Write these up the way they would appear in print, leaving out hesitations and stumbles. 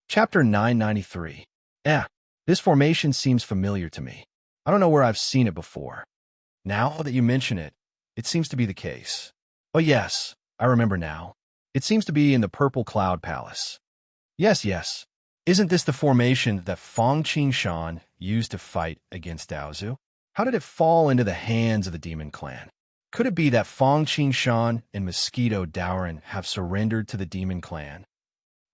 Chapter 993. This formation seems familiar to me. I don't know where I've seen it before. Now that you mention it, it seems to be the case. Oh yes, I remember now. It seems to be in the Purple Cloud Palace. Yes. Isn't this the formation that Fang Qingshan used to fight against Daozu? How did it fall into the hands of the Demon Clan? Could it be that Fang Qingshan and Mosquito Daoran have surrendered to the Demon Clan?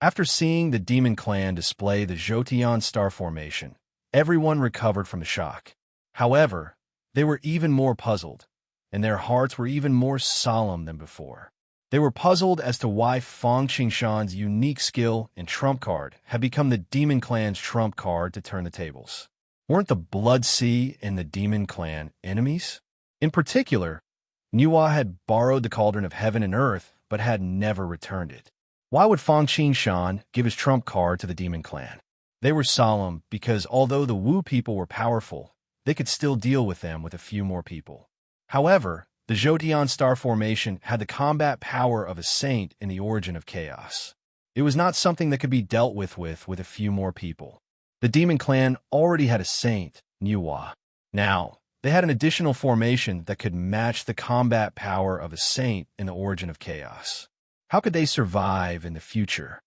After seeing the Demon Clan display the Jotian star formation, everyone recovered from the shock. However, they were even more puzzled, and their hearts were even more solemn than before. They were puzzled as to why Fang Qingshan's unique skill and trump card had become the Demon Clan's trump card to turn the tables. Weren't the Blood Sea and the Demon Clan enemies? In particular, Nuwa had borrowed the Cauldron of Heaven and Earth, but had never returned it. Why would Fang Qingshan give his trump card to the Demon Clan? They were solemn because although the Wu people were powerful, they could still deal with them with a few more people. However, the Jotian star formation had the combat power of a saint in the origin of chaos. It was not something that could be dealt with a few more people. The Demon Clan already had a saint, Nuwa. Now, they had an additional formation that could match the combat power of a saint in the origin of chaos. How could they survive in the future?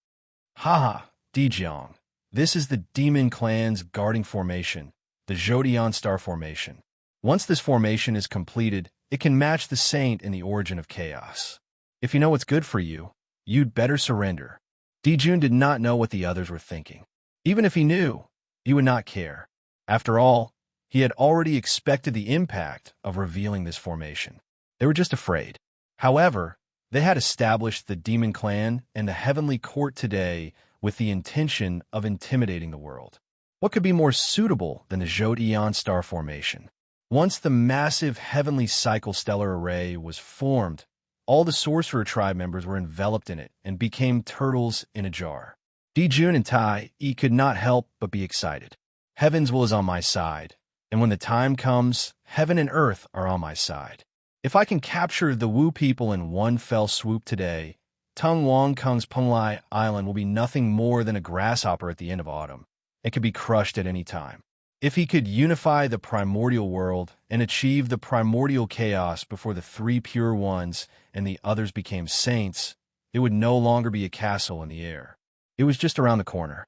Haha, Dijiang. This is the Demon Clan's guarding formation, the Jotian star formation. Once this formation is completed, it can match the saint in the origin of chaos. If you know what's good for you, you'd better surrender. Dijun did not know what the others were thinking. Even if he knew, he would not care. After all, he had already expected the impact of revealing this formation. They were just afraid. However, they had established the Demon Clan and the Heavenly Court today with the intention of intimidating the world. What could be more suitable than the Jotian star formation? Once the massive heavenly cycle stellar array was formed, all the sorcerer tribe members were enveloped in it and became turtles in a jar. Dijun and Tai Yi could not help but be excited. Heaven's will is on my side, and when the time comes, heaven and earth are on my side. If I can capture the Wu people in one fell swoop today, Tung Wang Kung's Penglai Island will be nothing more than a grasshopper at the end of autumn. It could be crushed at any time. If he could unify the primordial world and achieve the primordial chaos before the three pure ones and the others became saints, it would no longer be a castle in the air. It was just around the corner.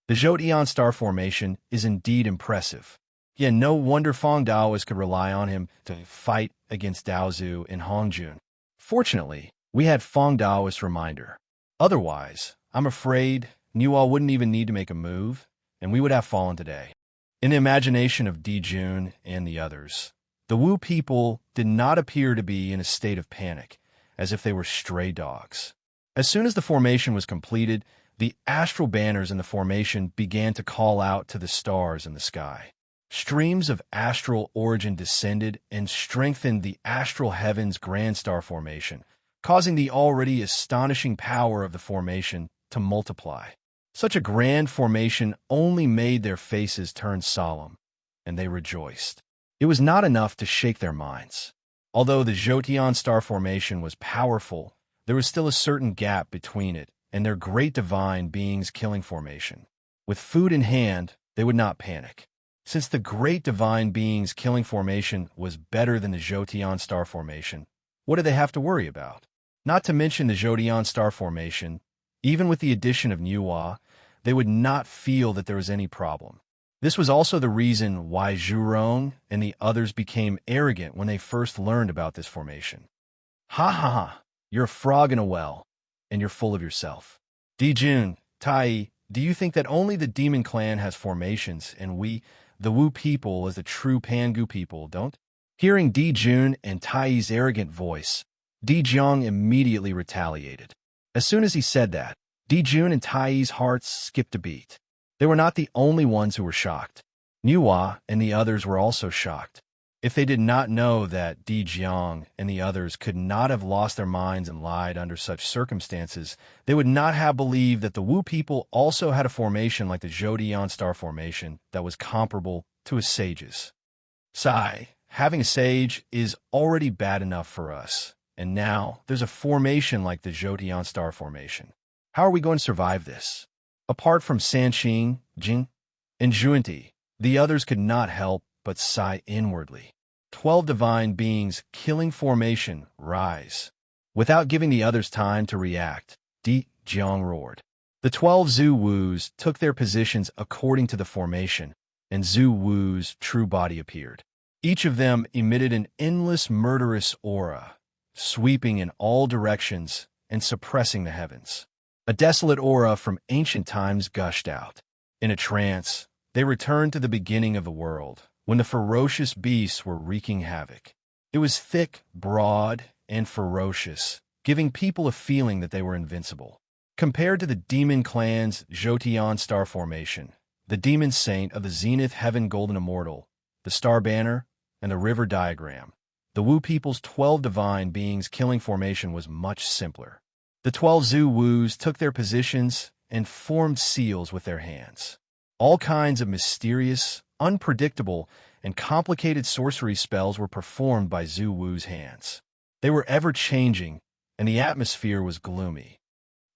The Jotian star formation is indeed impressive. Yet no wonder Fang Daoist could rely on him to fight against Daozu in Hongjun. Fortunately, we had Fang Daoist's reminder. Otherwise, I'm afraid Nuwa wouldn't even need to make a move, and we would have fallen today. In the imagination of Dijun and the others, the Wu people did not appear to be in a state of panic, as if they were stray dogs. As soon as the formation was completed, the astral banners in the formation began to call out to the stars in the sky. Streams of astral origin descended and strengthened the astral heaven's grand star formation, causing the already astonishing power of the formation to multiply. Such a grand formation only made their faces turn solemn, and they rejoiced. It was not enough to shake their minds. Although the Jotian star formation was powerful, there was still a certain gap between it and their great divine being's killing formation. With food in hand, they would not panic. Since the great divine being's killing formation was better than the Jotian star formation, what did they have to worry about? Not to mention the Jotian star formation, even with the addition of Nuwa, they would not feel that there was any problem. This was also the reason why Zhurong and the others became arrogant when they first learned about this formation. Ha ha ha, you're a frog in a well, and you're full of yourself. Dijun, Tai, do you think that only the Demon Clan has formations and we, the Wu people, as the true Pangu people, don't? Hearing Dijun and Tai's arrogant voice, Dijiang immediately retaliated. As soon as he said that, Dijun and Tai's hearts skipped a beat. They were not the only ones who were shocked. Nuwa and the others were also shocked. If they did not know that Dijiang and the others could not have lost their minds and lied under such circumstances, they would not have believed that the Wu people also had a formation like the Jotian star formation that was comparable to a sage's. Sigh, having a sage is already bad enough for us, and now there's a formation like the Jotian star formation. How are we going to survive this? Apart from Sanqing, Jing, and Junti, the others could not help but sigh inwardly. 12 divine beings killing formation rise. Without giving the others time to react, Di Jiang roared. The 12 Zhu Wus took their positions according to the formation, and Zhu Wu's true body appeared. Each of them emitted an endless murderous aura, sweeping in all directions and suppressing the heavens. A desolate aura from ancient times gushed out. In a trance, they returned to the beginning of the world, when the ferocious beasts were wreaking havoc. It was thick, broad, and ferocious, giving people a feeling that they were invincible. Compared to the demon clan's Zhoutian star formation, the demon saint of the zenith heaven golden immortal, the star banner, and the river diagram, the Wu people's 12 divine beings killing formation was much simpler. The 12 Zhu Wus took their positions and formed seals with their hands. All kinds of mysterious, unpredictable, and complicated sorcery spells were performed by Zhu Wu's hands. They were ever-changing, and the atmosphere was gloomy.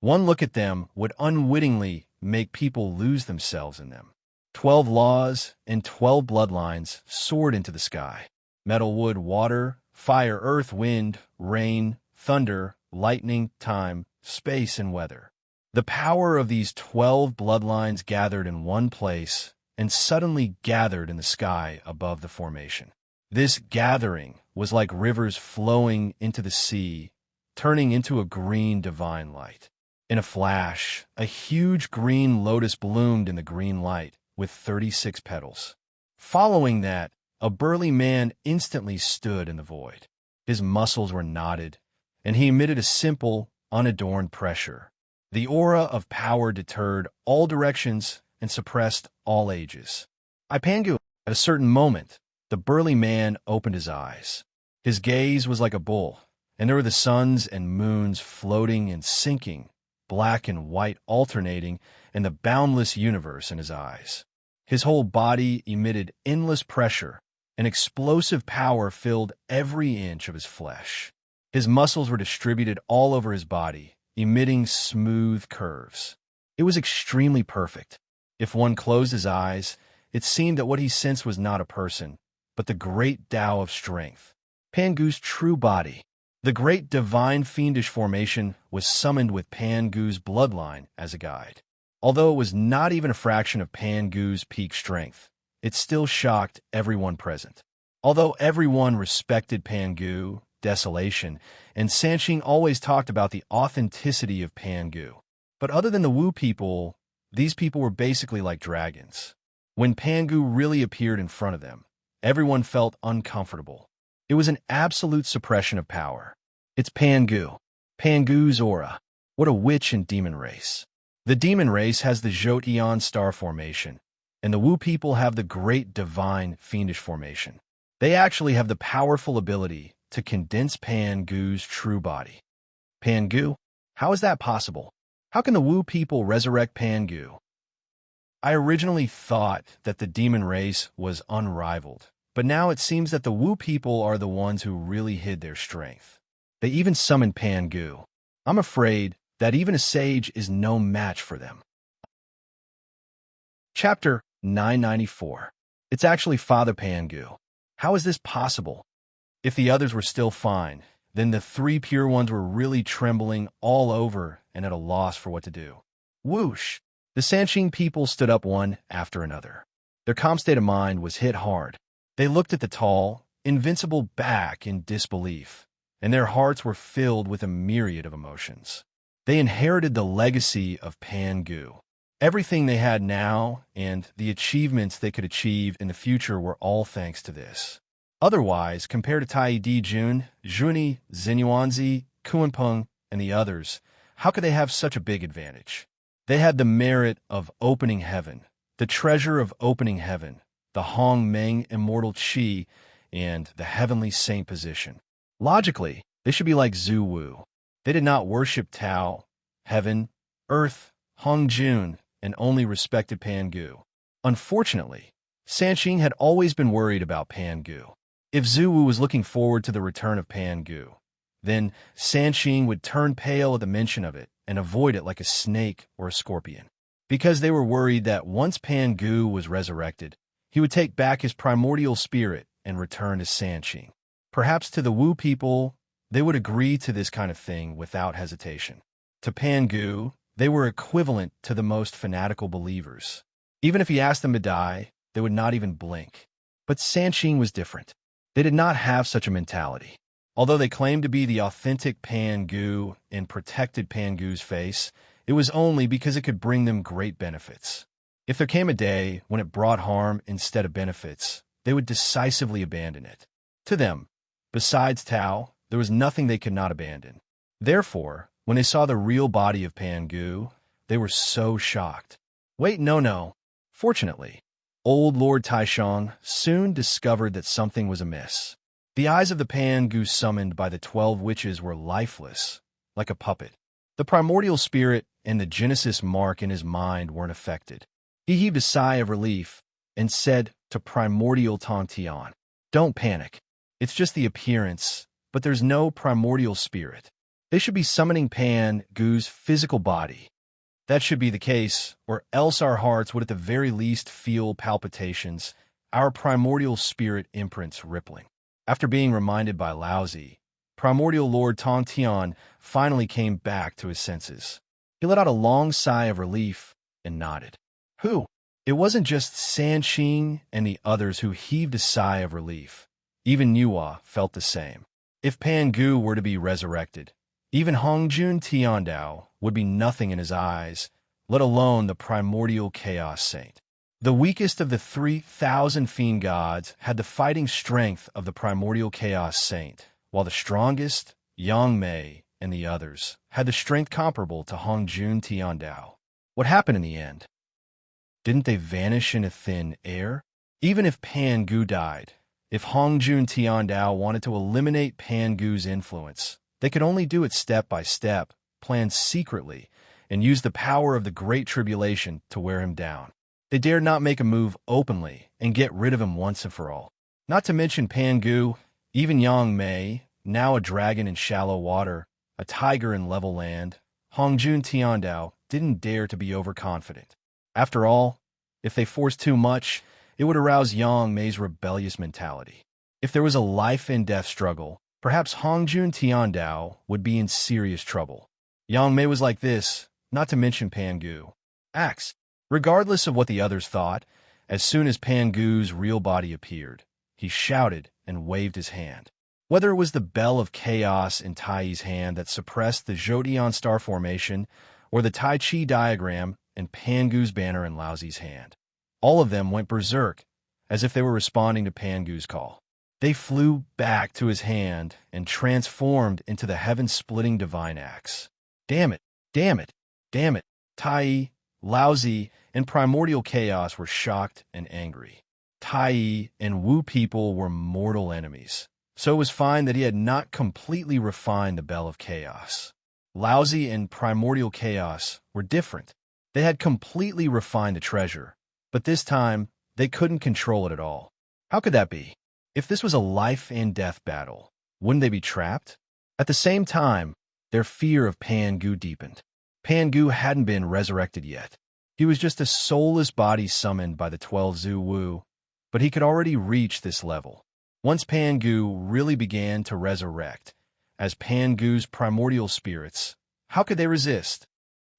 One look at them would unwittingly make people lose themselves in them. 12 laws and 12 bloodlines soared into the sky. Metal, wood, water, fire, earth, wind, rain, thunder, lightning, time, space, and weather. The power of these 12 bloodlines gathered in one place and suddenly gathered in the sky above the formation. This gathering was like rivers flowing into the sea, turning into a green divine light. In a flash, a huge green lotus bloomed in the green light with 36 petals. Following that, a burly man instantly stood in the void. His muscles were knotted, and he emitted a simple, unadorned pressure. The aura of power deterred all directions and suppressed all ages. Pangu. At a certain moment, the burly man opened his eyes. His gaze was like a bull, and there were the suns and moons floating and sinking, black and white alternating, and the boundless universe in his eyes. His whole body emitted endless pressure, and explosive power filled every inch of his flesh. His muscles were distributed all over his body, emitting smooth curves. It was extremely perfect. If one closed his eyes, it seemed that what he sensed was not a person, but the great Tao of strength. Pangu's true body. The great divine fiendish formation was summoned with Pangu's bloodline as a guide. Although it was not even a fraction of Pangu's peak strength, it still shocked everyone present. Although everyone respected Pangu, desolation, and Sanqing always talked about the authenticity of Pangu. But other than the Wu people, these people were basically like dragons. When Pangu really appeared in front of them, everyone felt uncomfortable. It was an absolute suppression of power. It's Pangu. Pangu's aura. What a witch and demon race. The demon race has the Zhoutian star formation, and the Wu people have the great divine fiendish formation. They actually have the powerful ability to condense Pangu's true body. Pangu? How is that possible? How can the Wu people resurrect Pangu? I originally thought that the demon race was unrivaled, but now it seems that the Wu people are the ones who really hid their strength. They even summoned Pangu. I'm afraid that even a sage is no match for them. Chapter 994. It's actually Father Pangu. How is this possible? If the others were still fine, then the 3 pure ones were really trembling all over and at a loss for what to do. Whoosh! The Sanqing people stood up one after another. Their calm state of mind was hit hard. They looked at the tall, invincible back in disbelief, and their hearts were filled with a myriad of emotions. They inherited the legacy of Pangu. Everything they had now and the achievements they could achieve in the future were all thanks to this. Otherwise, compared to Tai Di Jun, Juni, Xinyuanzi, Kuanpeng, and the others, how could they have such a big advantage? They had the merit of opening heaven, the treasure of opening heaven, the Hong Meng immortal Qi, and the heavenly saint position. Logically, they should be like Zhu Wu. They did not worship Tao, heaven, earth, Hong Jun, and only respected Pangu. Unfortunately, Sanqing had always been worried about Pangu. If Zhu Wu was looking forward to the return of Pangu, then Sanqing would turn pale at the mention of it and avoid it like a snake or a scorpion. because they were worried that once Pangu was resurrected, he would take back his primordial spirit and return to Sanqing. Perhaps to the Wu people, they would agree to this kind of thing without hesitation. To Pangu, they were equivalent to the most fanatical believers. Even if he asked them to die, they would not even blink. But Sanqing was different. They did not have such a mentality. Although they claimed to be the authentic Pangu and protected Pangu's face, it was only because it could bring them great benefits. If there came a day when it brought harm instead of benefits, they would decisively abandon it. To them, besides Tao, there was nothing they could not abandon. Therefore, when they saw the real body of Pangu, they were so shocked. Wait, no. Fortunately, old Lord Taishang soon discovered that something was amiss. The eyes of the Pangu summoned by the 12 witches were lifeless, like a puppet. The primordial spirit and the Genesis mark in his mind weren't affected. He heaved a sigh of relief and said to primordial Tongtian, "Don't panic. It's just the appearance, but there's no primordial spirit. They should be summoning Pangu's physical body. That should be the case, or else our hearts would at the very least feel palpitations, our primordial spirit imprints rippling." After being reminded by Laozi, primordial Lord Tongtian finally came back to his senses. He let out a long sigh of relief and nodded. Who? It wasn't just Sanqing and the others who heaved a sigh of relief. Even Nuwa felt the same. If Pangu were to be resurrected, even Hongjun Tiandao would be nothing in his eyes, let alone the primordial chaos saint. The weakest of the 3,000 fiend gods had the fighting strength of the primordial chaos saint, while the strongest, Yang Mei, and the others had the strength comparable to Hongjun Tiandao. What happened in the end? Didn't they vanish into thin air? Even if Pangu died, if Hongjun Tiandao wanted to eliminate Pangu's influence, they could only do it step by step, plan secretly, and use the power of the Great Tribulation to wear him down. They dared not make a move openly and get rid of him once and for all. Not to mention Pangu, even Yang Mei, now a dragon in shallow water, a tiger in level land, Hongjun Tiandao didn't dare to be overconfident. After all, if they forced too much, it would arouse Yang Mei's rebellious mentality. If there was a life and death struggle, perhaps Hongjun Tiandao would be in serious trouble. Yang Mei was like this, not to mention Pangu. Axe. Regardless of what the others thought, as soon as Pangu's real body appeared, he shouted and waved his hand. Whether it was the bell of chaos in Tai's hand that suppressed the Zhodian star formation, or the Tai Chi diagram and Pangu's banner in Laozi's hand, all of them went berserk, as if they were responding to Pangu's call. They flew back to his hand and transformed into the heaven-splitting divine axe. Damn it, damn it, damn it. Tai, Laozi, and primordial chaos were shocked and angry. Tai and Wu people were mortal enemies, so it was fine that he had not completely refined the bell of chaos. Laozi and primordial chaos were different. They had completely refined the treasure, but this time they couldn't control it at all. How could that be? If this was a life and death battle, wouldn't they be trapped? At the same time, their fear of Pangu deepened. Pangu hadn't been resurrected yet. He was just a soulless body summoned by the 12 Zhu Wu, but he could already reach this level. Once Pangu really began to resurrect, as Pangu's primordial spirits, how could they resist?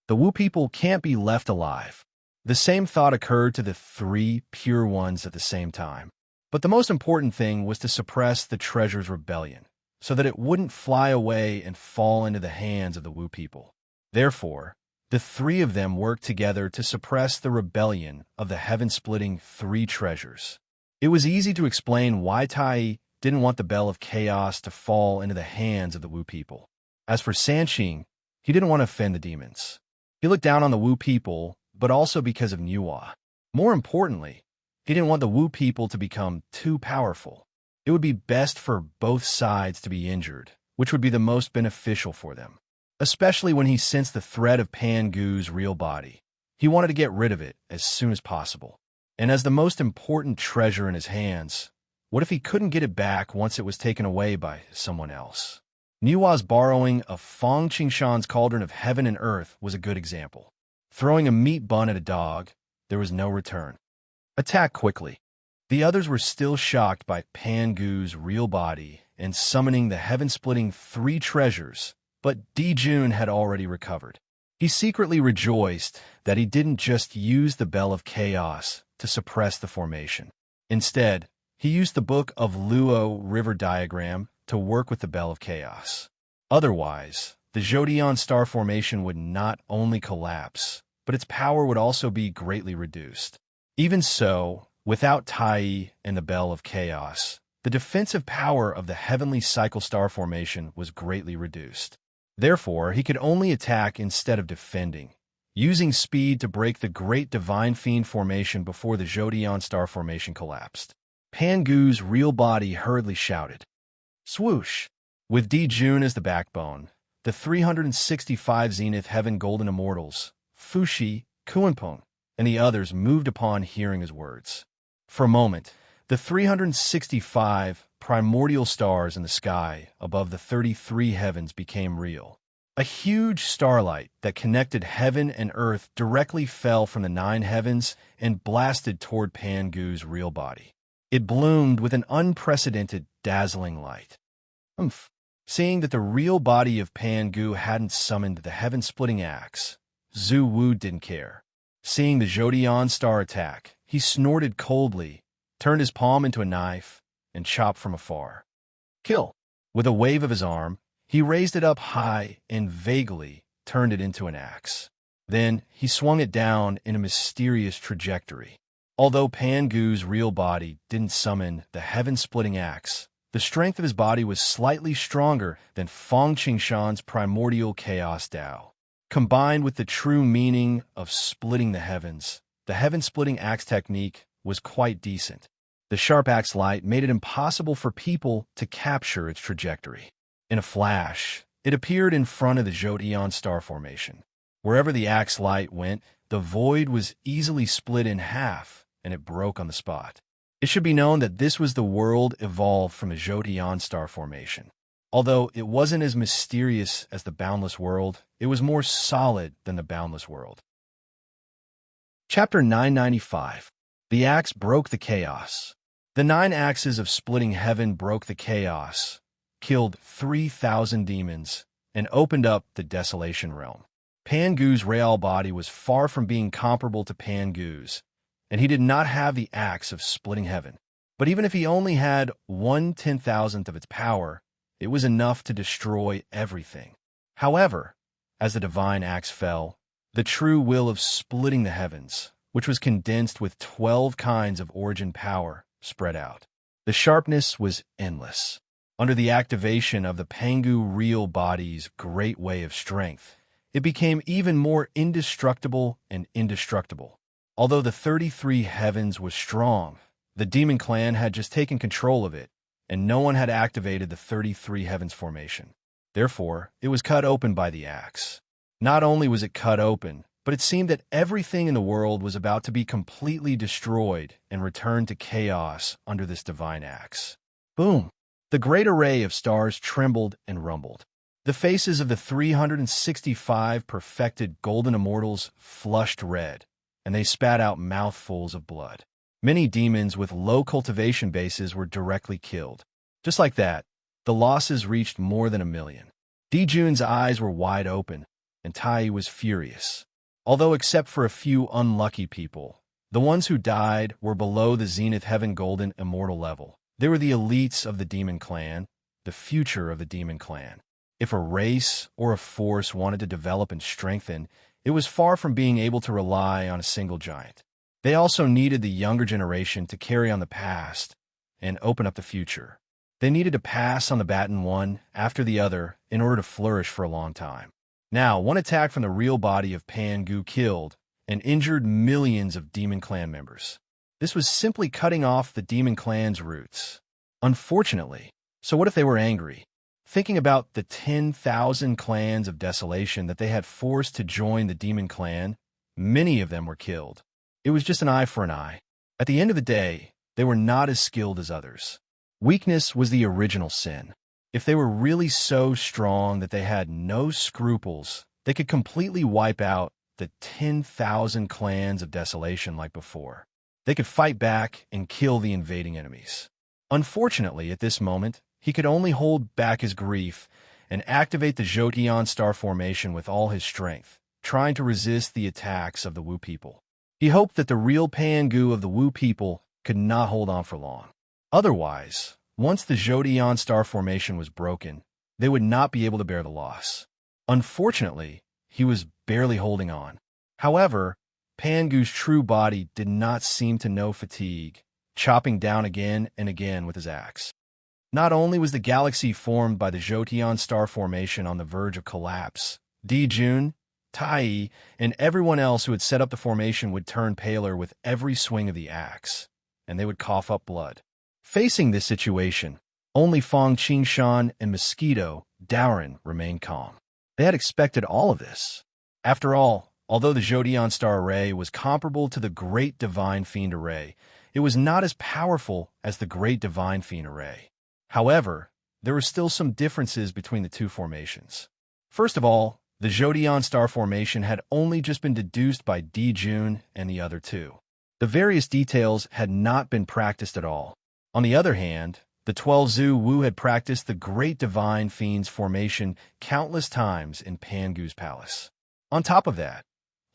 The Wu people can't be left alive. The same thought occurred to the 3 pure ones at the same time. But the most important thing was to suppress the treasure's rebellion, so that it wouldn't fly away and fall into the hands of the Wu people. Therefore, the 3 of them worked together to suppress the rebellion of the heaven-splitting 3 treasures. It was easy to explain why Tai didn't want the bell of chaos to fall into the hands of the Wu people. As for Sanqing, he didn't want to offend the demons. He looked down on the Wu people, but also because of Nuwa. More importantly, he didn't want the Wu people to become too powerful. It would be best for both sides to be injured, which would be the most beneficial for them. Especially when he sensed the threat of Pangu's real body. He wanted to get rid of it as soon as possible. And as the most important treasure in his hands, what if he couldn't get it back once it was taken away by someone else? Nuwa's borrowing of Feng Qingshan's Cauldron of Heaven and Earth was a good example. Throwing a meat bun at a dog, there was no return. Attack quickly. The others were still shocked by Pangu's real body and summoning the heaven-splitting three treasures, but Dijun had already recovered. He secretly rejoiced that he didn't just use the Bell of Chaos to suppress the formation. Instead, he used the Book of Luo River Diagram to work with the Bell of Chaos. Otherwise, the Zodion star formation would not only collapse, but its power would also be greatly reduced. Even so, without Tai and the Bell of Chaos, the defensive power of the heavenly cycle star formation was greatly reduced. Therefore, he could only attack instead of defending, using speed to break the Great Divine Fiend formation before the Zodion star formation collapsed. Pangu's real body hurriedly shouted, "Swoosh!" With Dijun as the backbone, the 365 Zenith Heaven Golden Immortals, Fushi, Kuanpeng, and the others moved upon hearing his words. For a moment, the 365 primordial stars in the sky above the 33 heavens became real. A huge starlight that connected heaven and earth directly fell from the 9 heavens and blasted toward Pangu's real body. It bloomed with an unprecedented, dazzling light. Seeing that the real body of Pangu hadn't summoned the heaven-splitting axe, Zhu Wu didn't care. Seeing the Zodion star attack, he snorted coldly, turned his palm into a knife, and chopped from afar. Kill! With a wave of his arm, he raised it up high and vaguely turned it into an axe. Then he swung it down in a mysterious trajectory. Although Pangu's real body didn't summon the heaven-splitting axe, the strength of his body was slightly stronger than Feng Qingshan's primordial chaos Dao. Combined with the true meaning of splitting the heavens, the heaven-splitting axe technique was quite decent. The sharp axe light made it impossible for people to capture its trajectory. In a flash, it appeared in front of the Zodion star formation. Wherever the axe light went, the void was easily split in half, and it broke on the spot. It should be known that this was the world evolved from the Zodion star formation. Although it wasn't as mysterious as the boundless world, it was more solid than the boundless world. Chapter 995. The axe broke the chaos. The 9 axes of splitting heaven broke the chaos, killed 3,000 demons, and opened up the desolation realm. Pangu's real body was far from being comparable to Pangu's, and he did not have the axe of splitting heaven. But even if he only had 1/10,000th of its power, it was enough to destroy everything. However, as the divine axe fell, the true will of splitting the heavens, which was condensed with 12 kinds of origin power, spread out. The sharpness was endless. Under the activation of the Pangu real body's great way of strength, it became even more indestructible and indestructible. Although the 33 heavens was strong, the demon clan had just taken control of it, and no one had activated the 33 heavens formation. Therefore, it was cut open by the axe. Not only was it cut open, but it seemed that everything in the world was about to be completely destroyed and returned to chaos under this divine axe. Boom! The great array of stars trembled and rumbled. The faces of the 365 perfected golden immortals flushed red, and they spat out mouthfuls of blood. Many demons with low cultivation bases were directly killed. Just like that, the losses reached more than 1 million. Dijun's eyes were wide open, and Tai was furious. Although except for a few unlucky people, the ones who died were below the Zenith Heaven Golden Immortal level. They were the elites of the demon clan, the future of the demon clan. If a race or a force wanted to develop and strengthen, it was far from being able to rely on a single giant. They also needed the younger generation to carry on the past and open up the future. They needed to pass on the baton one after the other in order to flourish for a long time. Now, one attack from the real body of Pangu killed and injured millions of demon clan members. This was simply cutting off the demon clan's roots. Unfortunately, so what if they were angry? Thinking about the 10,000 clans of desolation that they had forced to join the demon clan, many of them were killed. It was just an eye for an eye. At the end of the day, they were not as skilled as others. Weakness was the original sin. If they were really so strong that they had no scruples, they could completely wipe out the 10,000 clans of desolation like before. They could fight back and kill the invading enemies. Unfortunately, at this moment, he could only hold back his grief and activate the Jotian star formation with all his strength, trying to resist the attacks of the Wu people. He hoped that the real Pangu of the Wu people could not hold on for long. Otherwise, once the Jotian star formation was broken, they would not be able to bear the loss. Unfortunately, he was barely holding on. However, Pangu's true body did not seem to know fatigue, chopping down again and again with his axe. Not only was the galaxy formed by the Jotian star formation on the verge of collapse, Dijun, Tai, and everyone else who had set up the formation would turn paler with every swing of the axe, and they would cough up blood. Facing this situation, only Fong Qingshan and Mosquito, Dowrin, remained calm. They had expected all of this. After all, although the Jotian star array was comparable to the Great Divine Fiend array, it was not as powerful as the Great Divine Fiend array. However, there were still some differences between the two formations. First of all, the Jotian star formation had only just been deduced by Dijun and the other two. The various details had not been practiced at all. On the other hand, the 12 Zhu Wu had practiced the Great Divine Fiend's formation countless times in Pangu's palace. On top of that,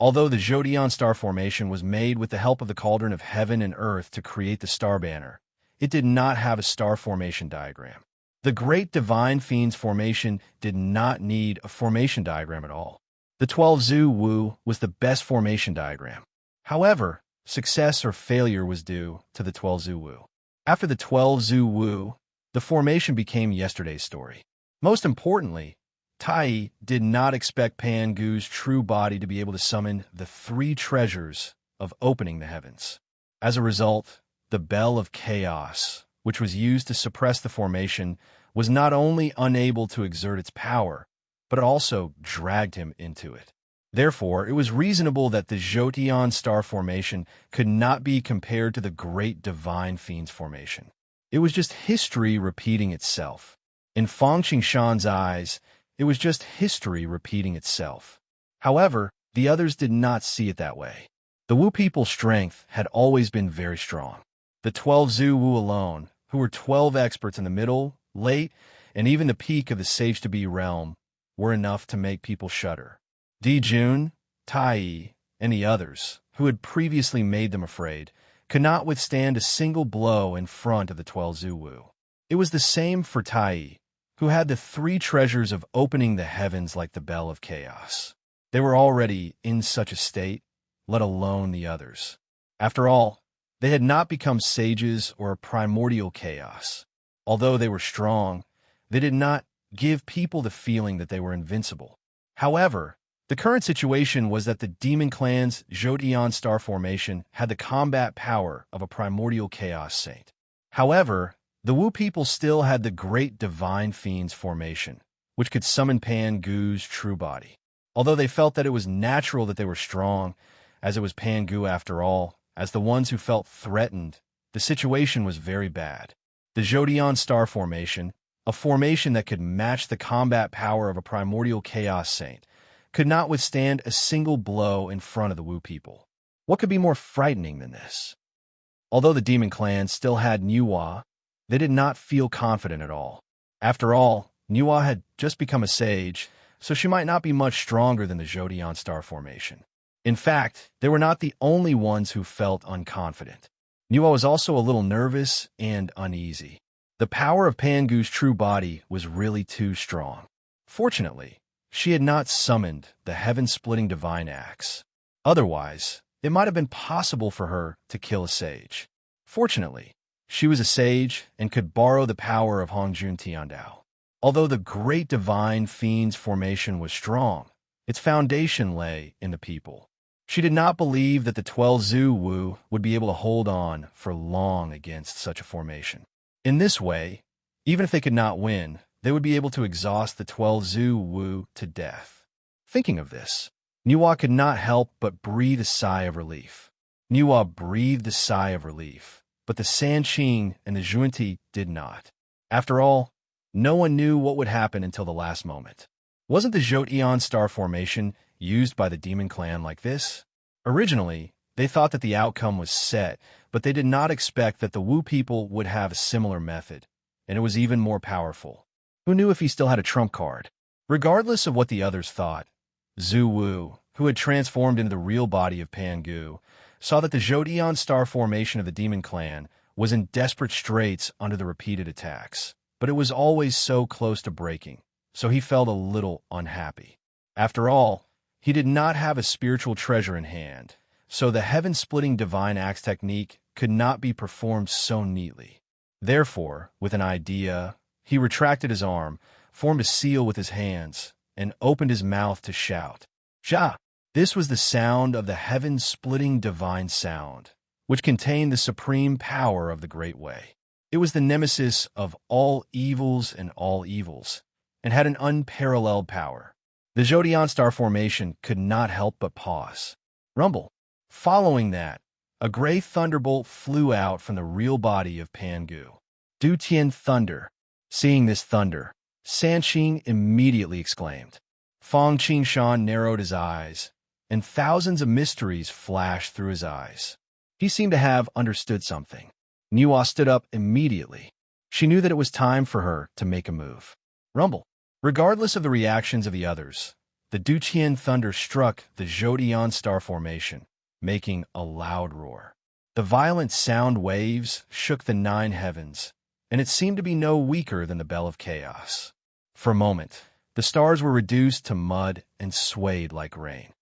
although the Jotian star formation was made with the help of the Cauldron of Heaven and Earth to create the star banner, it did not have a star formation diagram. The Great Divine Fiend's formation did not need a formation diagram at all. The 12 Zhu Wu was the best formation diagram. However, success or failure was due to the 12 Zhu Wu. After the 12 Zhu Wu, the formation became yesterday's story. Most importantly, Tai did not expect Pangu's true body to be able to summon the 3 treasures of opening the heavens. As a result, the Bell of Chaos, which was used to suppress the formation, was not only unable to exert its power, but it also dragged him into it. Therefore, it was reasonable that the Jotian star formation could not be compared to the Great Divine Fiend's formation. It was just history repeating itself. In Fong Qingshan's eyes, it was just history repeating itself. However, the others did not see it that way. The Wu people's strength had always been very strong. The 12 Zhu Wu alone, who were 12 experts in the middle, late, and even the peak of the Sage-to-Be realm, were enough to make people shudder. Dijun, Tai, and the others, who had previously made them afraid, could not withstand a single blow in front of the 12 Zhu Wu. It was the same for Tai, who had the 3 treasures of opening the heavens like the Bell of Chaos. They were already in such a state, let alone the others. After all, they had not become sages or a primordial chaos. Although they were strong, they did not give people the feeling that they were invincible. However, the current situation was that the Demon Clan's Jotian star formation had the combat power of a primordial chaos saint. However, the Wu people still had the Great Divine Fiend's formation, which could summon Pangu's true body. Although they felt that it was natural that they were strong, as it was Pangu after all, as the ones who felt threatened, the situation was very bad. The Jotian star formation, a formation that could match the combat power of a primordial chaos saint, could not withstand a single blow in front of the Wu people. What could be more frightening than this? Although the Demon Clan still had Nuwa, they did not feel confident at all. After all, Nuwa had just become a sage, so she might not be much stronger than the Jotian star formation. In fact, they were not the only ones who felt unconfident. Nuwa was also a little nervous and uneasy. The power of Pangu's true body was really too strong. Fortunately, she had not summoned the heaven-splitting divine axe. Otherwise, it might have been possible for her to kill a sage. Fortunately, she was a sage and could borrow the power of Hongjun Tiandao. Although the Great Divine Fiend's formation was strong, its foundation lay in the people. She did not believe that the 12 Zhu Wu would be able to hold on for long against such a formation. In this way, even if they could not win, they would be able to exhaust the 12 Zhu Wu to death. Thinking of this, Nuwa could not help but breathe a sigh of relief. Nuwa breathed a sigh of relief, but the Sanqing and the Junti did not. After all, no one knew what would happen until the last moment. Wasn't the Jotian star formation used by the demon clan like this? Originally, they thought that the outcome was set, but they did not expect that the Wu people would have a similar method, and it was even more powerful. Who knew if he still had a trump card? Regardless of what the others thought, Zhu Wu, who had transformed into the real body of Pangu, saw that the Zhodian star formation of the demon clan was in desperate straits under the repeated attacks, but it was always so close to breaking, so he felt a little unhappy. After all, he did not have a spiritual treasure in hand, so the heaven-splitting divine axe technique could not be performed so neatly. Therefore, with an idea, he retracted his arm, formed a seal with his hands, and opened his mouth to shout. Ja! This was the sound of the heaven-splitting divine sound, which contained the supreme power of the Great Way. It was the nemesis of all evils and all evils, and had an unparalleled power. The Zhodian star formation could not help but pause. Rumble. Following that, a gray thunderbolt flew out from the real body of Pangu. Dutian thunder. Seeing this thunder, Sanqing immediately exclaimed. Fang Qingshan narrowed his eyes, and thousands of mysteries flashed through his eyes. He seemed to have understood something. Niwa stood up immediately. She knew that it was time for her to make a move. Rumble. Regardless of the reactions of the others, the Dutian thunder struck the Zhodian star formation, making a loud roar. The violent sound waves shook the 9 heavens, and it seemed to be no weaker than the bell of chaos. For a moment, the stars were reduced to mud and swayed like rain.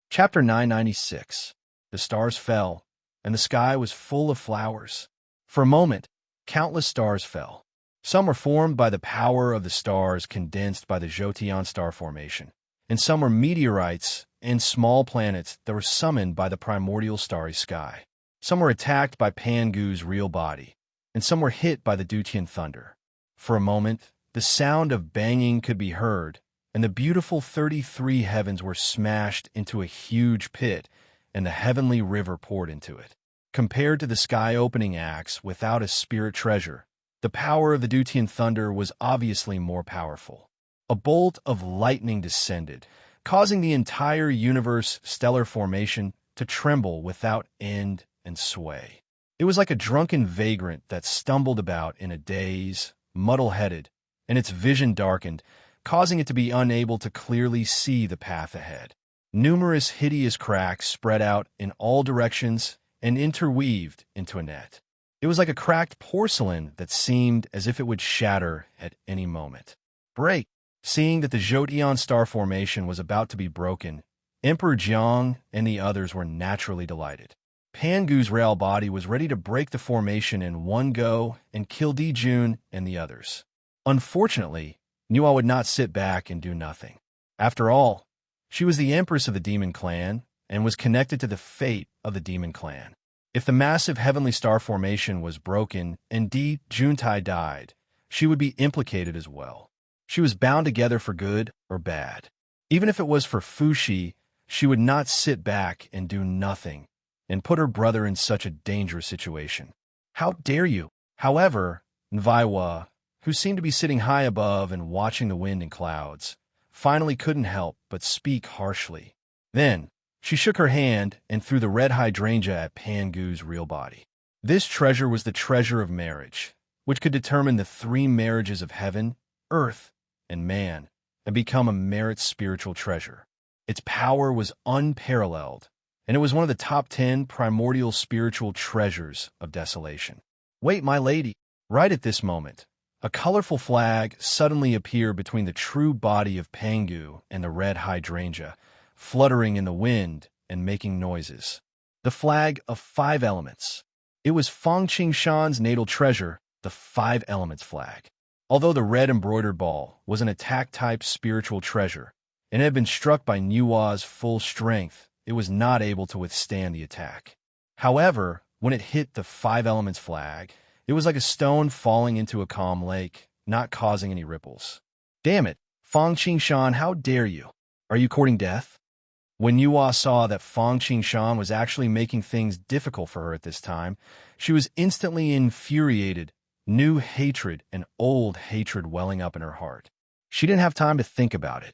Chapter 996. The stars fell, and the sky was full of flowers. For a moment, countless stars fell. Some were formed by the power of the stars condensed by the Zhotian star formation, and some were meteorites and small planets that were summoned by the primordial starry sky. Some were attacked by Pangu's real body, and some were hit by the Dutian thunder. For a moment, the sound of banging could be heard, and the beautiful 33 heavens were smashed into a huge pit, and the heavenly river poured into it. Compared to the sky-opening axe without a spirit treasure, the power of the Dutian thunder was obviously more powerful. A bolt of lightning descended, causing the entire universe stellar formation to tremble without end and sway. It was like a drunken vagrant that stumbled about in a daze, muddle-headed, and its vision darkened, causing it to be unable to clearly see the path ahead. Numerous hideous cracks spread out in all directions and interweaved into a net. It was like a cracked porcelain that seemed as if it would shatter at any moment. Break! Seeing that the Zhodian star formation was about to be broken, Emperor Jiang and the others were naturally delighted. Pangu's real body was ready to break the formation in one go and kill Dijun and the others. Unfortunately, Niwa would not sit back and do nothing. After all, she was the empress of the demon clan and was connected to the fate of the demon clan. If the massive heavenly star formation was broken and Di Juntai died, she would be implicated as well. She was bound together for good or bad. Even if it was for Fushi, she would not sit back and do nothing and put her brother in such a dangerous situation. How dare you? However, Nvaiwa, who seemed to be sitting high above and watching the wind and clouds, finally couldn't help but speak harshly. Then, she shook her hand and threw the red hydrangea at Pangu's real body. This treasure was the treasure of marriage, which could determine the 3 marriages of heaven, earth, and man, and become a merit spiritual treasure. Its power was unparalleled, and it was one of the top 10 primordial spiritual treasures of desolation. Wait, my lady! Right at this moment, a colorful flag suddenly appeared between the true body of Pangu and the red hydrangea, fluttering in the wind and making noises. The flag of 5 elements. It was Fang Qingshan's natal treasure, the 5 elements flag. Although the red embroidered ball was an attack-type spiritual treasure and had been struck by Niwa's full strength, it was not able to withstand the attack. However, when it hit the 5 elements flag, it was like a stone falling into a calm lake, not causing any ripples. Damn it, Fang Qingshan, how dare you? Are you courting death? When Niwa saw that Fang Qingshan was actually making things difficult for her at this time, she was instantly infuriated, new hatred and old hatred welling up in her heart. She didn't have time to think about it.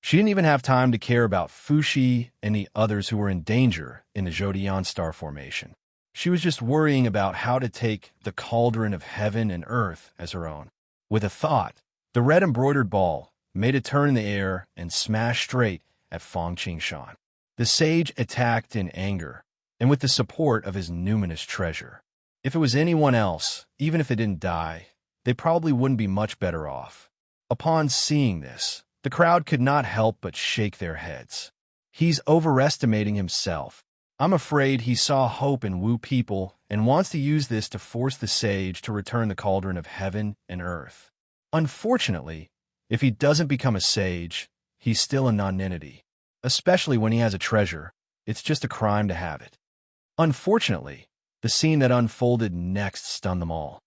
She didn't even have time to care about Fushi and the others who were in danger in the Zodion star formation. She was just worrying about how to take the cauldron of heaven and earth as her own. With a thought, the red embroidered ball made a turn in the air and smashed straight at Fong Qingshan. The sage attacked in anger, and with the support of his numinous treasure. If it was anyone else, even if they didn't die, they probably wouldn't be much better off. Upon seeing this, the crowd could not help but shake their heads. He's overestimating himself. I'm afraid he saw hope in Wu people and wants to use this to force the sage to return the cauldron of heaven and earth. Unfortunately, if he doesn't become a sage, he's still a nonentity. Especially when he has a treasure, it's just a crime to have it. Unfortunately, the scene that unfolded next stunned them all.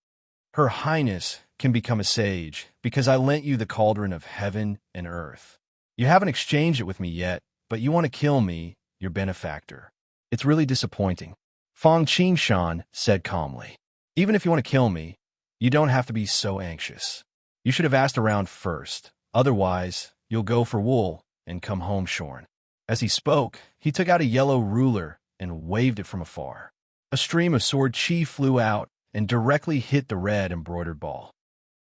Her Highness can become a sage because I lent you the cauldron of heaven and earth. You haven't exchanged it with me yet, but you want to kill me, your benefactor. It's really disappointing. Fong Qingshan said calmly. Even if you want to kill me, you don't have to be so anxious. You should have asked around first. Otherwise, you'll go for wool and come home shorn. As he spoke, he took out a yellow ruler and waved it from afar. A stream of sword chi flew out and directly hit the red embroidered ball.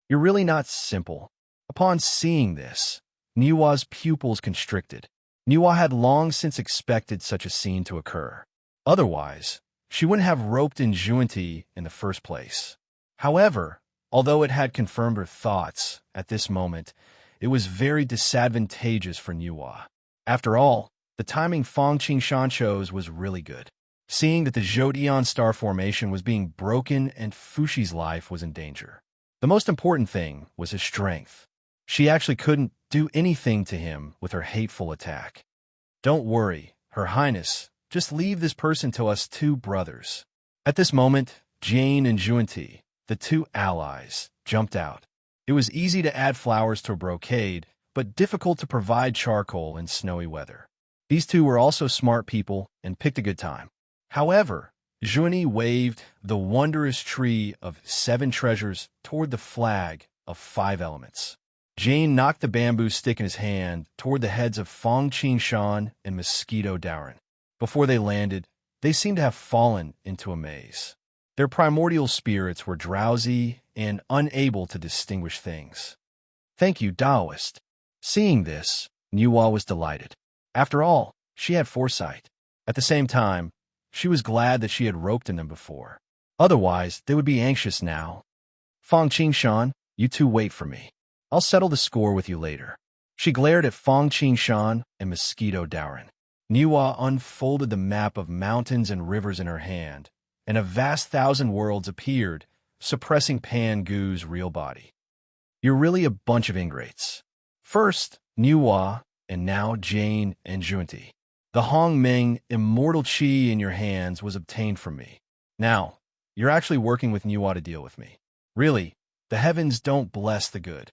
You're really not simple. Upon seeing this, Niwa's pupils constricted. Niwa had long since expected such a scene to occur. Otherwise, she wouldn't have roped in Juanti in the first place. However, although it had confirmed her thoughts at this moment, it was very disadvantageous for Niwa. After all, the timing Fong Qingshan chose was really good. Seeing that the Zodion star formation was being broken and Fushi's life was in danger. The most important thing was his strength. She actually couldn't do anything to him with her hateful attack. Don't worry, Her Highness, just leave this person to us two brothers. At this moment, Jane and Juanti, the two allies, jumped out. It was easy to add flowers to a brocade, but difficult to provide charcoal in snowy weather. These two were also smart people and picked a good time. However, Juanti waved the wondrous tree of 7 treasures toward the flag of 5 elements. Jane knocked the bamboo stick in his hand toward the heads of Fong Qingshan and Mosquito Dowrin. Before they landed, they seemed to have fallen into a maze. Their primordial spirits were drowsy and unable to distinguish things. Thank you, Taoist. Seeing this, Niwa was delighted. After all, she had foresight. At the same time, she was glad that she had roped in them before. Otherwise, they would be anxious now. Fong Qingshan, you two wait for me. I'll settle the score with you later. She glared at Fong Qingshan and Mosquito Dowrin. Niwa unfolded the map of mountains and rivers in her hand, and a vast 1,000 worlds appeared, suppressing Pan Gu's real body. You're really a bunch of ingrates. First, Niwa, and now Jane and Juanti. The Hong Meng immortal chi in your hands was obtained from me. Now, you're actually working with Niwa to deal with me. Really, the heavens don't bless the good.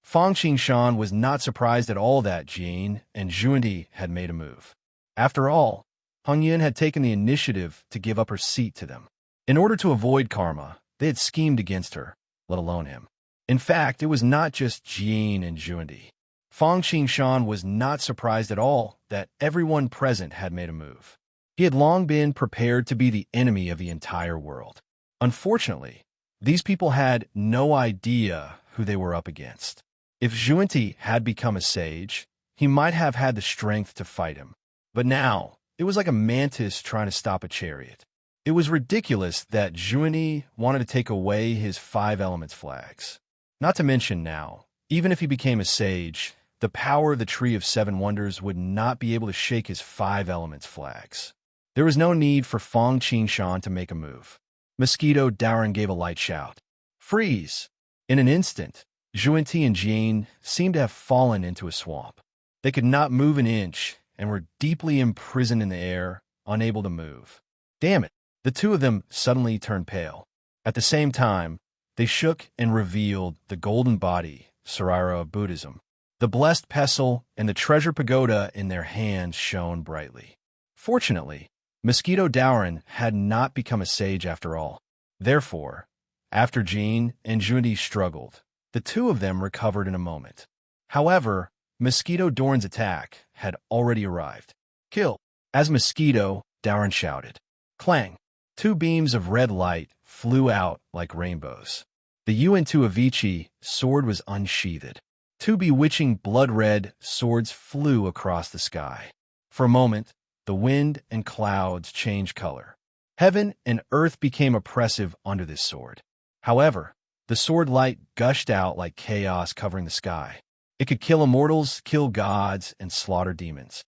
Fong Qingshan was not surprised at all that Jane and Juanti had made a move. After all, Hong Yin had taken the initiative to give up her seat to them. In order to avoid karma, they had schemed against her, let alone him. In fact, it was not just Jane and Juanti. Fong Qingshan was not surprised at all that everyone present had made a move. He had long been prepared to be the enemy of the entire world. Unfortunately, these people had no idea who they were up against. If Juanti had become a sage, he might have had the strength to fight him. But now, it was like a mantis trying to stop a chariot. It was ridiculous that Juanti wanted to take away his 5 elements flags. Not to mention now, even if he became a sage, the power of the Tree of 7 Wonders would not be able to shake his 5 elements flags. There was no need for Fong Qingshan to make a move. Mosquito Dowrin gave a light shout. Freeze! In an instant, Juanti and Jane seemed to have fallen into a swamp. They could not move an inch and were deeply imprisoned in the air, unable to move. Damn it! The two of them suddenly turned pale. At the same time, they shook and revealed the golden body, Sarira of Buddhism. The blessed pestle and the treasure pagoda in their hands shone brightly. Fortunately, Mosquito Dowrin had not become a sage after all. Therefore, after Jane and Juanti struggled, the two of them recovered in a moment. However, Mosquito Dorn's attack had already arrived. Kill! As Mosquito, Dauren shouted. Clang! Two beams of red light flew out like rainbows. The Yuan-Tu Avicii sword was unsheathed. Two bewitching blood-red swords flew across the sky. For a moment, the wind and clouds changed color. Heaven and earth became oppressive under this sword. However, the sword light gushed out like chaos covering the sky. It could kill immortals, kill gods, and slaughter demons.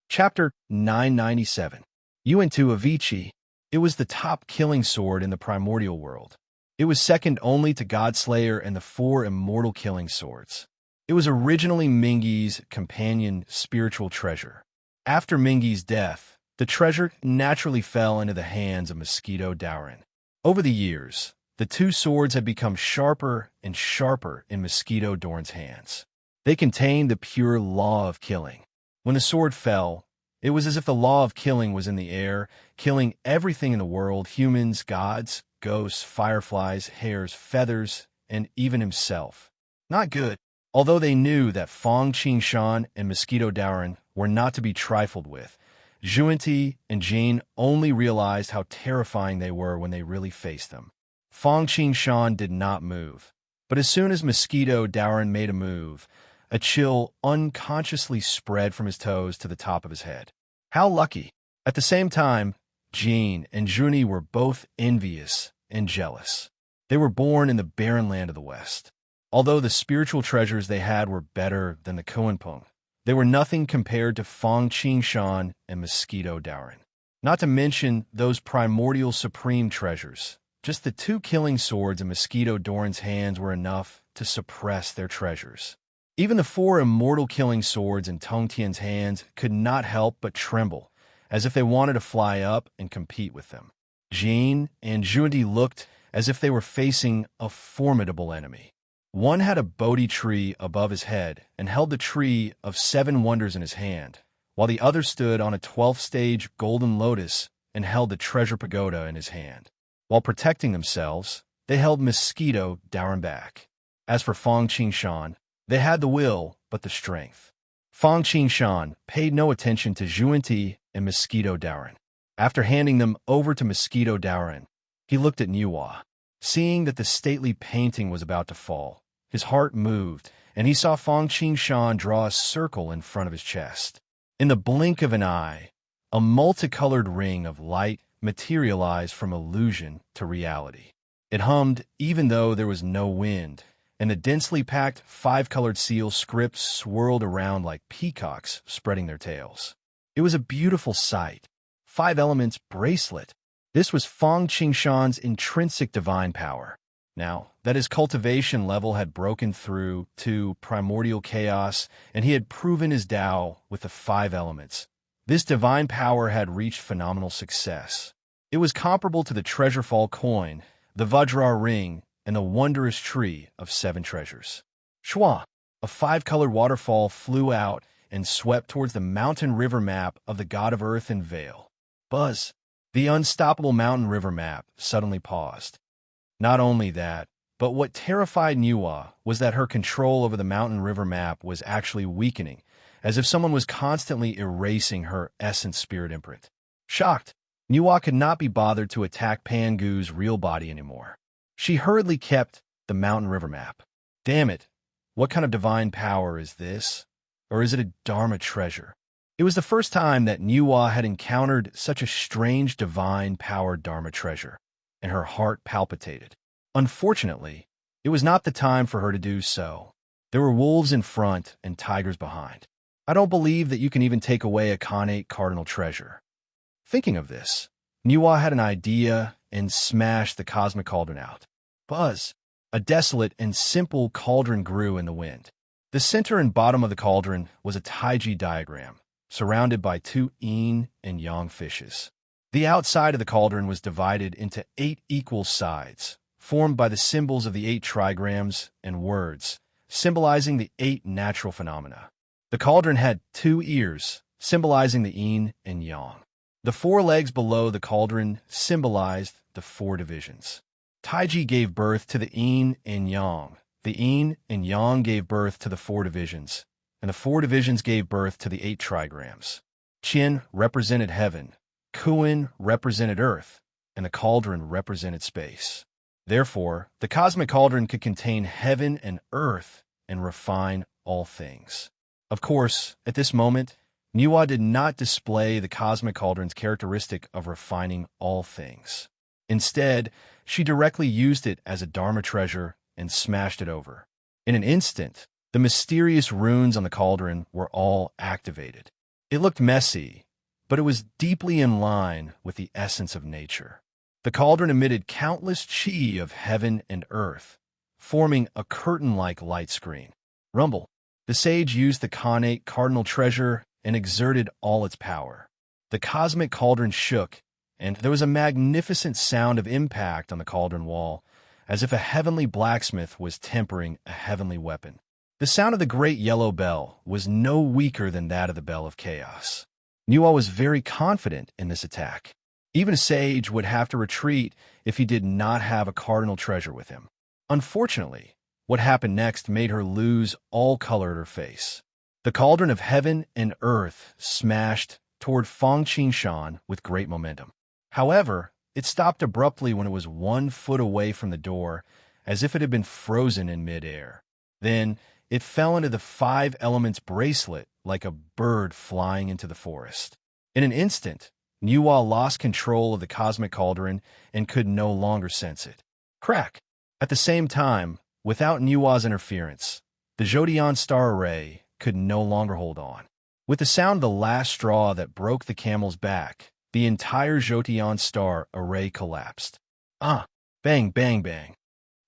Chapter 997. Yuan-Tu Avicii. It was the top killing sword in the primordial world. It was second only to Godslayer and the four immortal killing swords. It was originally Mingi's companion spiritual treasure. After Mingi's death, the treasure naturally fell into the hands of Mosquito Dauren. Over the years, the two swords had become sharper and sharper in Mosquito Dorn's hands. They contained the pure law of killing. When the sword fell, it was as if the law of killing was in the air, killing everything in the world, humans, gods, ghosts, fireflies, hares, feathers, and even himself. Not good. Although they knew that Fong Qingshan and Mosquito Dauren were not to be trifled with, Zhuan-Ti and Jane only realized how terrifying they were when they really faced them. Fong Qingshan did not move, but as soon as Mosquito Dauren made a move, a chill unconsciously spread from his toes to the top of his head. How lucky! At the same time, Jean and Zhuan-Ti were both envious and jealous. They were born in the barren land of the West. Although the spiritual treasures they had were better than the Kuanpeng, they were nothing compared to Fong Qingshan and Mosquito Dauren. Not to mention those primordial supreme treasures. Just the two killing swords in Mosquito Dorn's hands were enough to suppress their treasures. Even the four immortal killing swords in Tong Tian's hands could not help but tremble, as if they wanted to fly up and compete with them. Jean and Zhuan-Ti looked as if they were facing a formidable enemy. One had a Bodhi tree above his head and held the tree of 7 wonders in his hand, while the other stood on a 12th-stage golden lotus and held the treasure pagoda in his hand. While protecting themselves, they held Mosquito Dauren back. As for Fong Qingshan, they had the will, but the strength. Fong Qingshan paid no attention to Zhuan-Ti and Mosquito Dauren. After handing them over to Mosquito Dauren, he looked at Niwa. Seeing that the stately painting was about to fall, his heart moved, and he saw Fong Qingshan draw a circle in front of his chest. In the blink of an eye, a multicolored ring of light materialized from illusion to reality. It hummed even though there was no wind, and the densely packed 5-colored seal scripts swirled around like peacocks spreading their tails. It was a beautiful sight. 5 elements bracelet. This was Fong Qingshan's intrinsic divine power. Now that his cultivation level had broken through to primordial chaos, and he had proven his Tao with the 5 elements, this divine power had reached phenomenal success. It was comparable to the Treasurefall coin, the Vajra ring, and the wondrous tree of 7 treasures. Shwa! A 5-colored waterfall flew out and swept towards the mountain river map of the god of earth and Vale. Buzz! The unstoppable mountain river map suddenly paused. Not only that, but what terrified Niwa was that her control over the mountain river map was actually weakening, as if someone was constantly erasing her essence spirit imprint. Shocked, Niwa could not be bothered to attack Pangu's real body anymore. She hurriedly kept the mountain river map. Damn it, what kind of divine power is this? Or is it a Dharma treasure? It was the first time that Niwa had encountered such a strange divine power Dharma treasure, and her heart palpitated. Unfortunately, it was not the time for her to do so. There were wolves in front and tigers behind. I don't believe that you can even take away a Khanate cardinal treasure. Thinking of this, Niwa had an idea and smashed the cosmic cauldron out. Buzz! A desolate and simple cauldron grew in the wind. The center and bottom of the cauldron was a Taiji diagram, surrounded by 2 yin and yang fishes. The outside of the cauldron was divided into 8 equal sides, formed by the symbols of the 8 trigrams and words, symbolizing the 8 natural phenomena. The cauldron had 2 ears, symbolizing the yin and yang. The 4 legs below the cauldron symbolized the 4 divisions. Taiji gave birth to the yin and yang, The yin and yang gave birth to the 4 divisions, and the 4 divisions gave birth to the 8 trigrams. Qin represented heaven, Kuan represented earth, and the cauldron represented space. Therefore, the cosmic cauldron could contain heaven and earth and refine all things. Of course, at this moment, Niwa did not display the cosmic cauldron's characteristic of refining all things. Instead, she directly used it as a Dharma treasure and smashed it over. In an instant, the mysterious runes on the cauldron were all activated. It looked messy, but it was deeply in line with the essence of nature. The cauldron emitted countless chi of heaven and earth, forming a curtain-like light screen. Rumble. The sage used the Khanate cardinal treasure and exerted all its power. The cosmic cauldron shook, and there was a magnificent sound of impact on the cauldron wall, as if a heavenly blacksmith was tempering a heavenly weapon. The sound of the great yellow bell was no weaker than that of the bell of chaos. Niwa was very confident in this attack. Even a sage would have to retreat if he did not have a cardinal treasure with him. Unfortunately, what happened next made her lose all color at her face. The cauldron of heaven and earth smashed toward Fang Qingshan with great momentum. However, it stopped abruptly when it was 1 foot away from the door, as if it had been frozen in midair. Then, it fell into the 5 elements bracelet like a bird flying into the forest. In an instant, Niwa lost control of the cosmic cauldron and could no longer sense it. Crack! At the same time, without Niwa's interference, the Zhodian star array could no longer hold on. With the sound of the last straw that broke the camel's back, the entire Zhodian star array collapsed. Bang, bang, bang.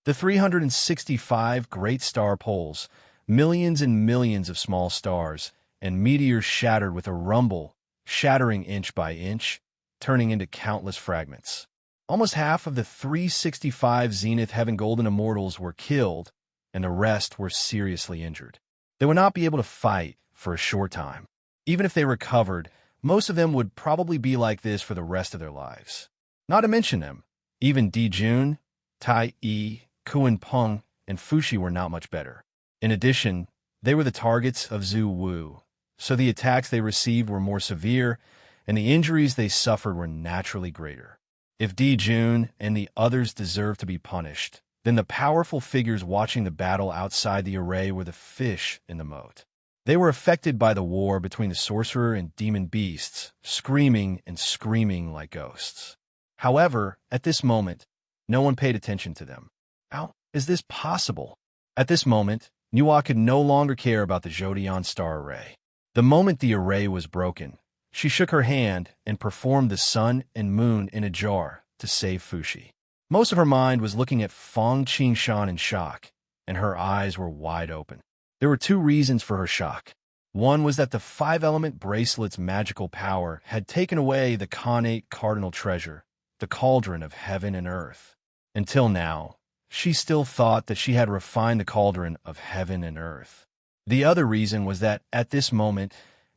The 365 great star poles, millions and millions of small stars, and meteors shattered with a rumble, shattering inch by inch, turning into countless fragments. Almost half of the 365 Zenith Heaven Golden Immortals were killed, and the rest were seriously injured. They would not be able to fight for a short time. Even if they recovered, most of them would probably be like this for the rest of their lives. Not to mention them, even Di Jun, Tai Yi, Kuan Peng, and Fushi were not much better. In addition, they were the targets of Zhu Wu, so the attacks they received were more severe, and the injuries they suffered were naturally greater. If Di Jun and the others deserved to be punished, then the powerful figures watching the battle outside the array were the fish in the moat. They were affected by the war between the sorcerer and demon beasts, screaming and screaming like ghosts. However, at this moment, no one paid attention to them. How is this possible? At this moment, Niwa could no longer care about the Zhodian star array. The moment the array was broken, she shook her hand and performed the sun and moon in a jar to save Fushi. Most of her mind was looking at Fang Qingshan in shock, and her eyes were wide open. There were 2 reasons for her shock. One was that the 5-element bracelet's magical power had taken away the Khanate cardinal treasure, the cauldron of heaven and earth. Until now, she still thought that she had refined the cauldron of heaven and earth. The other reason was that, at this moment,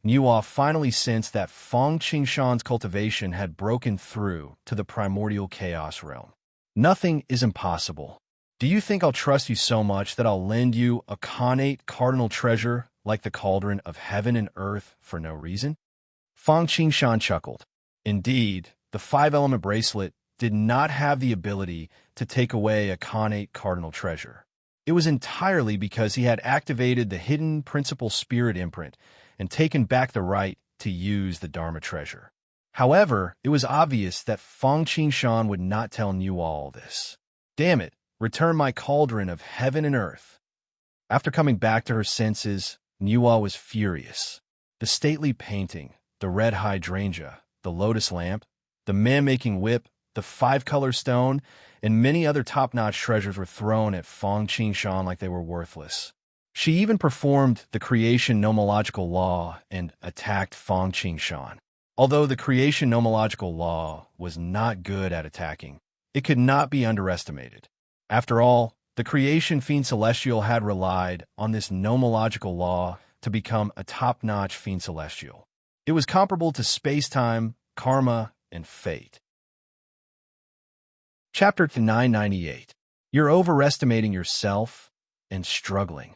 Niwa finally sensed that Fang Qingshan's cultivation had broken through to the primordial chaos realm. Nothing is impossible. Do you think I'll trust you so much that I'll lend you a Khanate cardinal treasure like the cauldron of heaven and earth for no reason? Fang Qingshan chuckled. Indeed, the 5-element bracelet did not have the ability to take away a Khanate cardinal treasure. It was entirely because he had activated the hidden principal spirit imprint and taken back the right to use the Dharma treasure. However, it was obvious that Fang Qingshan would not tell Niwa all this. Damn it, return my cauldron of heaven and earth. After coming back to her senses, Niwa was furious. The stately painting, the red hydrangea, the lotus lamp, the man-making whip, the 5-color stone, and many other top-notch treasures were thrown at Fang Qingshan like they were worthless. She even performed the creation nomological law and attacked Fang Qingshan. Although the creation nomological law was not good at attacking, it could not be underestimated. After all, the creation fiend celestial had relied on this nomological law to become a top-notch fiend celestial. It was comparable to space-time, karma, and fate. Chapter 998. You're overestimating yourself and struggling.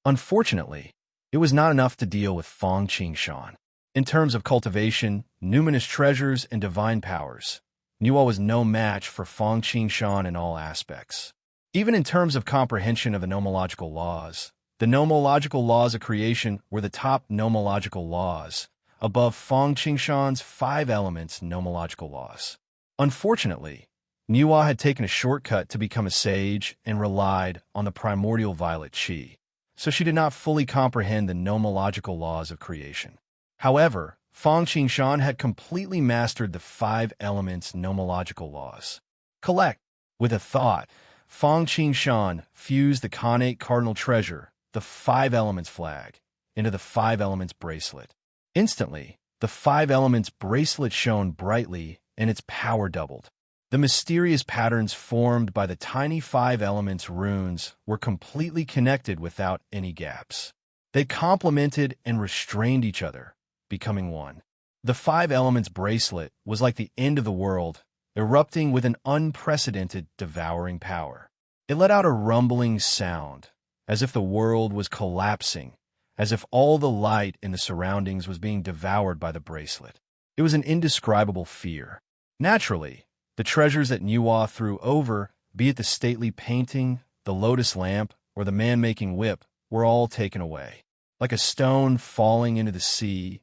Unfortunately, it was not enough to deal with Feng Qingshan. In terms of cultivation, numinous treasures, and divine powers, Nuwa was no match for Feng Qingshan in all aspects. Even in terms of comprehension of the nomological laws of creation were the top nomological laws, above Feng Qingshan's 5 elements nomological laws. Unfortunately, Nuwa had taken a shortcut to become a sage and relied on the primordial violet qi, so she did not fully comprehend the nomological laws of creation. However, Feng Qingshan had completely mastered the 5 elements nomological laws. Collect. With a thought, Feng Qingshan fused the Khanate cardinal treasure, the 5 elements flag, into the 5 elements bracelet. Instantly, the 5 elements bracelet shone brightly and its power doubled. The mysterious patterns formed by the tiny 5 elements runes were completely connected without any gaps. They complemented and restrained each other, becoming one. The 5 elements bracelet was like the end of the world, erupting with an unprecedented devouring power. It let out a rumbling sound, as if the world was collapsing, as if all the light in the surroundings was being devoured by the bracelet. It was an indescribable fear. Naturally, the treasures that Nuwa threw over, be it the stately painting, the lotus lamp, or the man-making whip, were all taken away. Like a stone falling into the sea,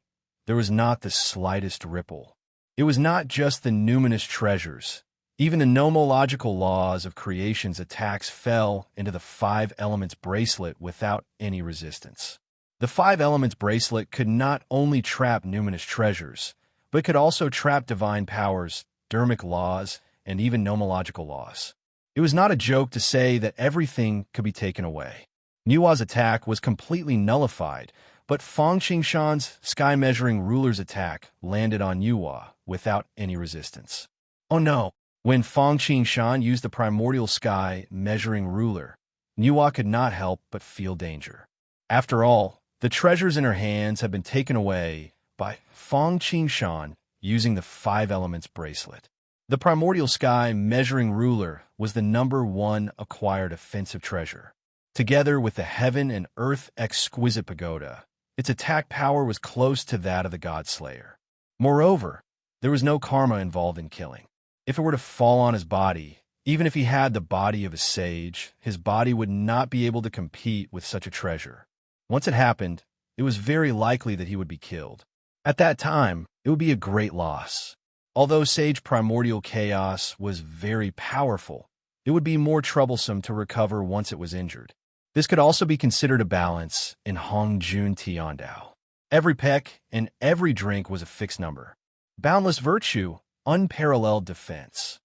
there was not the slightest ripple. It was not just the numinous treasures. Even the nomological laws of creation's attacks fell into the 5 elements bracelet without any resistance. The 5 elements bracelet could not only trap numinous treasures, but could also trap divine powers, dermic laws, and even nomological laws. It was not a joke to say that everything could be taken away. Nuwa's attack was completely nullified, but Feng Qingshan's sky-measuring ruler's attack landed on Nuwa without any resistance. Oh no! When Feng Qingshan used the primordial sky-measuring ruler, Nuwa could not help but feel danger. After all, the treasures in her hands had been taken away by Feng Qingshan using the 5 elements bracelet. The primordial sky-measuring ruler was the #1 acquired offensive treasure. Together with the heaven and earth exquisite pagoda, its attack power was close to that of the God Slayer. Moreover, there was no karma involved in killing. If it were to fall on his body, even if he had the body of a sage, his body would not be able to compete with such a treasure. Once it happened, it was very likely that he would be killed. At that time, it would be a great loss. Although Sage Primordial Chaos was very powerful, it would be more troublesome to recover once it was injured. This could also be considered a balance in Hongjun Tiandao. Every peck and every drink was a fixed number. Boundless virtue, unparalleled defense.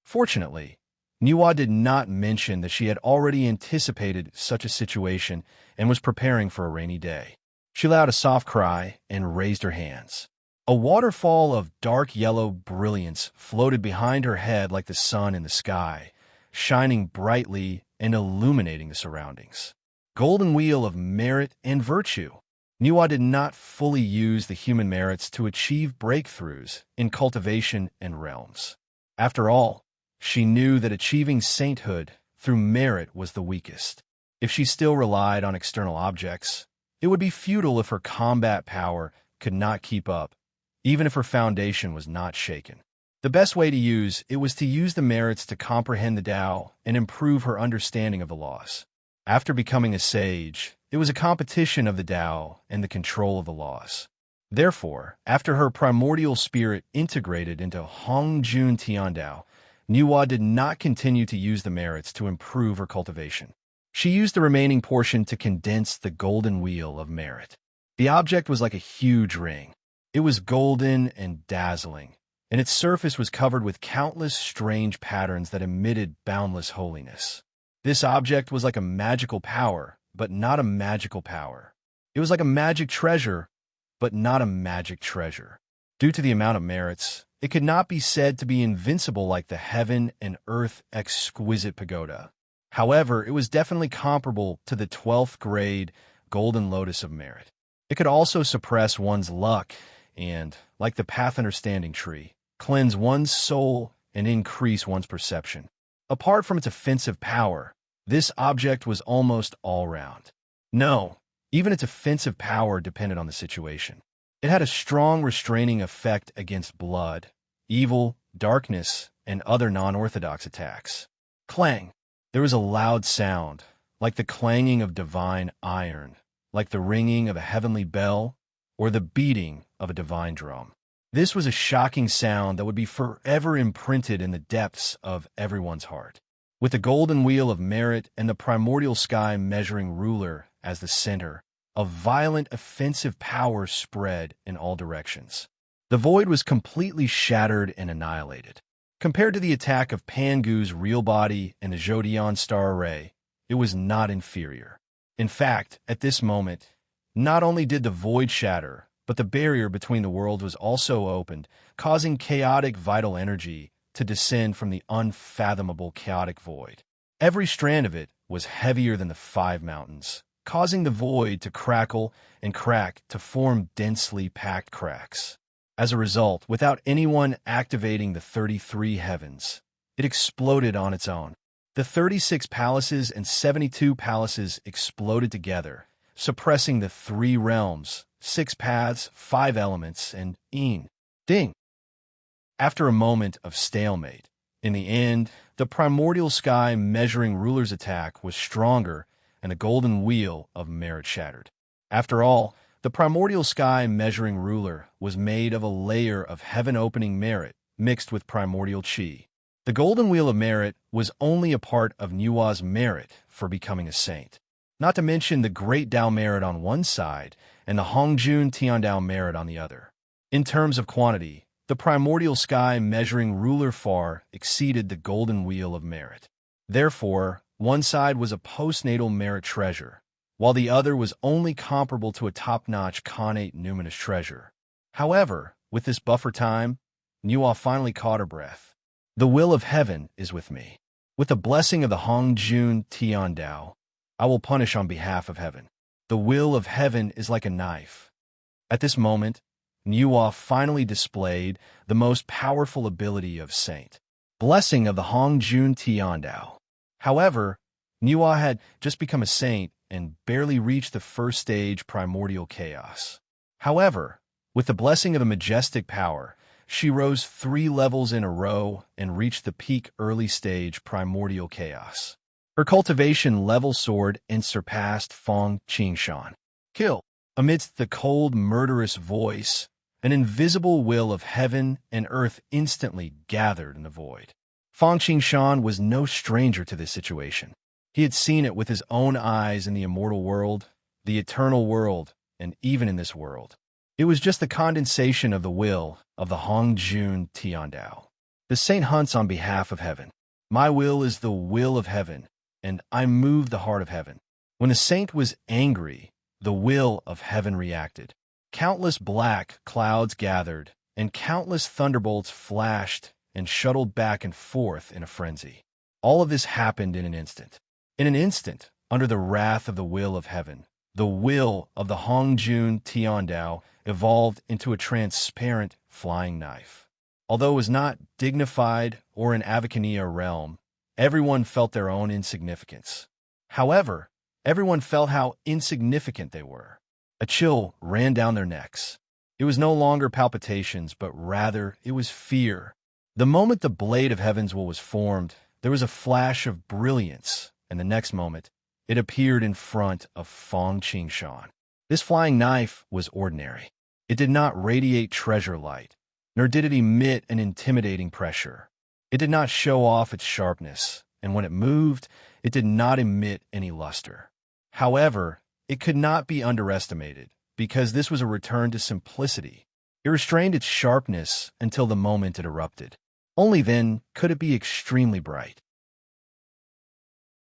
Fortunately, Nuwa did not mention that she had already anticipated such a situation and was preparing for a rainy day. She let out a soft cry and raised her hands. A waterfall of dark yellow brilliance floated behind her head like the sun in the sky, shining brightly and illuminating the surroundings. Golden wheel of merit and virtue. Nuwa did not fully use the human merits to achieve breakthroughs in cultivation and realms. After all, she knew that achieving sainthood through merit was the weakest. If she still relied on external objects, it would be futile if her combat power could not keep up, even if her foundation was not shaken. The best way to use it was to use the merits to comprehend the Tao and improve her understanding of the laws. After becoming a sage, it was a competition of the Tao and the control of the laws. Therefore, after her primordial spirit integrated into Hongjun Tiandao, Nuwa did not continue to use the merits to improve her cultivation. She used the remaining portion to condense the golden wheel of merit. The object was like a huge ring. It was golden and dazzling, and its surface was covered with countless strange patterns that emitted boundless holiness. This object was like a magical power, but not a magical power. It was like a magic treasure, but not a magic treasure. Due to the amount of merits, it could not be said to be invincible like the heaven and earth exquisite pagoda. However, it was definitely comparable to the 12th grade golden lotus of merit. It could also suppress one's luck and, like the path understanding tree, cleanse one's soul and increase one's perception. Apart from its offensive power, This object was almost all-round. No, even its offensive power depended on the situation. It had a strong restraining effect against blood, evil, darkness, and other non-orthodox attacks. Clang! There was a loud sound, like the clanging of divine iron, like the ringing of a heavenly bell, or the beating of a divine drum. This was a shocking sound that would be forever imprinted in the depths of everyone's heart. With the golden wheel of merit and the primordial sky measuring ruler as the center, a violent offensive power spread in all directions. The void was completely shattered and annihilated. Compared to the attack of Pangu's real body and the Jodion star array, it was not inferior. In fact, at this moment, not only did the void shatter, but the barrier between the worlds was also opened, causing chaotic vital energy to descend from the unfathomable chaotic void. Every strand of it was heavier than the 5 mountains, causing the void to crackle and crack to form densely packed cracks. As a result, without anyone activating the 33 heavens, it exploded on its own. The 36 palaces and 72 palaces exploded together, suppressing the 3 realms, 6 paths, 5 elements, and ding. After a moment of stalemate, in the end, the primordial sky measuring ruler's attack was stronger and the golden wheel of merit shattered. After all, the primordial sky measuring ruler was made of a layer of heaven-opening merit mixed with primordial chi. The golden wheel of merit was only a part of Nua's merit for becoming a saint, not to mention the great Dao merit on one side and the Hongjun Tiandao merit on the other. In terms of quantity, the primordial sky measuring ruler far exceeded the golden wheel of merit. Therefore, one side was a postnatal merit treasure, while the other was only comparable to a top-notch connate numinous treasure. However, with this buffer time, Nua finally caught her breath. The will of heaven is with me. With the blessing of the Hongjun Tiandao, I will punish on behalf of heaven. The will of heaven is like a knife. At this moment, Nua finally displayed the most powerful ability of Saint. Blessing of the Hongjun Tiandao. However, Nua had just become a saint and barely reached the first stage primordial chaos. However, with the blessing of the majestic power, she rose 3 levels in a row and reached the peak early stage primordial chaos. Her cultivation level soared and surpassed Fong Qingshan. Kill. Amidst the cold, murderous voice, an invisible will of heaven and earth instantly gathered in the void. Fong Qingshan was no stranger to this situation. He had seen it with his own eyes in the immortal world, the eternal world, and even in this world. It was just the condensation of the will of the Hongjun Tiandao. The saint hunts on behalf of heaven. My will is the will of heaven, and I move the heart of heaven. When the saint was angry, the will of heaven reacted. Countless black clouds gathered, and countless thunderbolts flashed and shuttled back and forth in a frenzy. All of this happened in an instant. In an instant, under the wrath of the will of heaven, the will of the Hongjun Tiandao evolved into a transparent flying knife. Although it was not dignified or an Avicania realm, everyone felt their own insignificance. However, everyone felt how insignificant they were. A chill ran down their necks. It was no longer palpitations, but rather it was fear. The moment the blade of heaven's will was formed, there was a flash of brilliance, and the next moment, it appeared in front of Fong Qingshan. This flying knife was ordinary. It did not radiate treasure light, nor did it emit an intimidating pressure. It did not show off its sharpness, and when it moved, it did not emit any luster. However, it could not be underestimated, because this was a return to simplicity. It restrained its sharpness until the moment it erupted. Only then could it be extremely bright.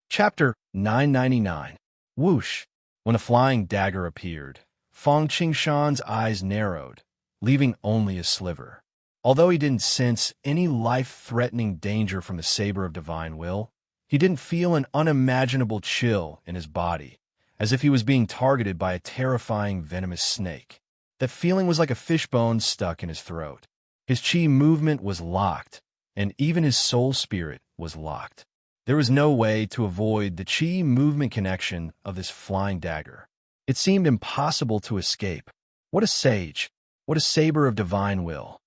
Chapter 999. Whoosh! When a flying dagger appeared, Fong Qingshan's eyes narrowed, leaving only a sliver. Although he didn't sense any life-threatening danger from the saber of divine will, he didn't feel an unimaginable chill in his body, as if he was being targeted by a terrifying venomous snake. That feeling was like a fishbone stuck in his throat. His chi movement was locked, and even his soul spirit was locked. There was no way to avoid the chi movement connection of this flying dagger. It seemed impossible to escape. What a sage! What a saber of divine will!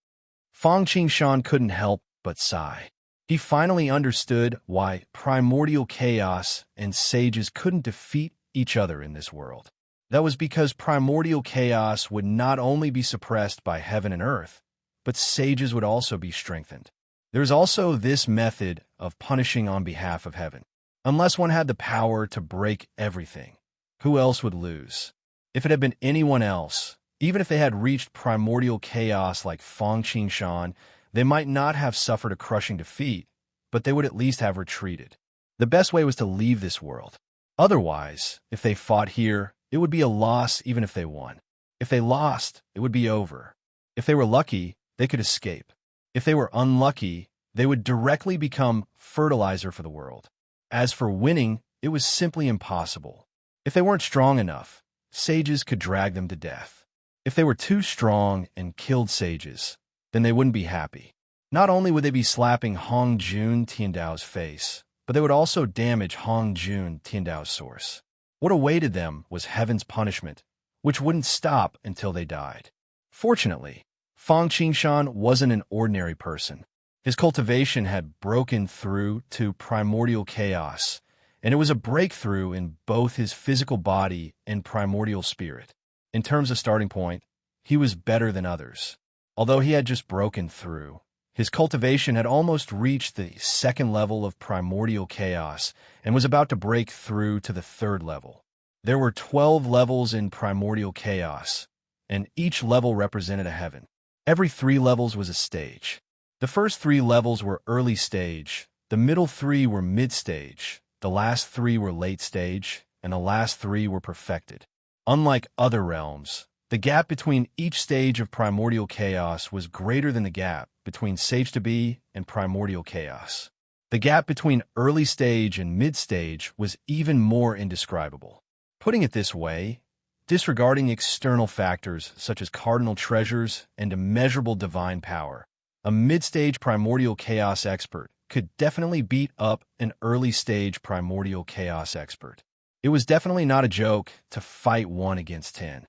Fang Qingshan couldn't help but sigh. He finally understood why primordial chaos and sages couldn't defeat each other in this world. That was because primordial chaos would not only be suppressed by heaven and earth, but sages would also be strengthened. There's also this method of punishing on behalf of heaven. Unless one had the power to break everything, who else would lose? If it had been anyone else, even if they had reached primordial chaos like Fang Qingshan, they might not have suffered a crushing defeat, but they would at least have retreated. The best way was to leave this world. Otherwise, if they fought here, it would be a loss even if they won. If they lost, it would be over. If they were lucky, they could escape. If they were unlucky, they would directly become fertilizer for the world. As for winning, it was simply impossible. If they weren't strong enough, sages could drag them to death. If they were too strong and killed sages, then they wouldn't be happy. Not only would they be slapping Hong Jun Tiandao's face, but they would also damage Hong Jun Tiandao's source. What awaited them was heaven's punishment, which wouldn't stop until they died. Fortunately, Fang Qingshan wasn't an ordinary person. His cultivation had broken through to primordial chaos, and it was a breakthrough in both his physical body and primordial spirit. In terms of starting point, he was better than others. Although he had just broken through, his cultivation had almost reached the second level of primordial chaos and was about to break through to the third level. There were 12 levels in primordial chaos, and each level represented a heaven. Every 3 levels was a stage. The first 3 levels were early stage, the middle 3 were mid-stage, the last 3 were late stage, and the last 3 were perfected. Unlike other realms, the gap between each stage of primordial chaos was greater than the gap between sage-to-be and primordial chaos. The gap between early stage and mid-stage was even more indescribable. Putting it this way, disregarding external factors such as cardinal treasures and immeasurable divine power, a mid-stage primordial chaos expert could definitely beat up an early-stage primordial chaos expert. It was definitely not a joke to fight 1 against 10.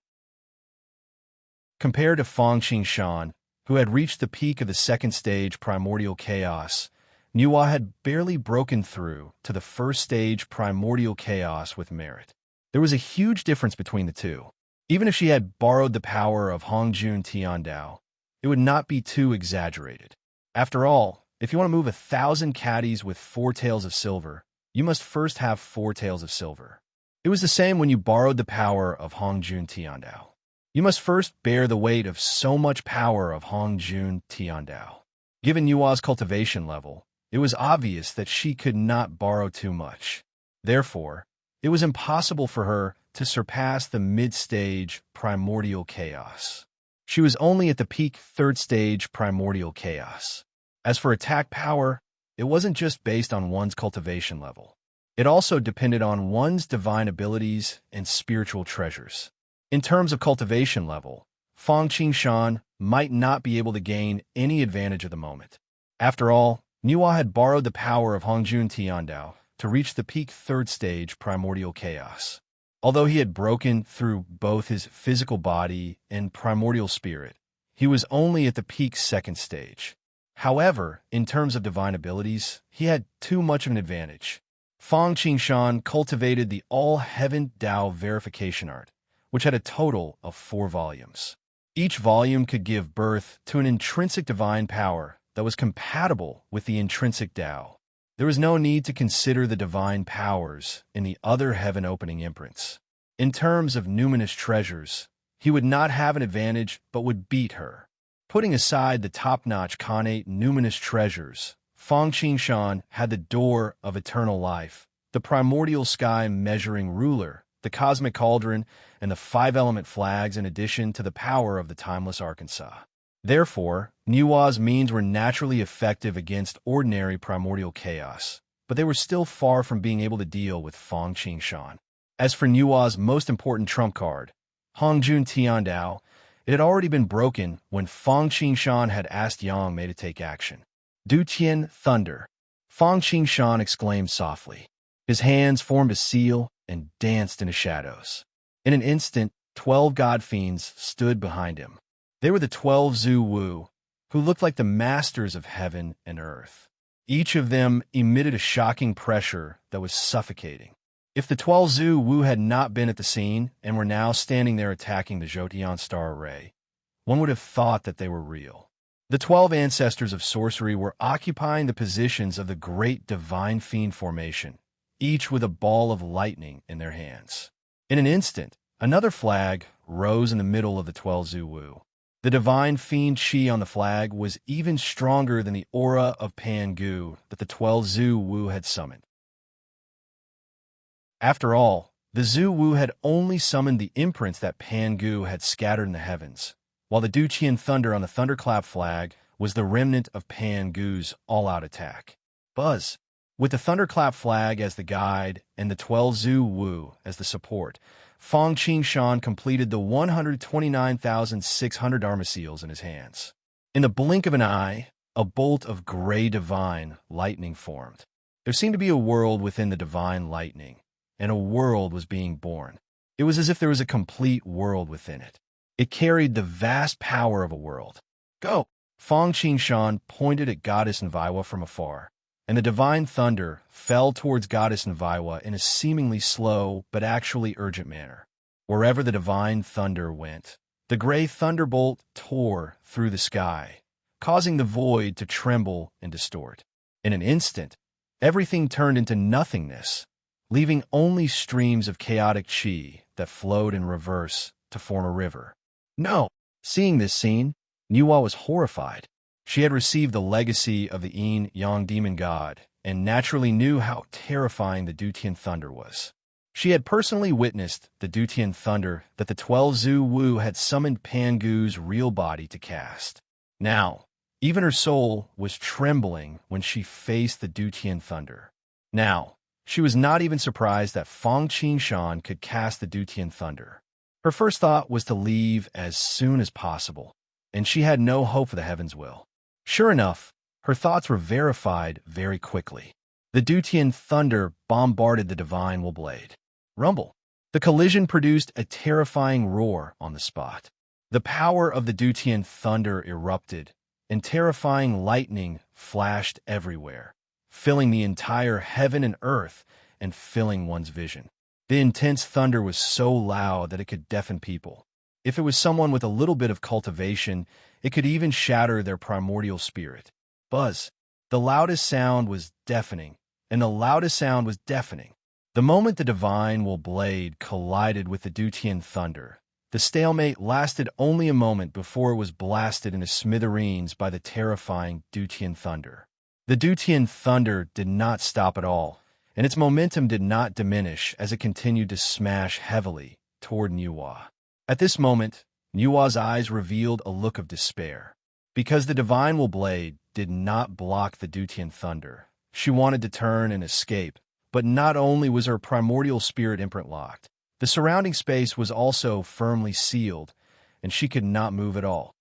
Compared to Fang Qingshan, who had reached the peak of the second stage primordial chaos, Nuwa had barely broken through to the first stage primordial chaos with merit. There was a huge difference between the two. Even if she had borrowed the power of Hongjun Tiandao, it would not be too exaggerated. After all, if you want to move 1,000 caddies with 4 tails of silver, you must first have 4 tails of silver. It was the same when you borrowed the power of Hongjun Tiandao. You must first bear the weight of so much power of Hongjun Tiandao. Given Yua's cultivation level, it was obvious that she could not borrow too much. Therefore, it was impossible for her to surpass the mid-stage primordial chaos. She was only at the peak third stage primordial chaos. As for attack power, it wasn't just based on one's cultivation level. It also depended on one's divine abilities and spiritual treasures. In terms of cultivation level, Fang Qingshan might not be able to gain any advantage at the moment. After all, Nuwa had borrowed the power of Hongjun Tiandao to reach the peak third stage primordial chaos. Although he had broken through both his physical body and primordial spirit, he was only at the peak second stage. However, in terms of divine abilities, he had too much of an advantage. Fang Qingshan cultivated the All-Heaven Dao Verification Art, which had a total of 4 volumes. Each volume could give birth to an intrinsic divine power that was compatible with the intrinsic Dao. There was no need to consider the divine powers in the other heaven-opening imprints. In terms of numinous treasures, he would not have an advantage but would beat her. Putting aside the top-notch Khanate numinous treasures, Fang Qingshan had the Door of Eternal Life, the primordial sky measuring ruler, the cosmic cauldron, and the 5-element flags in addition to the power of the timeless Arkansas. Therefore, Nuwa's means were naturally effective against ordinary primordial chaos, but they were still far from being able to deal with Fang Qingshan. As for Nuwa's most important trump card, Hongjun Tiandao, it had already been broken when Fang Qingshan had asked Yang Mei to take action. Du Qian Thunder. Fang Qingshan exclaimed softly. His hands formed a seal and danced in the shadows. In an instant, 12 god fiends stood behind him. They were the 12 Zhu Wu, who looked like the masters of heaven and earth. Each of them emitted a shocking pressure that was suffocating. If the 12 Zhu Wu had not been at the scene and were now standing there attacking the Zhoutian star array, one would have thought that they were real. The 12 ancestors of sorcery were occupying the positions of the great divine fiend formation, each with a ball of lightning in their hands. In an instant, another flag rose in the middle of the 12 Zhu Wu. The divine fiend chi on the flag was even stronger than the aura of Pangu that the 12 Zhu Wu had summoned. After all, the Zhu Wu had only summoned the imprints that Pangu had scattered in the heavens, while the Duqian thunder on the thunderclap flag was the remnant of Pangu's all-out attack. Buzz, with the thunderclap flag as the guide and the 12 Zhu Wu as the support, Fang Qingshan completed the 129,600 Dharma seals in his hands. In the blink of an eye, a bolt of gray divine lightning formed. There seemed to be a world within the divine lightning, and a world was being born. It was as if there was a complete world within it. It carried the vast power of a world. Go! Fang Qingshan pointed at Goddess Nviwa from afar, and the divine thunder fell towards Goddess Nviwa in a seemingly slow but actually urgent manner. Wherever the divine thunder went, the gray thunderbolt tore through the sky, causing the void to tremble and distort. In an instant, everything turned into nothingness, leaving only streams of chaotic chi that flowed in reverse to form a river. No! Seeing this scene, Nuwa was horrified. She had received the legacy of the Yin Yang demon god and naturally knew how terrifying the Dutian thunder was. She had personally witnessed the Dutian thunder that the 12 Zhu Wu had summoned Pangu's real body to cast. Now, even her soul was trembling when she faced the Dutian thunder. Now, she was not even surprised that Fang Qingshan could cast the Dutian thunder. Her first thought was to leave as soon as possible, and she had no hope for the heaven's will. Sure enough, her thoughts were verified very quickly. The Dutian thunder bombarded the divine will blade. Rumble. The collision produced a terrifying roar on the spot. The power of the Dutian thunder erupted, and terrifying lightning flashed everywhere, filling the entire heaven and earth and filling one's vision. The intense thunder was so loud that it could deafen people. If it was someone with a little bit of cultivation, it could even shatter their primordial spirit. Buzz. The loudest sound was deafening, and the loudest sound was deafening. The moment the divine will blade collided with the Dutian thunder, the stalemate lasted only a moment before it was blasted into smithereens by the terrifying Dutian thunder. The Dutian thunder did not stop at all, and its momentum did not diminish as it continued to smash heavily toward Nuwa. At this moment, Nuwa's eyes revealed a look of despair. Because the divine will blade did not block the Dutian thunder, she wanted to turn and escape, but not only was her primordial spirit imprint locked, the surrounding space was also firmly sealed, and she could not move at all.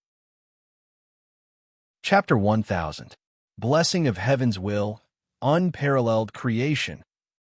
Chapter 1000. Blessing of Heaven's Will, Unparalleled Creation.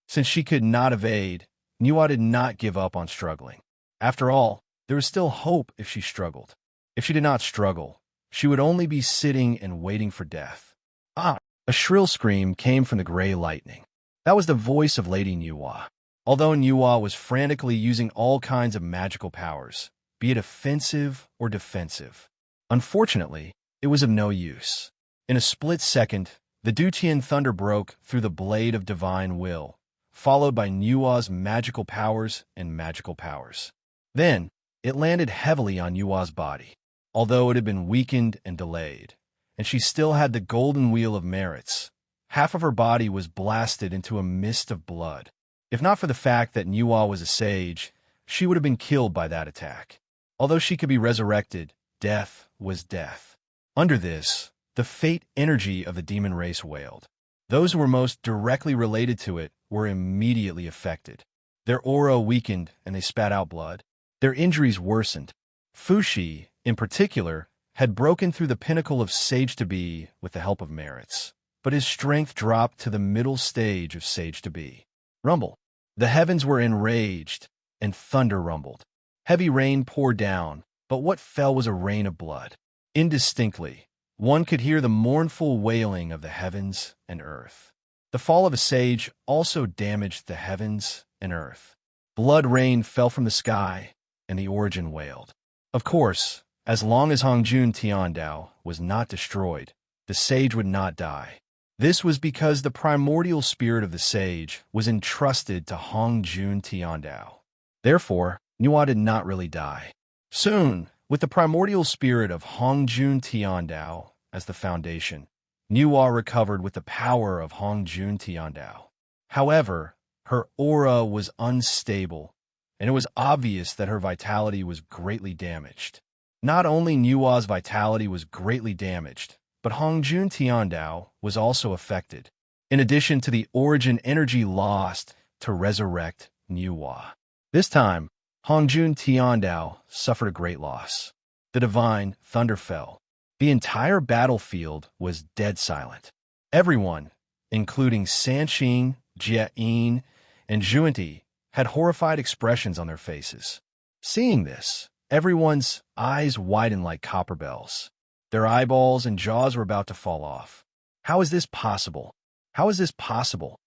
Since she could not evade, Nuwa did not give up on struggling. After all, there was still hope if she struggled. If she did not struggle, she would only be sitting and waiting for death. Ah! A shrill scream came from the gray lightning. That was the voice of Lady Nuwa. Although Nuwa was frantically using all kinds of magical powers, be it offensive or defensive, unfortunately, it was of no use. In a split second, the Dutian thunder broke through the blade of divine will, followed by Nuwa's magical powers and magical powers. Then, it landed heavily on Nuwa's body, although it had been weakened and delayed, and she still had the golden wheel of merits. Half of her body was blasted into a mist of blood. If not for the fact that Nuwa was a sage, she would have been killed by that attack. Although she could be resurrected, death was death. Under this, the fate energy of the demon race wailed. Those who were most directly related to it were immediately affected. Their aura weakened and they spat out blood. Their injuries worsened. Fushi, in particular, had broken through the pinnacle of sage to be with the help of merits. but his strength dropped to the middle stage of sage to be. Rumble. The heavens were enraged, and thunder rumbled. Heavy rain poured down, but what fell was a rain of blood. Indistinctly, one could hear the mournful wailing of the heavens and earth. The fall of a sage also damaged the heavens and earth. Blood rain fell from the sky, and the origin wailed. Of course, as long as Hongjun Tiandao was not destroyed, the sage would not die. This was because the primordial spirit of the sage was entrusted to Hongjun Tiandao. Therefore, Nuwa did not really die. Soon, with the primordial spirit of Hongjun Tiandao as the foundation, Nuwa recovered with the power of Hongjun Tiandao. However, her aura was unstable, and it was obvious that her vitality was greatly damaged. Not only Nuwa's vitality was greatly damaged, but Hongjun Tiandao was also affected, in addition to the origin energy lost to resurrect Nuwa. This time, Hongjun Tiandao suffered a great loss. The divine thunder fell. The entire battlefield was dead silent. Everyone, including Sanqing, Jieyin, and Zhuanti, had horrified expressions on their faces. Seeing this, everyone's eyes widened like copper bells. Their eyeballs and jaws were about to fall off. How is this possible? How is this possible?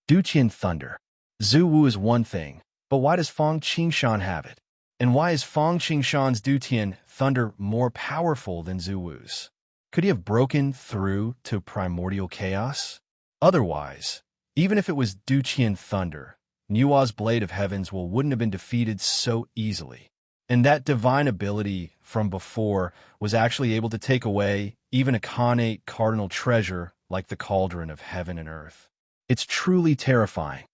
Duqian thunder. Zhu Wu is one thing, but why does Fang Qingshan have it? And why is Fang Qingshan's Duqian thunder more powerful than Zhu Wu's? Could he have broken through to primordial chaos? Otherwise, even if it was Duqian thunder, Nuwa's blade of heavens wouldn't have been defeated so easily. And that divine ability from before was actually able to take away even a Khanate cardinal treasure like the cauldron of heaven and earth. It's truly terrifying.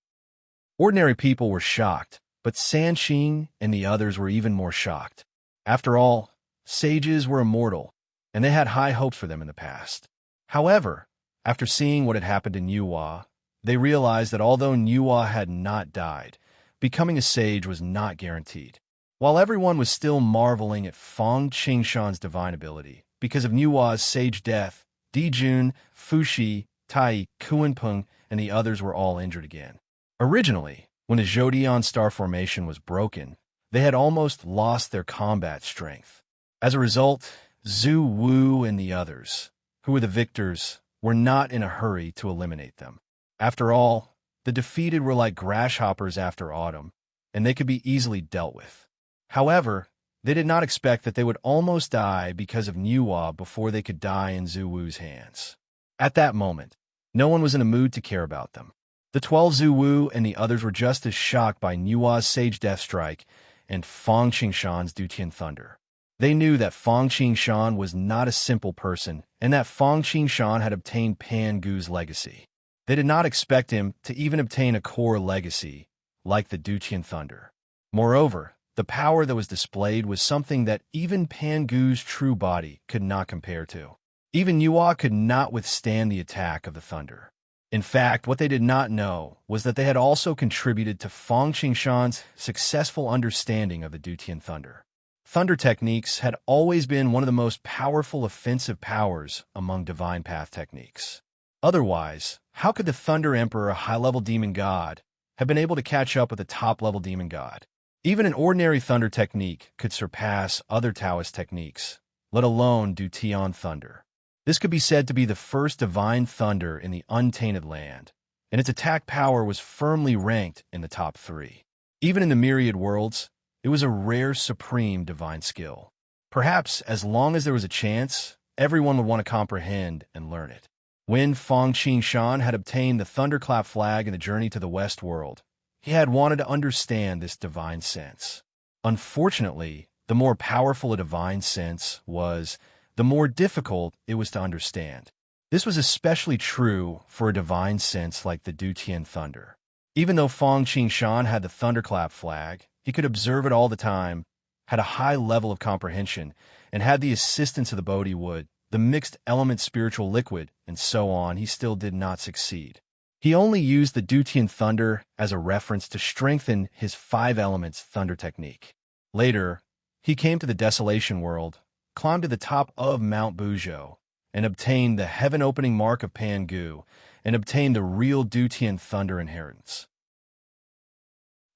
Ordinary people were shocked, but Sanqing and the others were even more shocked. After all, sages were immortal, and they had high hopes for them in the past. However, after seeing what had happened to Nuwa, they realized that although Nuwa had not died, becoming a sage was not guaranteed. While everyone was still marveling at Fang Qingshan's divine ability, because of Nuwa's sage death, Dijun, Fushi, Tai, Kuanpeng, and the others were all injured again. Originally, when the Zhodian star formation was broken, they had almost lost their combat strength. As a result, Zhu Wu and the others, who were the victors, were not in a hurry to eliminate them. After all, the defeated were like grasshoppers after autumn, and they could be easily dealt with. However, they did not expect that they would almost die because of Nuwa before they could die in Zhu Wu's hands. At that moment, no one was in a mood to care about them. The 12 Zhu Wu and the others were just as shocked by Nuwa's Sage Death Strike and Fang Qingshan's Duqian Thunder. They knew that Fang Qingshan was not a simple person and that Fang Qingshan had obtained Pan Gu's legacy. They did not expect him to even obtain a core legacy like the Duqian Thunder. Moreover, the power that was displayed was something that even Pan Gu's true body could not compare to. Even Nuwa could not withstand the attack of the thunder. In fact, what they did not know was that they had also contributed to Fang Qingshan's successful understanding of the Duqian Thunder. Thunder techniques had always been one of the most powerful offensive powers among divine path techniques. Otherwise, how could the Thunder Emperor, a high-level demon god, have been able to catch up with a top-level demon god? Even an ordinary thunder technique could surpass other Taoist techniques, let alone Duqian thunder. This could be said to be the first divine thunder in the untainted land, and its attack power was firmly ranked in the top 3. Even in the myriad worlds, it was a rare supreme divine skill. Perhaps as long as there was a chance, everyone would want to comprehend and learn it. When Fang Qingshan had obtained the Thunderclap flag in the journey to the West World, he had wanted to understand this divine sense. Unfortunately, the more powerful a divine sense was, the more difficult it was to understand. This was especially true for a divine sense like the Duqian Thunder. Even though Fang Qingshan had the Thunderclap flag, he could observe it all the time, had a high level of comprehension, and had the assistance of the Bodhi wood, the mixed element spiritual liquid, and so on, he still did not succeed. He only used the Duqian Thunder as a reference to strengthen his 5 elements thunder technique. Later, he came to the Desolation World, climbed to the top of Mount Buzhou, and obtained the heaven-opening mark of Pangu, and obtained the real Dutian thunder inheritance.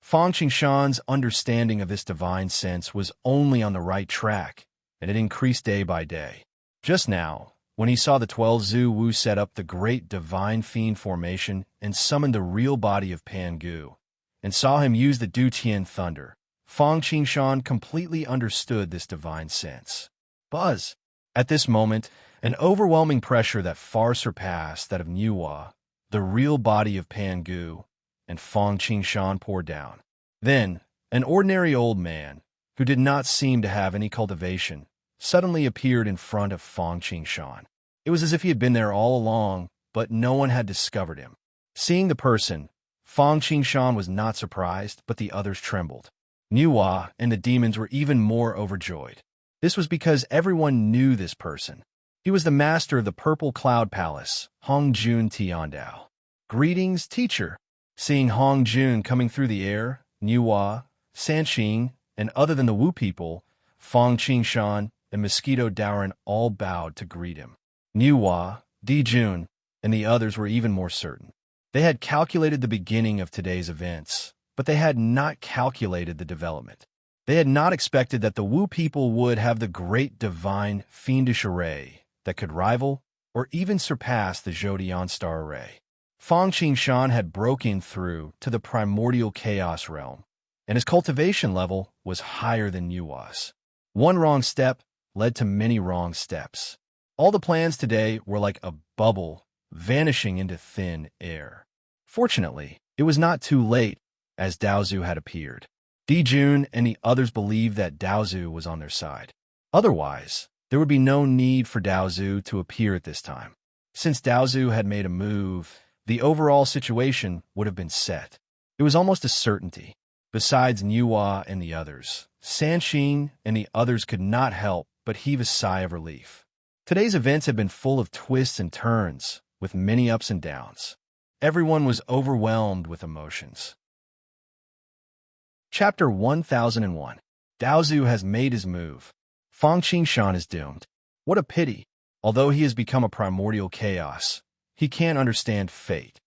Fang Qingshan's understanding of this divine sense was only on the right track, and it increased day by day. Just now, when he saw the 12 Zhu Wu set up the great divine fiend formation and summon the real body of Pangu, and saw him use the Dutian thunder, Fang Qingshan completely understood this divine sense. Buzz! At this moment, an overwhelming pressure that far surpassed that of Nuwa, the real body of Pangu, and Fang Qingshan poured down. Then, an ordinary old man, who did not seem to have any cultivation, suddenly appeared in front of Fang Qingshan. It was as if he had been there all along, but no one had discovered him. Seeing the person, Fang Qingshan was not surprised, but the others trembled. Nuwa and the demons were even more overjoyed. This was because everyone knew this person. He was the master of the Purple Cloud Palace, Hongjun Tiandao. Greetings, teacher. Seeing Hongjun coming through the air, Nuwa, Sanqing, and other than the Wu people, Fang Qingshan and Mosquito Daoran all bowed to greet him. Nuwa, Dijun, and the others were even more certain. They had calculated the beginning of today's events, but they had not calculated the development. They had not expected that the Wu people would have the great divine fiendish array that could rival or even surpass the Zhodian star array. Fang Qingshan had broken through to the primordial chaos realm, and his cultivation level was higher than Nuwa's. One wrong step led to many wrong steps. All the plans today were like a bubble vanishing into thin air. Fortunately, it was not too late, as Daozu had appeared. Dijun and the others believed that Daozu was on their side. Otherwise, there would be no need for Daozu to appear at this time. Since Daozu had made a move, the overall situation would have been set. It was almost a certainty. Besides Nuwa and the others, Sanqing and the others could not help but heave a sigh of relief. Today's events had been full of twists and turns, with many ups and downs. Everyone was overwhelmed with emotions. Chapter 1001. Daozu has made his move. Fang Qingshan is doomed. What a pity. Although he has become a primordial chaos, he can't understand fate.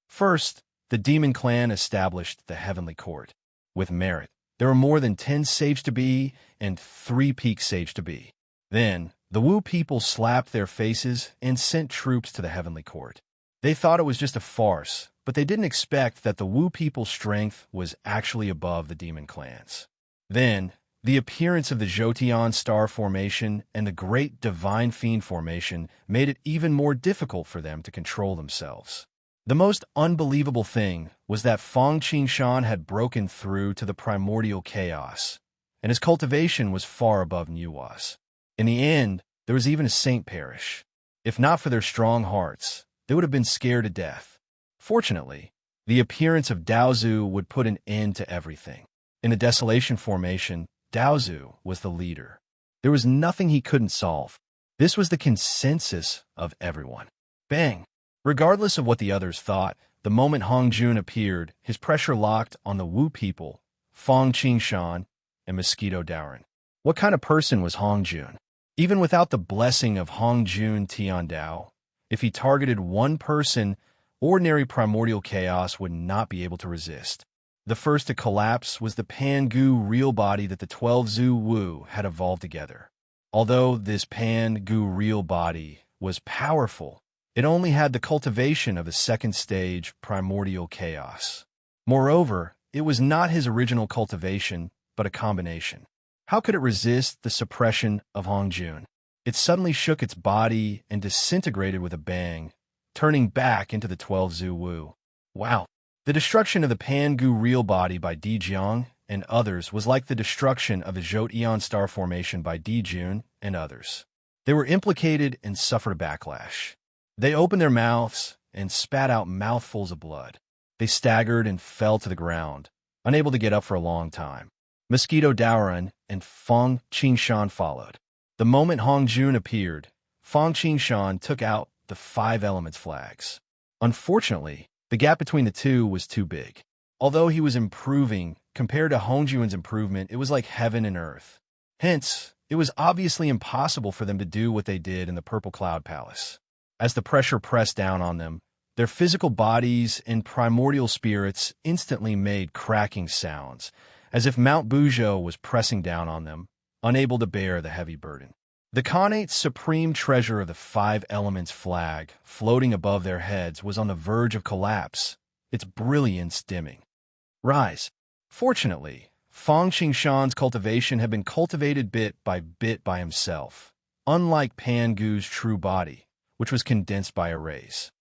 First, the demon clan established the heavenly court. With merit, there were more than 10 sages-to-be and 3 peak sages-to-be. Then, the Wu people slapped their faces and sent troops to the heavenly court. They thought it was just a farce, but they didn't expect that the Wu people's strength was actually above the demon clans. Then, the appearance of the Zhoutian star formation and the great divine fiend formation made it even more difficult for them to control themselves. The most unbelievable thing was that Fang Qingshan had broken through to the primordial chaos, and his cultivation was far above Nuwa's. In the end, there was even a saint parish. If not for their strong hearts, they would have been scared to death. Fortunately, the appearance of Daozu would put an end to everything. In the desolation formation, Daozu was the leader. There was nothing he couldn't solve. This was the consensus of everyone. Bang! Regardless of what the others thought, the moment Hongjun appeared, his pressure locked on the Wu people, Fang Qingshan, and Mosquito Daoran. What kind of person was Hongjun? Even without the blessing of Hongjun Tiandao, if he targeted one person, ordinary primordial chaos would not be able to resist. The first to collapse was the Pangu real body that the 12 Zhu Wu had evolved together. Although this Pangu real body was powerful, it only had the cultivation of the second stage primordial chaos. Moreover, it was not his original cultivation, but a combination. How could it resist the suppression of Hongjun? It suddenly shook its body and disintegrated with a bang, turning back into the 12 Zhu Wu. Wow! The destruction of the Pangu real body by Dijiang and others was like the destruction of the Zhoutian star formation by Dijun and others. They were implicated and suffered a backlash. They opened their mouths and spat out mouthfuls of blood. They staggered and fell to the ground, unable to get up for a long time. Mosquito Daoran and Fang Qingshan followed. The moment Hongjun appeared, Fang Qingshan took out the 5 elements flags. Unfortunately, the gap between the two was too big. Although he was improving, compared to Hongjun's improvement, it was like heaven and earth. Hence, It was obviously impossible for them to do what they did in the Purple Cloud Palace. As the pressure pressed down on them, their physical bodies and primordial spirits instantly made cracking sounds, as if Mount Bujo was pressing down on them, unable to bear the heavy burden. The Khanate's supreme treasure of the Five Elements flag, floating above their heads, was on the verge of collapse, its brilliance dimming. Rise. Fortunately, Feng Qingshan's cultivation had been cultivated bit by himself, unlike Pangu's true body, which was condensed by arrays.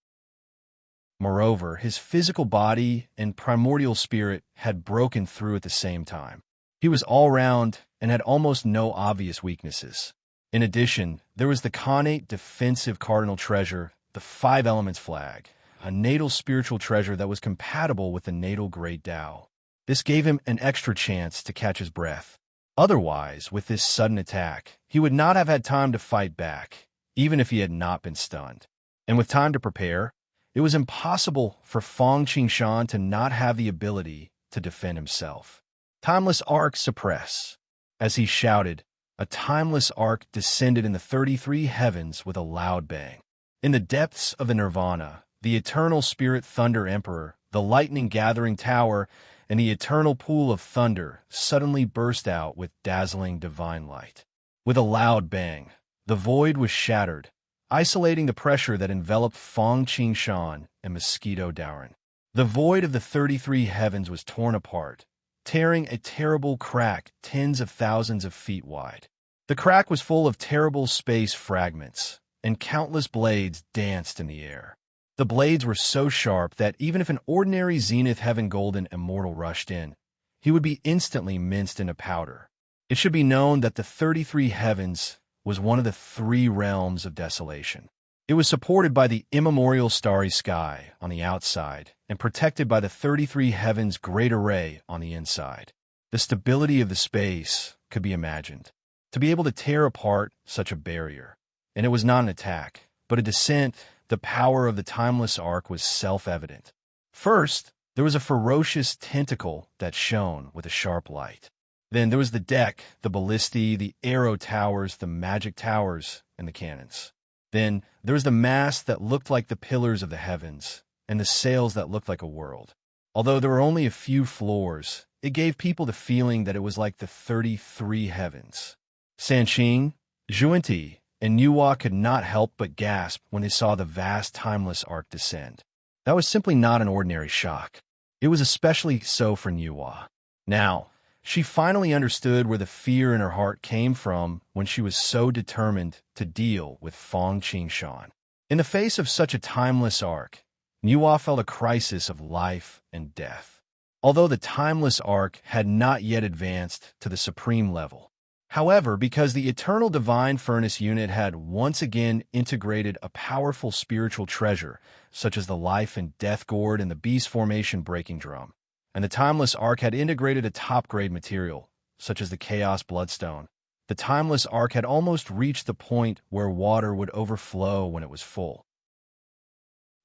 Moreover, his physical body and primordial spirit had broken through at the same time. He was all-round and had almost no obvious weaknesses. In addition, there was the Khanate defensive cardinal treasure, the Five Elements flag, a natal spiritual treasure that was compatible with the natal Great Tao. This gave him an extra chance to catch his breath. Otherwise, with this sudden attack, he would not have had time to fight back, even if he had not been stunned. And with time to prepare, it was impossible for Feng Qingshan to not have the ability to defend himself. Timeless Arc suppress. As he shouted, a timeless arc descended in the 33 heavens with a loud bang. In the depths of the Nirvana, the eternal Spirit Thunder Emperor, the lightning-gathering tower, and the eternal pool of thunder suddenly burst out with dazzling divine light. With a loud bang, the void was shattered, isolating the pressure that enveloped Feng Qingshan and Mosquito Daoran. The void of the 33 heavens was torn apart, tearing a terrible crack tens of thousands of feet wide. The crack was full of terrible space fragments, and countless blades danced in the air. The blades were so sharp that even if an ordinary Zenith Heaven Golden immortal rushed in, he would be instantly minced into powder. It should be known that the 33 heavens was one of the 3 realms of desolation. It was supported by the immemorial starry sky on the outside and protected by the 33 heavens' great array on the inside. The stability of the space could be imagined. To be able to tear apart such a barrier. And it was not an attack, but a descent. The power of the timeless arc was self-evident. First, there was a ferocious tentacle that shone with a sharp light. Then there was the deck, the ballistae, the arrow towers, the magic towers, and the cannons. Then there was the mast that looked like the pillars of the heavens, and the sails that looked like a world. Although there were only a few floors, it gave people the feeling that it was like the 33 heavens. Sanqing, Zhuanti, and Nuwa could not help but gasp when they saw the vast timeless arc descend. That was simply not an ordinary shock. It was especially so for Nuwa. Now, she finally understood where the fear in her heart came from when she was so determined to deal with Feng Qingshan. In the face of such a timeless arc, Nuwa felt a crisis of life and death. Although the timeless arc had not yet advanced to the supreme level. However, because the Eternal Divine Furnace unit had once again integrated a powerful spiritual treasure, such as the Life and Death Gourd and the Beast Formation Breaking Drum, and the Timeless Arc had integrated a top-grade material, such as the Chaos Bloodstone, the Timeless Arc had almost reached the point where water would overflow when it was full.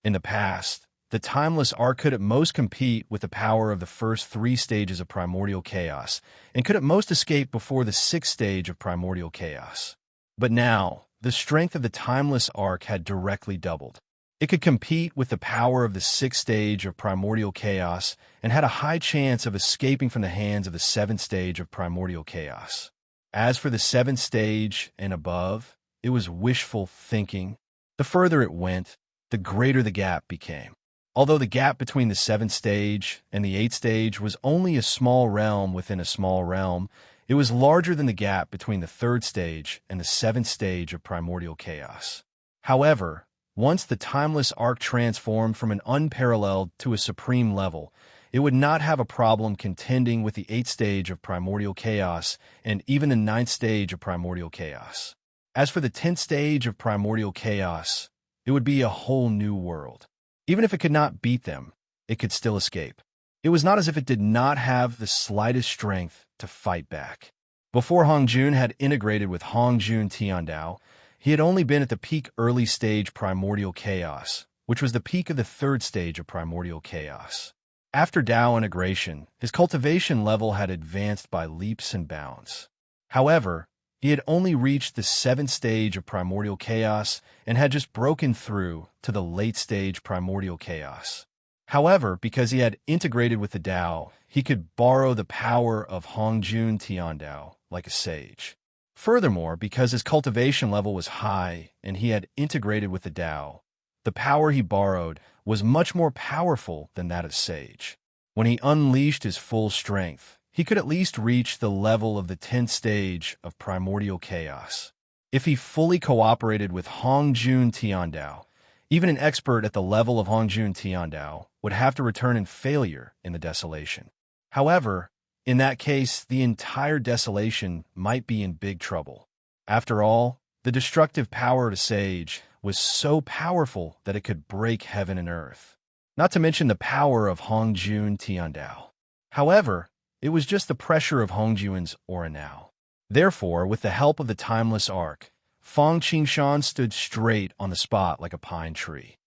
In the past, the Timeless Arc could at most compete with the power of the first 3 stages of primordial chaos, and could at most escape before the 6th stage of primordial chaos. But now, the strength of the Timeless Arc had directly doubled. It could compete with the power of the 6th stage of primordial chaos, and had a high chance of escaping from the hands of the 7th stage of primordial chaos. As for the 7th stage and above, it was wishful thinking. The further it went, the greater the gap became. Although the gap between the 7th stage and the 8th stage was only a small realm within a small realm, it was larger than the gap between the 3rd stage and the 7th stage of primordial chaos. However, once the Timeless Arc transformed from an unparalleled to a supreme level, it would not have a problem contending with the 8th stage of primordial chaos and even the 9th stage of primordial chaos. As for the 10th stage of primordial chaos, it would be a whole new world. Even if it could not beat them, it could still escape. It was not as if it did not have the slightest strength to fight back. Before Hongjun had integrated with Hongjun Tiandao, he had only been at the peak early stage primordial chaos, which was the peak of the 3rd stage of primordial chaos. After Dao integration, his cultivation level had advanced by leaps and bounds. However, He had only reached the 7th stage of primordial chaos and had just broken through to the late stage primordial chaos. However, because he had integrated with the Tao, he could borrow the power of Hongjun Tiandao like a sage. Furthermore, because his cultivation level was high and he had integrated with the Tao, the power he borrowed was much more powerful than that of sage. When he unleashed his full strength, he could at least reach the level of the 10th stage of primordial chaos. If he fully cooperated with Hongjun Tiandao, even an expert at the level of Hongjun Tiandao would have to return in failure in the desolation. However, in that case, the entire desolation might be in big trouble. After all, the destructive power of a sage was so powerful that it could break heaven and earth, not to mention the power of Hongjun Tiandao. However, it was just the pressure of Hongjun's aura now. Therefore, with the help of the timeless arc, Fang Qingshan stood straight on the spot like a pine tree.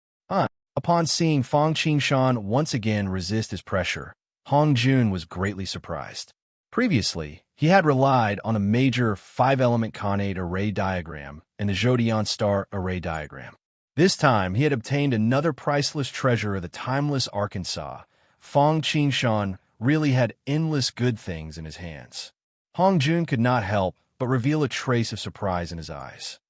Upon seeing Fang Qingshan once again resist his pressure, Hongjun was greatly surprised. Previously, he had relied on a major 5-element Khanate array diagram and the Zodion star array diagram. This time, he had obtained another priceless treasure of the timeless Arkansas. Fang Qingshan really had endless good things in his hands. Hongjun could not help but reveal a trace of surprise in his eyes.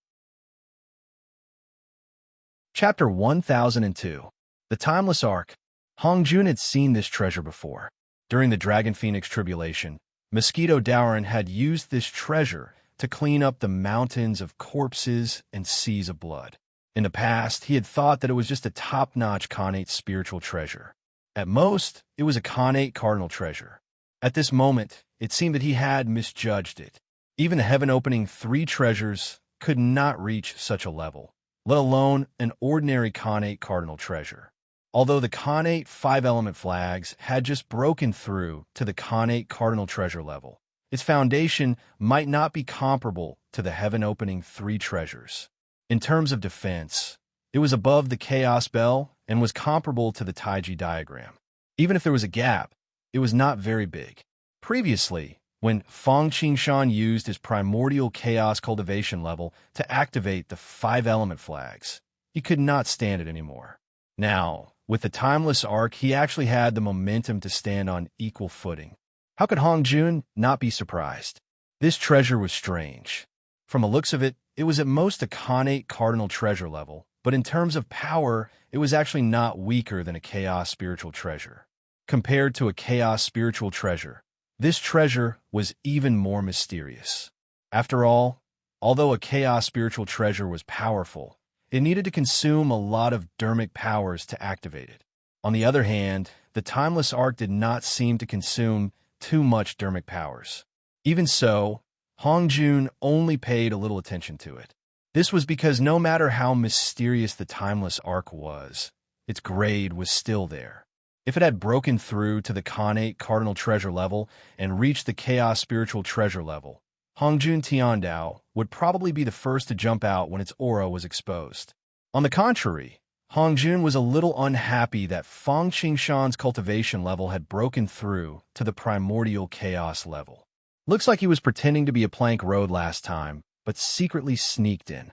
Chapter 1002. The Timeless Arc. Hongjun had seen this treasure before. During the Dragon Phoenix tribulation, Mosquito Dowrin had used this treasure to clean up the mountains of corpses and seas of blood. In the past, he had thought that it was just a top-notch Khanate spiritual treasure. At most, it was a Khanate cardinal treasure. At this moment, it seemed that he had misjudged it. Even the heaven-opening 3 treasures could not reach such a level, let alone an ordinary Khanate cardinal treasure. Although the Khanate 5-element flags had just broken through to the Khanate cardinal treasure level, its foundation might not be comparable to the heaven-opening 3 treasures. In terms of defense, it was above the Chaos Bell and was comparable to the Taiji diagram. Even if there was a gap, it was not very big. Previously, when Fang Qingshan used his primordial chaos cultivation level to activate the 5-element flags, he could not stand it anymore. Now, with the timeless arc, he actually had the momentum to stand on equal footing. How could Hongjun not be surprised? This treasure was strange. From the looks of it, it was at most a Khanate cardinal treasure level, but in terms of power, it was actually not weaker than a chaos spiritual treasure. Compared to a chaos spiritual treasure, this treasure was even more mysterious. After all, although a chaos spiritual treasure was powerful, it needed to consume a lot of dermic powers to activate it. On the other hand, the timeless arc did not seem to consume too much dermic powers. Even so, Hongjun only paid a little attention to it. This was because no matter how mysterious the timeless arc was, its grade was still there. If it had broken through to the Khanate cardinal treasure level and reached the chaos spiritual treasure level, Hongjun Tiandao would probably be the first to jump out when its aura was exposed. On the contrary, Hongjun was a little unhappy that Fang Qingshan's cultivation level had broken through to the primordial chaos level. Looks like he was pretending to be a plank road last time, but secretly sneaked in.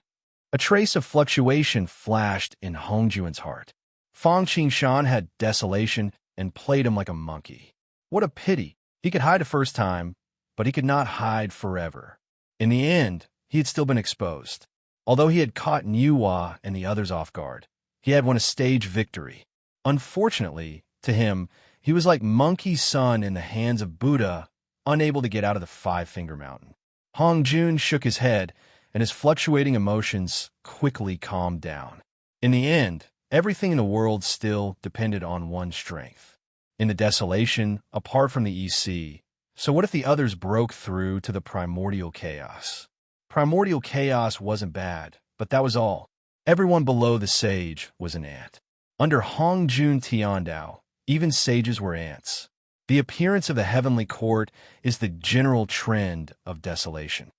A trace of fluctuation flashed in Hongjun's heart. Fang Qingshan had desolation and played him like a monkey. What a pity! He could hide a first time, but he could not hide forever. In the end, he had still been exposed. Although he had caught Niuhua and the others off guard, he had won a stage victory. Unfortunately, to him, he was like Monkey's son in the hands of Buddha, unable to get out of the Five-Finger Mountain. Hongjun shook his head, and his fluctuating emotions quickly calmed down. In the end, everything in the world still depended on one strength. In the desolation, apart from the EC, so what if the others broke through to the primordial chaos? Primordial chaos wasn't bad, but that was all. Everyone below the sage was an ant. Under Hongjun Tiandao, even sages were ants. The appearance of the heavenly court is the general trend of desolation.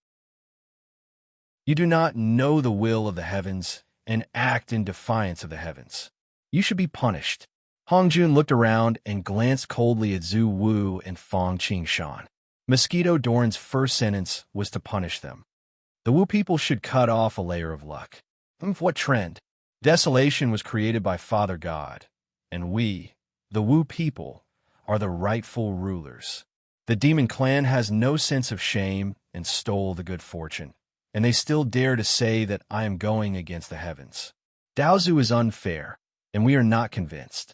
You do not know the will of the heavens and act in defiance of the heavens. You should be punished. Hongjun looked around and glanced coldly at Zhu Wu and Fang Qingshan. Mosquito Doran's first sentence was to punish them. The Wu people should cut off a layer of luck. What trend? Desolation was created by Father God, and we, the Wu people, are the rightful rulers. The demon clan has no sense of shame and stole the good fortune, and they still dare to say that I am going against the heavens. Daozu is unfair, and we are not convinced.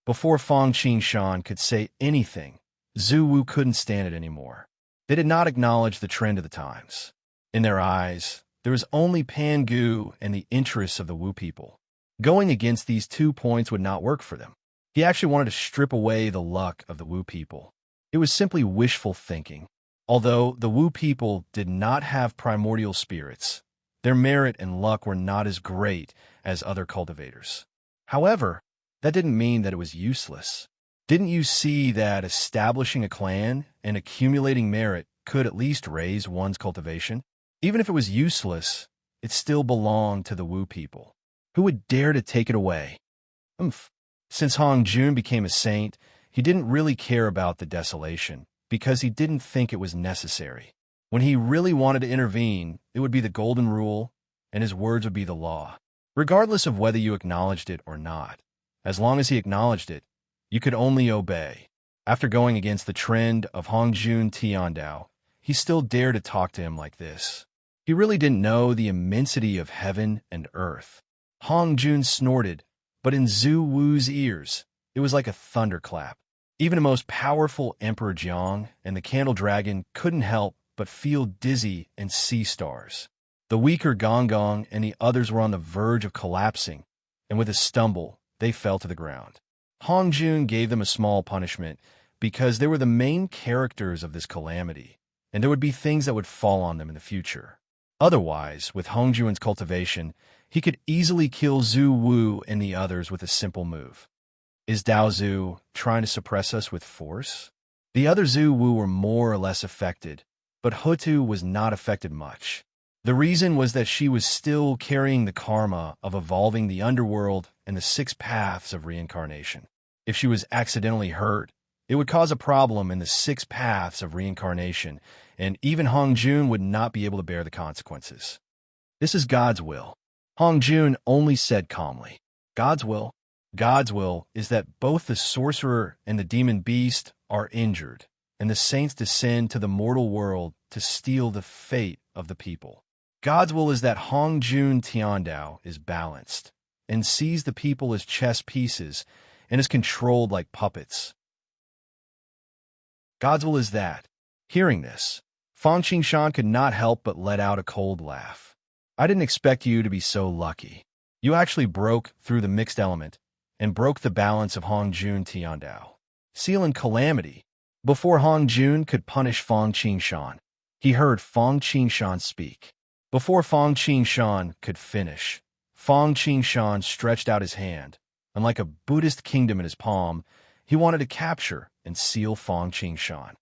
Before Fang Qingshan could say anything, Zhu Wu couldn't stand it anymore. They did not acknowledge the trend of the times. In their eyes, there was only Pangu and the interests of the Wu people. Going against these 2 points would not work for them. He actually wanted to strip away the luck of the Wu people. It was simply wishful thinking. Although the Wu people did not have primordial spirits, their merit and luck were not as great as other cultivators. However, that didn't mean that it was useless. Didn't you see that establishing a clan and accumulating merit could at least raise one's cultivation? Even if it was useless, it still belonged to the Wu people. Who would dare to take it away? Since Hong Jun became a saint, he didn't really care about the desolation, because he didn't think it was necessary. When he really wanted to intervene, it would be the golden rule, and his words would be the law. Regardless of whether you acknowledged it or not, as long as he acknowledged it, you could only obey. After going against the trend of Hongjun Tiandao, he still dared to talk to him like this. He really didn't know the immensity of heaven and earth. Hongjun snorted, but in Zhu Wu's ears, it was like a thunderclap. Even the most powerful Emperor Jiang and the Candle Dragon couldn't help but feel dizzy and see stars. The weaker Gong and the others were on the verge of collapsing, and with a stumble, they fell to the ground. Hongjun gave them a small punishment because they were the main characters of this calamity, and there would be things that would fall on them in the future. Otherwise, with Hongjun's cultivation, he could easily kill Zhu Wu and the others with a simple move. Is Daozu trying to suppress us with force? The other Zhu Wu were more or less affected, but Hutu was not affected much. The reason was that she was still carrying the karma of evolving the underworld and the 6 paths of reincarnation. If she was accidentally hurt, it would cause a problem in the 6 paths of reincarnation, and even Hongjun would not be able to bear the consequences. This is God's will. Hongjun only said calmly, God's will? God's will is that both the sorcerer and the demon beast are injured, and the saints descend to the mortal world to steal the fate of the people. God's will is that Hongjun Tiandao is balanced, and sees the people as chess pieces, and is controlled like puppets. God's will is that. Hearing this, Fang Qingshan could not help but let out a cold laugh. I didn't expect you to be so lucky. You actually broke through the mixed element, and broke the balance of Hongjun Tiandao. Seal in calamity. Before Hongjun could punish Fang Qingshan, he heard Fang Qingshan speak. Before Fang Qingshan could finish, Fang Qingshan stretched out his hand, and like a Buddhist kingdom in his palm, he wanted to capture and seal Fang Qingshan.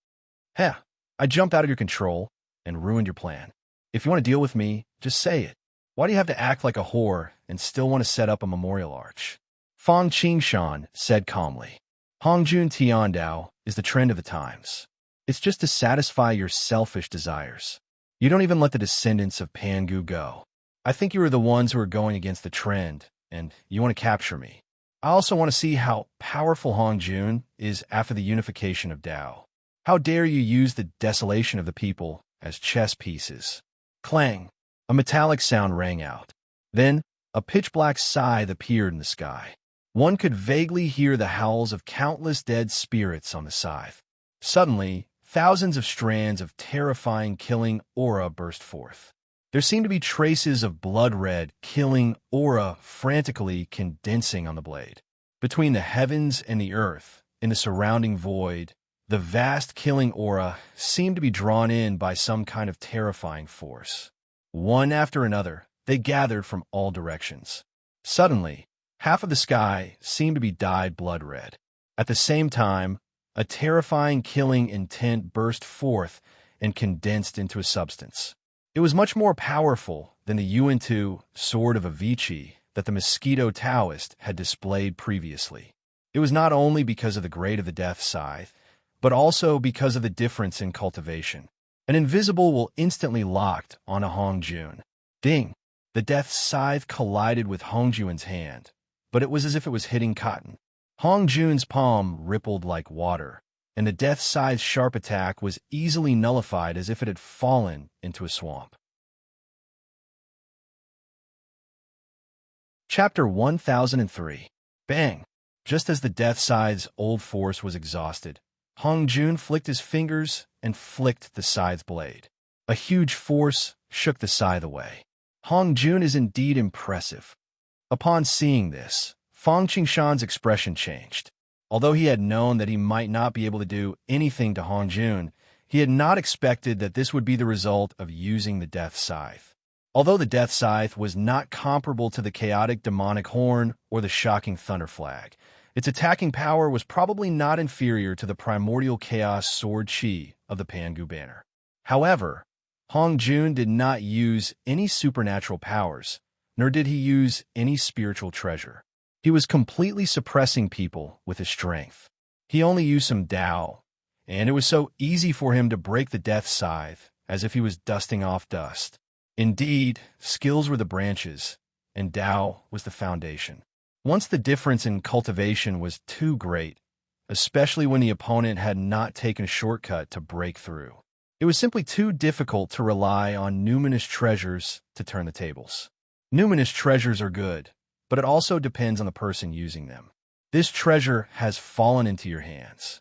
Heh, I jumped out of your control and ruined your plan. If you want to deal with me, just say it. Why do you have to act like a whore and still want to set up a memorial arch? Fang Qingshan said calmly, Hongjun Tiandao is the trend of the times. It's just to satisfy your selfish desires. You don't even let the descendants of Pangu go. I think you are the ones who are going against the trend, and you want to capture me. I also want to see how powerful Hongjun is after the unification of Dao. How dare you use the desolation of the people as chess pieces? Clang! A metallic sound rang out. Then, a pitch-black scythe appeared in the sky. One could vaguely hear the howls of countless dead spirits on the scythe. Suddenly, thousands of strands of terrifying killing aura burst forth. There seemed to be traces of blood-red, killing aura frantically condensing on the blade. Between the heavens and the earth, in the surrounding void, the vast killing aura seemed to be drawn in by some kind of terrifying force. One after another, they gathered from all directions. Suddenly, half of the sky seemed to be dyed blood-red. At the same time, a terrifying killing intent burst forth and condensed into a substance. It was much more powerful than the Yuan-Tu sword of Avicii that the Mosquito Taoist had displayed previously. It was not only because of the grade of the death scythe, but also because of the difference in cultivation. An invisible will instantly locked onto Hong Jun. Ding! The death scythe collided with Hong Jun's hand, but it was as if it was hitting cotton. Hong Jun's palm rippled like water, and the death scythe's sharp attack was easily nullified as if it had fallen into a swamp. Chapter 1003. Bang! Just as the death scythe's old force was exhausted, Hong Jun flicked his fingers and flicked the scythe blade. A huge force shook the scythe away. Hong Jun is indeed impressive. Upon seeing this, Fang Qingshan's expression changed. Although he had known that he might not be able to do anything to Hong Jun, he had not expected that this would be the result of using the death scythe. Although the death scythe was not comparable to the chaotic demonic horn or the shocking thunder flag, its attacking power was probably not inferior to the primordial chaos sword chi of the Pangu banner. However, Hong Jun did not use any supernatural powers, nor did he use any spiritual treasure. He was completely suppressing people with his strength. He only used some Tao, and it was so easy for him to break the death scythe as if he was dusting off dust. Indeed, skills were the branches, and Tao was the foundation. Once the difference in cultivation was too great, especially when the opponent had not taken a shortcut to break through. It was simply too difficult to rely on numinous treasures to turn the tables. Numinous treasures are good, but it also depends on the person using them. This treasure has fallen into your hands.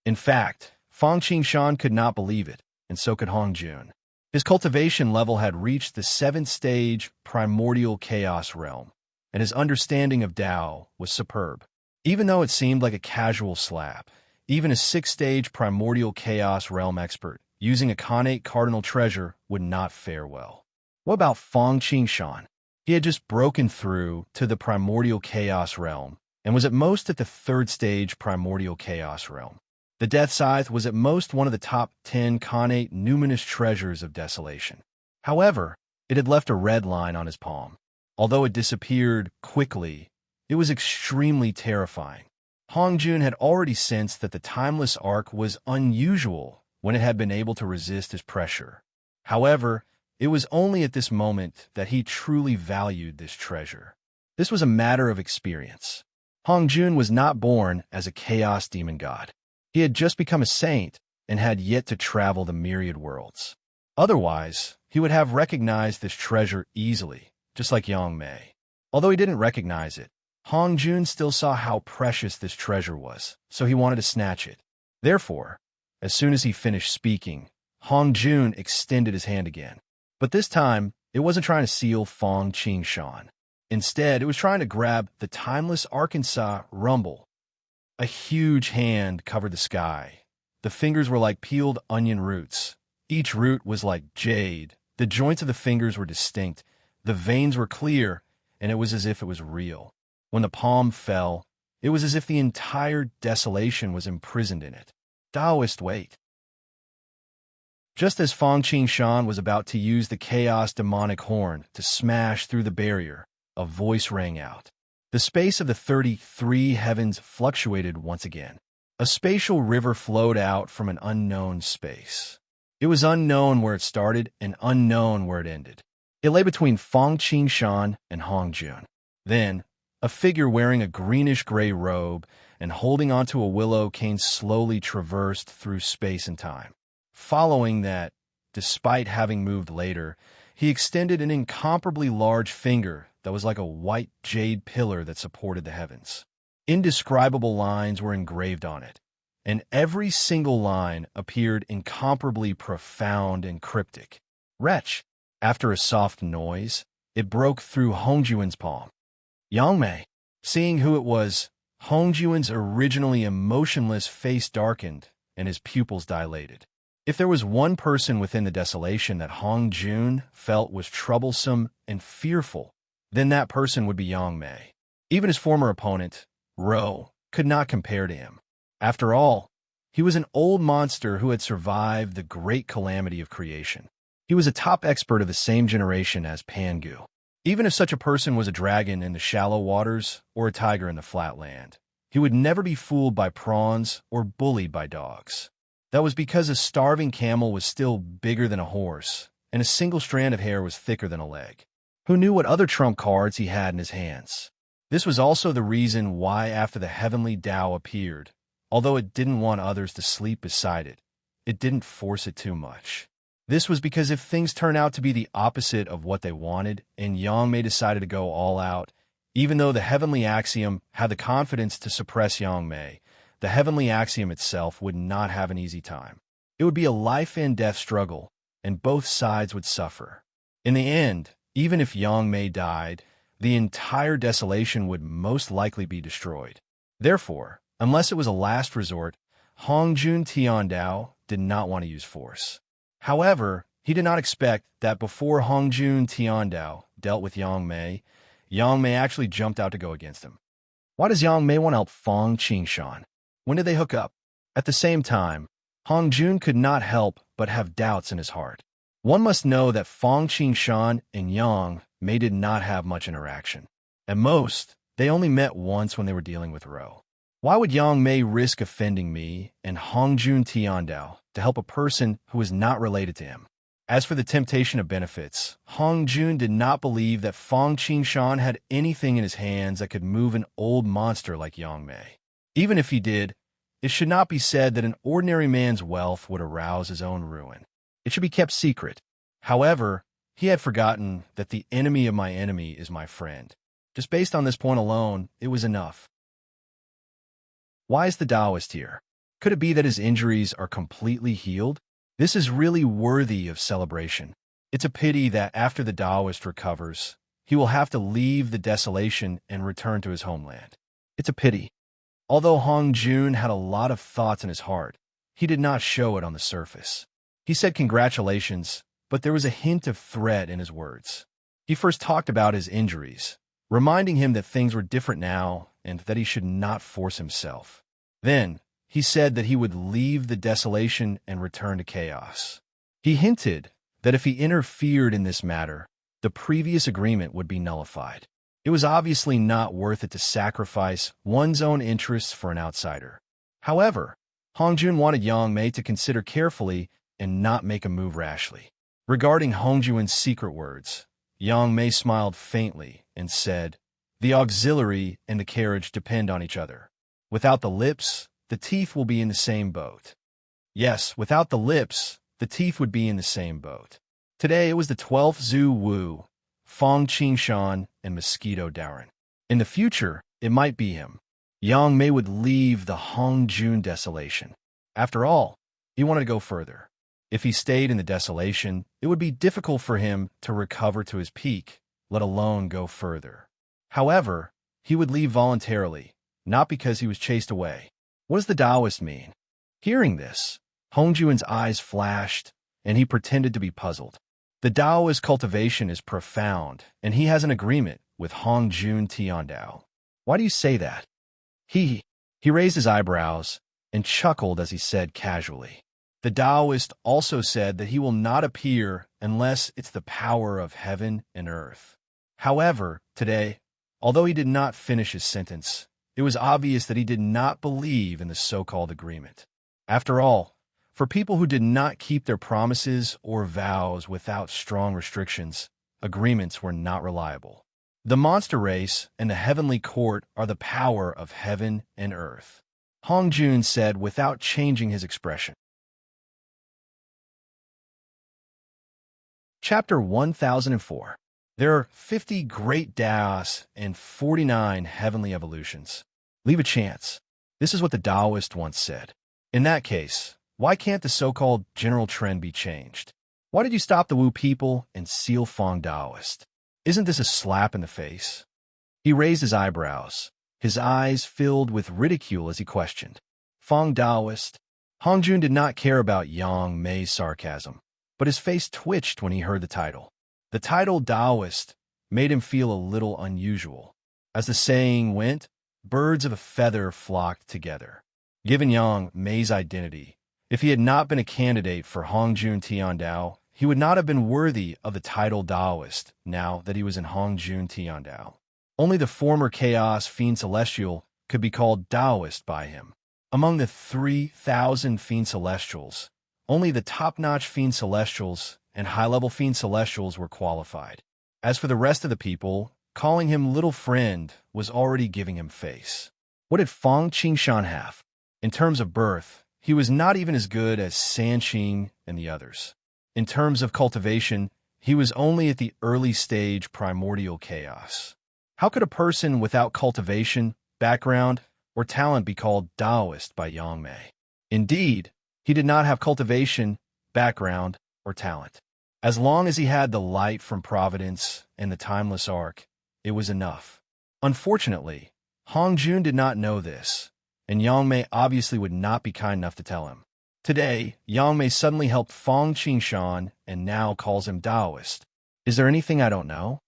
In fact, Fang Qingshan could not believe it, and so could Hong Jun. His cultivation level had reached the 7th stage primordial chaos realm, and his understanding of Tao was superb. Even though it seemed like a casual slap, even a 6th-stage primordial chaos realm expert using a connate cardinal treasure would not fare well. What about Fang Qingshan? He had just broken through to the primordial chaos realm and was at most at the 3rd-stage primordial chaos realm. The death scythe was at most one of the top 10 connate numinous treasures of desolation. However, it had left a red line on his palm. Although it disappeared quickly, it was extremely terrifying. Hong Jun had already sensed that the timeless arc was unusual when it had been able to resist his pressure. However, it was only at this moment that he truly valued this treasure. This was a matter of experience. Hong Jun was not born as a chaos demon god. He had just become a saint and had yet to travel the myriad worlds. Otherwise, he would have recognized this treasure easily, just like Yang Mei. Although he didn't recognize it, Hong Jun still saw how precious this treasure was, so he wanted to snatch it. Therefore, as soon as he finished speaking, Hong Jun extended his hand again. But this time, it wasn't trying to seal Fang Qingshan. Instead, it was trying to grab the timeless Arkansas rumble. A huge hand covered the sky. The fingers were like peeled onion roots. Each root was like jade. The joints of the fingers were distinct. The veins were clear, and it was as if it was real. When the palm fell, it was as if the entire desolation was imprisoned in it. Taoist weight. Just as Fang Qingshan was about to use the chaos demonic horn to smash through the barrier, a voice rang out. The space of the 33 heavens fluctuated once again. A spatial river flowed out from an unknown space. It was unknown where it started and unknown where it ended. It lay between Fang Qingshan and Hong Jun. Then, a figure wearing a greenish-gray robe and holding onto a willow cane slowly traversed through space and time. Following that, despite having moved later, he extended an incomparably large finger that was like a white jade pillar that supported the heavens. Indescribable lines were engraved on it, and every single line appeared incomparably profound and cryptic. Wretch! After a soft noise, it broke through Hongjuan's palm. Yang Mei. Seeing who it was, Hongjuan's originally emotionless face darkened and his pupils dilated. If there was one person within the desolation that Hong Jun felt was troublesome and fearful, then that person would be Yang Mei. Even his former opponent, Ro, could not compare to him. After all, he was an old monster who had survived the great calamity of creation. He was a top expert of the same generation as Pangu. Even if such a person was a dragon in the shallow waters or a tiger in the flat land, he would never be fooled by prawns or bullied by dogs. That was because a starving camel was still bigger than a horse, and a single strand of hair was thicker than a leg. Who knew what other trump cards he had in his hands? This was also the reason why after the heavenly Tao appeared, although it didn't want others to sleep beside it, it didn't force it too much. This was because if things turned out to be the opposite of what they wanted, and Yang Mei decided to go all out, even though the heavenly axiom had the confidence to suppress Yang Mei, the heavenly axiom itself would not have an easy time. It would be a life-and-death struggle, and both sides would suffer. In the end, even if Yang Mei died, the entire desolation would most likely be destroyed. Therefore, unless it was a last resort, Hongjun Tiandao did not want to use force. However, he did not expect that before Hongjun Tiandao dealt with Yang Mei actually jumped out to go against him. Why does Yang Mei want to help Fang Qingshan? When did they hook up? At the same time, Hongjun could not help but have doubts in his heart. One must know that Fang Qingshan and Yang Mei did not have much interaction. At most, they only met once when they were dealing with Ro. Why would Yang Mei risk offending me and Hongjun Tiandao to help a person who was not related to him? As for the temptation of benefits, Hongjun did not believe that Fang Qingshan had anything in his hands that could move an old monster like Yang Mei. Even if he did, it should not be said that an ordinary man's wealth would arouse his own ruin. It should be kept secret. However, he had forgotten that the enemy of my enemy is my friend. Just based on this point alone, it was enough. Why is the Taoist here? Could it be that his injuries are completely healed? This is really worthy of celebration. It's a pity that after the Taoist recovers, he will have to leave the desolation and return to his homeland. It's a pity. Although Hongjun had a lot of thoughts in his heart, he did not show it on the surface. He said congratulations, but there was a hint of threat in his words. He first talked about his injuries, reminding him that things were different now and that he should not force himself. Then, he said that he would leave the desolation and return to chaos. He hinted that if he interfered in this matter, the previous agreement would be nullified. It was obviously not worth it to sacrifice one's own interests for an outsider. However, Hongjun wanted Yang Mei to consider carefully and not make a move rashly. Regarding Hongjun's secret words, Yang Mei smiled faintly and said, "The auxiliary and the carriage depend on each other. Without the lips, the teeth will be in the same boat." Yes, without the lips, the teeth would be in the same boat. Today it was the 12th Zhu Wu, Fang Qingshan, and Mosquito Darren. In the future, it might be him. Yang Mei would leave the Hongjun desolation. After all, he wanted to go further. If he stayed in the desolation, it would be difficult for him to recover to his peak, let alone go further. However, he would leave voluntarily, not because he was chased away. What does the Taoist mean? Hearing this, Hongjun's eyes flashed, and he pretended to be puzzled. The Taoist cultivation is profound, and he has an agreement with Hongjun Tiandao. Why do you say that? He raised his eyebrows and chuckled as he said casually. The Taoist also said that he will not appear unless it's the power of heaven and earth. However, today, although he did not finish his sentence, it was obvious that he did not believe in the so-called agreement. After all, for people who did not keep their promises or vows without strong restrictions, agreements were not reliable. The monster race and the heavenly court are the power of heaven and earth, Hongjun said without changing his expression. Chapter 1004. There are 50 great Taos and 49 heavenly evolutions. Leave a chance. This is what the Taoist once said. In that case, why can't the so-called general trend be changed? Why did you stop the Wu people and seal Fang Taoist? Isn't this a slap in the face? He raised his eyebrows, his eyes filled with ridicule as he questioned. Fang Taoist? Hongjun did not care about Yang Mei's sarcasm, but his face twitched when he heard the title. The title Taoist made him feel a little unusual. As the saying went, birds of a feather flocked together. Given Yang Mei's identity, if he had not been a candidate for Hongjun Tiandao, he would not have been worthy of the title Taoist now that he was in Hongjun Tiandao. Only the former Chaos Fiend Celestial could be called Taoist by him. Among the 3,000 Fiend Celestials, only the top-notch Fiend Celestials and high-level Fiend Celestials were qualified. As for the rest of the people, calling him little friend was already giving him face. What did Fang Qingshan have? In terms of birth, he was not even as good as Sanqing and the others. In terms of cultivation, he was only at the early stage primordial chaos. How could a person without cultivation, background, or talent be called Taoist by Yang Mei? Indeed, he did not have cultivation, background, or talent. As long as he had the light from Providence and the timeless arc, it was enough. Unfortunately, Hong Jun did not know this, and Yang Mei obviously would not be kind enough to tell him. Today, Yang Mei suddenly helped Fang Qingshan and now calls him Taoist. Is there anything I don't know?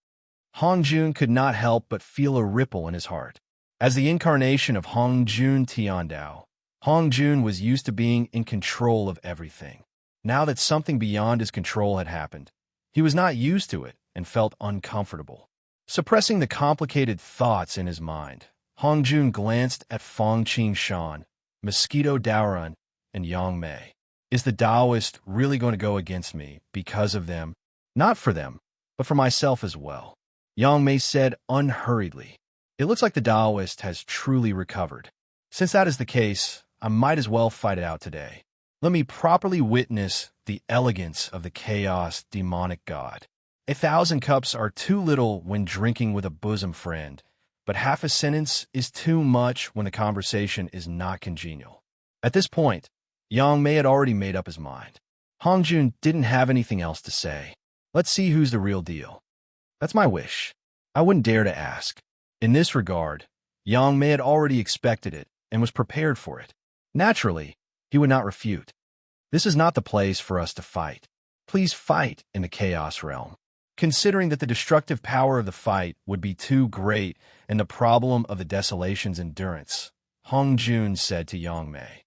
Hong Jun could not help but feel a ripple in his heart. As the incarnation of Hong Jun Tiandao, Hong Jun was used to being in control of everything. Now that something beyond his control had happened, he was not used to it and felt uncomfortable. Suppressing the complicated thoughts in his mind, Hong Jun glanced at Fang Qingshan, Mosquito Daoran, and Yang Mei. Is the Taoist really going to go against me because of them? Not for them, but for myself as well. Yang Mei said unhurriedly. It looks like the Taoist has truly recovered. Since that is the case, I might as well fight it out today. Let me properly witness the elegance of the chaos demonic god. 1,000 cups are too little when drinking with a bosom friend, but half a sentence is too much when the conversation is not congenial. At this point, Yang Mei had already made up his mind. Hong Jun didn't have anything else to say. Let's see who's the real deal. That's my wish. I wouldn't dare to ask. In this regard, Yang Mei had already expected it and was prepared for it. Naturally, he would not refute. This is not the place for us to fight. Please fight in the chaos realm. Considering that the destructive power of the fight would be too great and the problem of the desolation's endurance, Hong Jun said to Yang Mei.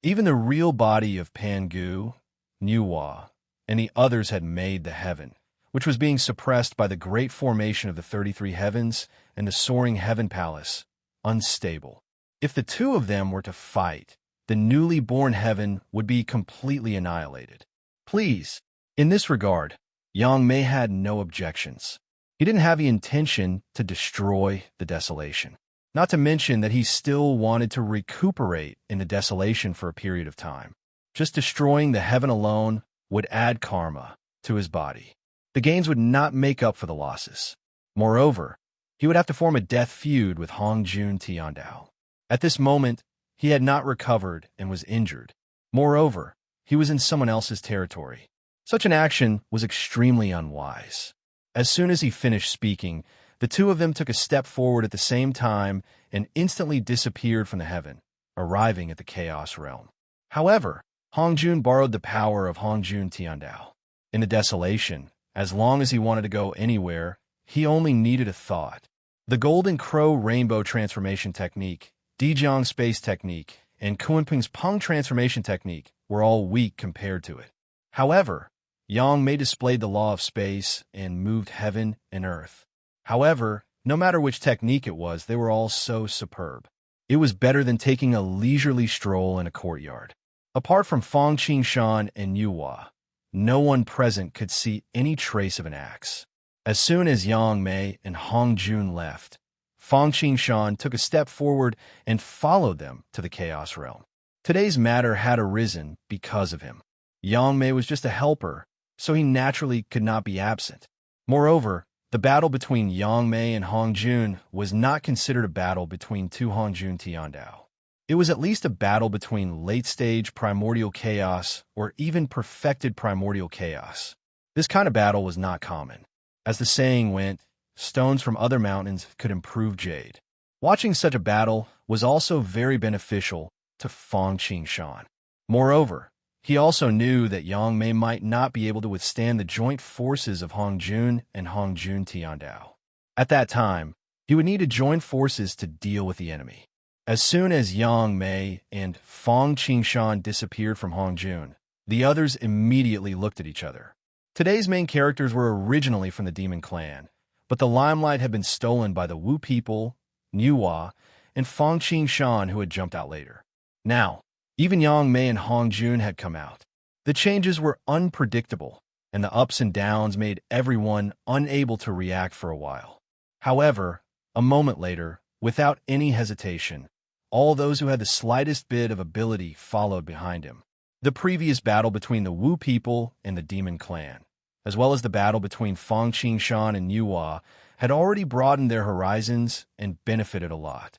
Even the real body of Pangu, Nuwa, and the others had made the heaven, which was being suppressed by the great formation of the 33 heavens and the soaring heaven palace, unstable. If the two of them were to fight, the newly born heaven would be completely annihilated. Please, in this regard, Yang Mei had no objections. He didn't have the intention to destroy the desolation. Not to mention that he still wanted to recuperate in the desolation for a period of time. Just destroying the heaven alone would add karma to his body. The gains would not make up for the losses. Moreover, he would have to form a death feud with Hong Jun Tiandao. At this moment, he had not recovered and was injured. Moreover, he was in someone else's territory. Such an action was extremely unwise. As soon as he finished speaking, the two of them took a step forward at the same time and instantly disappeared from the heaven, arriving at the chaos realm. However, Hong Jun borrowed the power of Hong Jun Tiandao. In the desolation, as long as he wanted to go anywhere, he only needed a thought. The Golden Crow Rainbow Transformation Technique, Dijiang Space Technique, and Kunping's Peng Transformation Technique were all weak compared to it. However, Yang Mei displayed the law of space and moved heaven and earth. However, no matter which technique it was, they were all so superb. It was better than taking a leisurely stroll in a courtyard. Apart from Fang Qingshan and Yuhua, no one present could see any trace of an axe. As soon as Yang Mei and Hong Jun left, Fang Qingshan took a step forward and followed them to the Chaos Realm. Today's matter had arisen because of him. Yang Mei was just a helper, so he naturally could not be absent. Moreover, the battle between Yang Mei and Hong Jun was not considered a battle between two Hong Jun Tiandao. It was at least a battle between late-stage primordial chaos or even perfected primordial chaos. This kind of battle was not common. As the saying went, stones from other mountains could improve jade. Watching such a battle was also very beneficial to Fang Qingshan. Moreover, he also knew that Yang Mei might not be able to withstand the joint forces of Hong Jun and Hong Jun Tiandao. At that time, he would need to join forces to deal with the enemy. As soon as Yang Mei and Fang Qingshan disappeared from Hong Jun, the others immediately looked at each other. Today's main characters were originally from the Demon Clan, but the limelight had been stolen by the Wu people, Nuwa, and Fang Shan, who had jumped out later. Now, even Yang Mei and Hong Jun had come out. The changes were unpredictable, and the ups and downs made everyone unable to react for a while. However, a moment later, without any hesitation, all those who had the slightest bit of ability followed behind him. The previous battle between the Wu people and the Demon Clan, as well as the battle between Fang Shan and Yuhua, had already broadened their horizons and benefited a lot.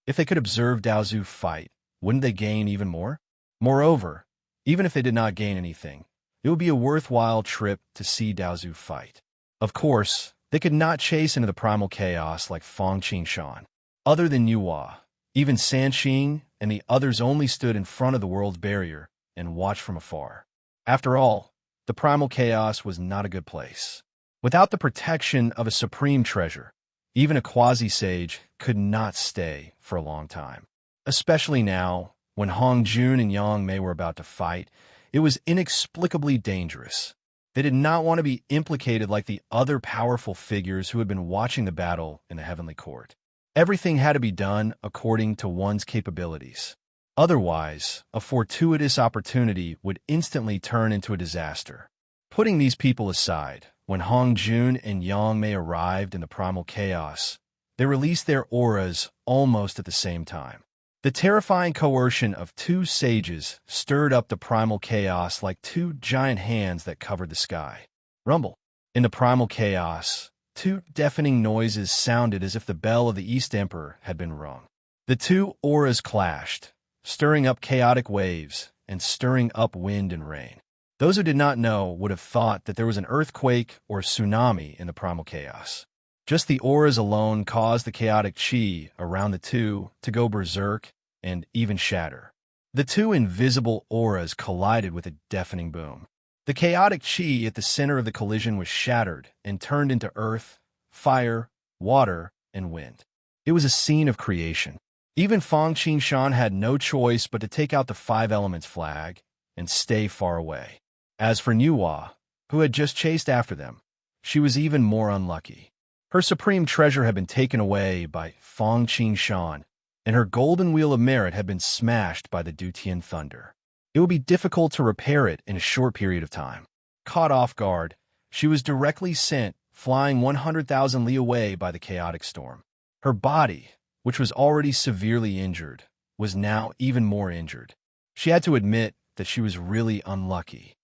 If they could observe Daozu fight, wouldn't they gain even more? Moreover, even if they did not gain anything, it would be a worthwhile trip to see Daozu fight. Of course, they could not chase into the primal chaos like Fang Shan. Other than Yuhua, even Sanqing and the others only stood in front of the world's barrier and watched from afar. After all, the primal chaos was not a good place. Without the protection of a supreme treasure, even a quasi-sage could not stay for a long time. Especially now, when Hong Jun and Yang Mei were about to fight, it was inexplicably dangerous. They did not want to be implicated like the other powerful figures who had been watching the battle in the Heavenly Court. Everything had to be done according to one's capabilities. Otherwise, a fortuitous opportunity would instantly turn into a disaster. Putting these people aside, when Hong Jun and Yang Mei arrived in the primal chaos, they released their auras almost at the same time. The terrifying coercion of two sages stirred up the primal chaos like two giant hands that covered the sky. Rumble. In the primal chaos, two deafening noises sounded as if the bell of the East Emperor had been rung. The two auras clashed, stirring up chaotic waves and stirring up wind and rain. Those who did not know would have thought that there was an earthquake or tsunami in the primal chaos. Just the auras alone caused the chaotic chi around the two to go berserk and even shatter. The two invisible auras collided with a deafening boom. The chaotic chi at the center of the collision was shattered and turned into earth, fire, water, and wind. It was a scene of creation. Even Fang Shan had no choice but to take out the five elements flag and stay far away. As for Yuhua, who had just chased after them, she was even more unlucky. Her supreme treasure had been taken away by Fang Shan, and her golden wheel of merit had been smashed by the Dutian thunder. It would be difficult to repair it in a short period of time. Caught off guard, she was directly sent, flying 100,000 li away by the chaotic storm. Her body, which was already severely injured, was now even more injured. She had to admit that she was really unlucky.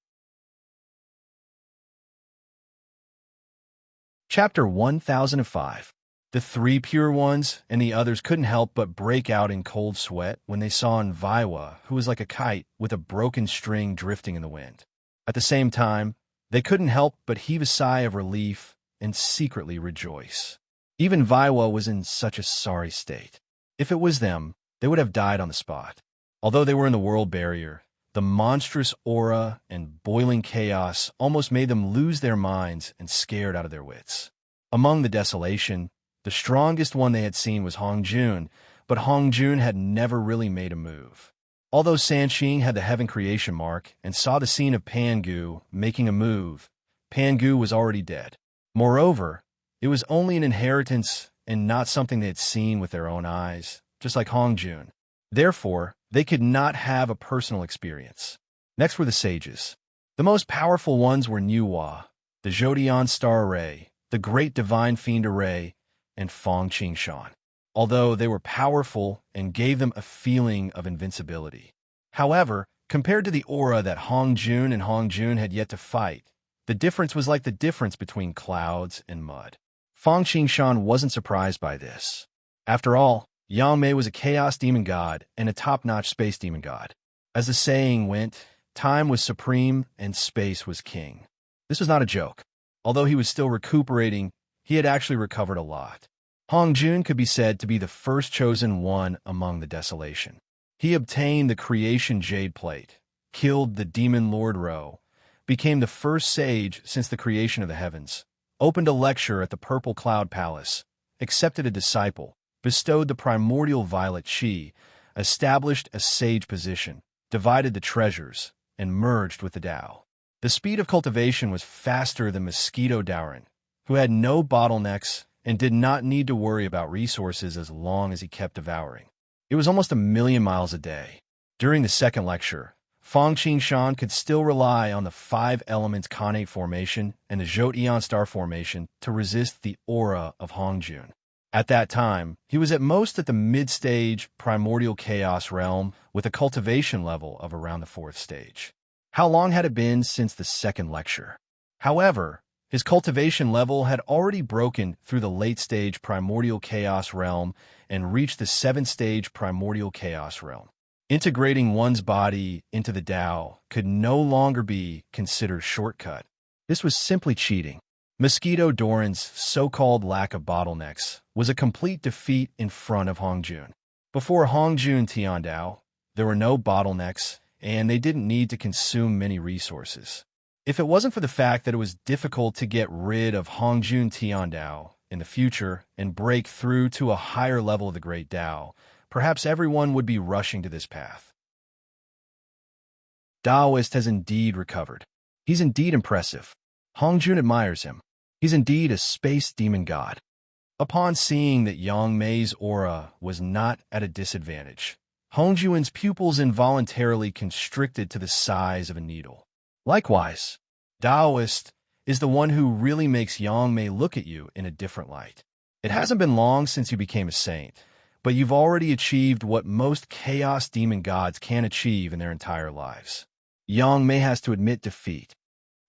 Chapter 1005. The three pure ones and the others couldn't help but break out in cold sweat when they saw Envaiwa, who was like a kite with a broken string drifting in the wind. At the same time, they couldn't help but heave a sigh of relief and secretly rejoice. Even Vaiwa was in such a sorry state. If it was them, they would have died on the spot. Although they were in the world barrier, the monstrous aura and boiling chaos almost made them lose their minds and scared out of their wits. Among the desolation, the strongest one they had seen was Hong Jun, but Hong Jun had never really made a move. Although Sanqing had the Heaven Creation Mark and saw the scene of Pangu making a move, Pangu was already dead. Moreover, it was only an inheritance and not something they had seen with their own eyes, just like Hong Jun. Therefore, they could not have a personal experience. Next were the sages. The most powerful ones were Yuhua, the Zhodian Star Array, the Great Divine Fiend Array, and Fang Shan, although they were powerful and gave them a feeling of invincibility. However, compared to the aura that Hong Jun had yet to fight, the difference was like the difference between clouds and mud. Fang Shan wasn't surprised by this. After all, Yang Mei was a chaos demon god and a top-notch space demon god. As the saying went, time was supreme and space was king. This was not a joke. Although he was still recuperating, he had actually recovered a lot. Hong Jun could be said to be the first chosen one among the desolation. He obtained the creation jade plate, killed the demon Lord Ro, became the first sage since the creation of the heavens, opened a lecture at the Purple Cloud Palace, accepted a disciple, bestowed the primordial violet chi, established a sage position, divided the treasures, and merged with the Tao. The speed of cultivation was faster than Mosquito Dowrin, who had no bottlenecks and did not need to worry about resources as long as he kept devouring. It was almost 1,000,000 miles a day. During the second lecture, Fang Qingshan could still rely on the five elements Khanate formation and the Zhou Eon star formation to resist the aura of Hongjun. At that time, he was at most at the mid-stage primordial chaos realm with a cultivation level of around the fourth stage. How long had it been since the second lecture? However, his cultivation level had already broken through the late-stage primordial chaos realm and reached the seventh-stage primordial chaos realm. Integrating one's body into the Tao could no longer be considered shortcut. This was simply cheating. Mosquito Doran's so-called lack of bottlenecks was a complete defeat in front of Hongjun. Before Hongjun Tiandao, there were no bottlenecks, and they didn't need to consume many resources. If it wasn't for the fact that it was difficult to get rid of Hongjun Tiandao in the future and break through to a higher level of the Great Tao, perhaps everyone would be rushing to this path. Taoist has indeed recovered. He's indeed impressive. Hongjun admires him. He's indeed a space demon god. Upon seeing that Yang Mei's aura was not at a disadvantage, Hongjun's pupils involuntarily constricted to the size of a needle. Likewise, Taoist is the one who really makes Yang Mei look at you in a different light. It hasn't been long since you became a saint, but you've already achieved what most chaos demon gods can achieve in their entire lives. Yang Mei has to admit defeat.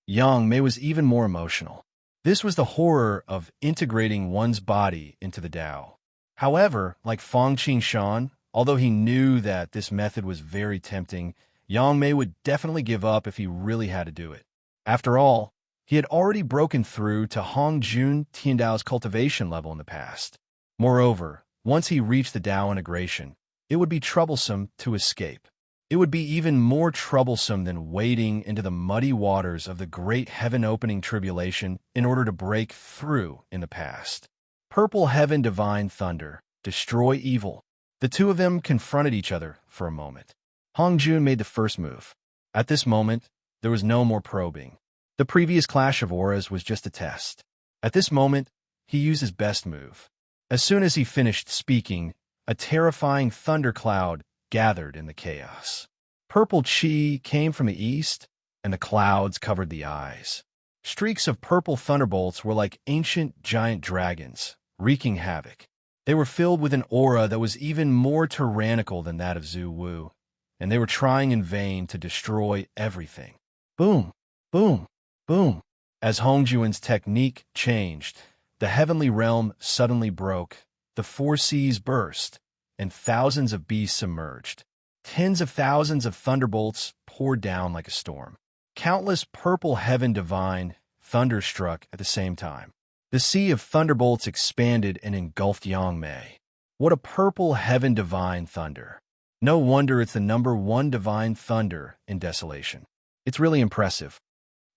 Yang Mei was even more emotional. This was the horror of integrating one's body into the Tao. However, like Fang Qingshan, although he knew that this method was very tempting, Yang Mei would definitely give up if he really had to do it. After all, he had already broken through to Hongjun Tiandao's cultivation level in the past. Moreover, once he reached the Tao integration, it would be troublesome to escape. It would be even more troublesome than wading into the muddy waters of the great heaven-opening tribulation in order to break through in the past. Purple Heaven Divine Thunder, destroy evil. The two of them confronted each other for a moment. Hongjun made the first move. At this moment, there was no more probing. The previous clash of auras was just a test. At this moment, he used his best move. As soon as he finished speaking, a terrifying thundercloud gathered in the chaos. Purple chi came from the east, and the clouds covered the eyes. Streaks of purple thunderbolts were like ancient giant dragons, wreaking havoc. They were filled with an aura that was even more tyrannical than that of Zhu Wu, and they were trying in vain to destroy everything. Boom, boom, boom. As Hongjun's technique changed, the heavenly realm suddenly broke, the four seas burst, and thousands of beasts emerged. Tens of thousands of thunderbolts poured down like a storm. Countless purple heaven divine thunder struck at the same time. The sea of thunderbolts expanded and engulfed Yang Mei. What a purple heaven divine thunder. No wonder it's the #1 divine thunder in Desolation. It's really impressive.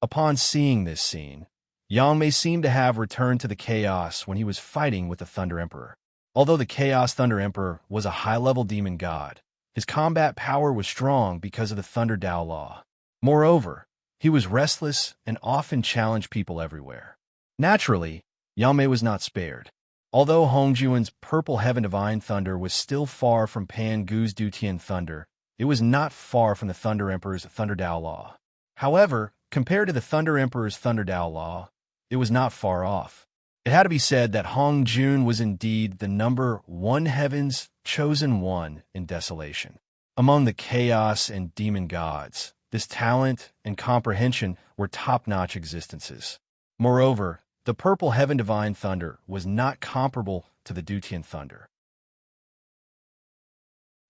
Upon seeing this scene, Yang Mei seemed to have returned to the chaos when he was fighting with the Thunder Emperor. Although the Chaos Thunder Emperor was a high-level demon god, his combat power was strong because of the Thunder Tao Law. Moreover, he was restless and often challenged people everywhere. Naturally, Yang Mei was not spared. Although Hongjun's Purple Heaven Divine Thunder was still far from Pan Gu's Dutian Thunder, it was not far from the Thunder Emperor's Thunder Tao Law. However, compared to the Thunder Emperor's Thunder Tao Law, it was not far off. It had to be said that Hongjun was indeed the #1 heaven's chosen one in Desolation. Among the chaos and demon gods, this talent and comprehension were top-notch existences. Moreover, the Purple Heaven Divine Thunder was not comparable to the Dutian Thunder.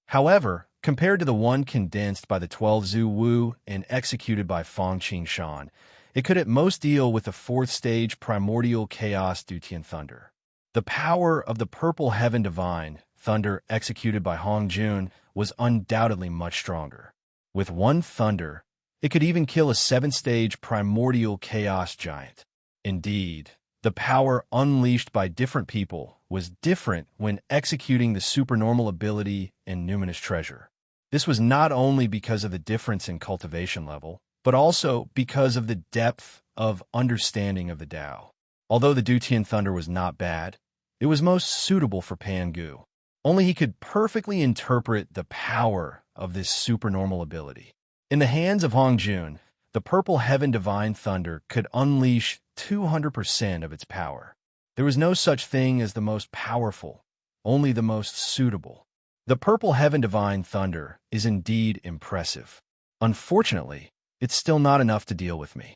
However, compared to the one condensed by the 12 Zhu Wu and executed by Fang Qingshan, it could at most deal with the fourth stage primordial chaos Dutian Thunder. The power of the Purple Heaven Divine Thunder executed by Hongjun was undoubtedly much stronger. With one thunder, it could even kill a 7th-stage primordial chaos giant. Indeed, the power unleashed by different people was different when executing the supernormal ability in Numinous Treasure. This was not only because of the difference in cultivation level, but also because of the depth of understanding of the Tao. Although the Dutian thunder was not bad, it was most suitable for Pangu. Only he could perfectly interpret the power of this supernormal ability. In the hands of Hongjun, the purple heaven divine thunder could unleash 200% of its power. There was no such thing as the most powerful, only the most suitable. The purple heaven divine thunder is indeed impressive. Unfortunately, it's still not enough to deal with me.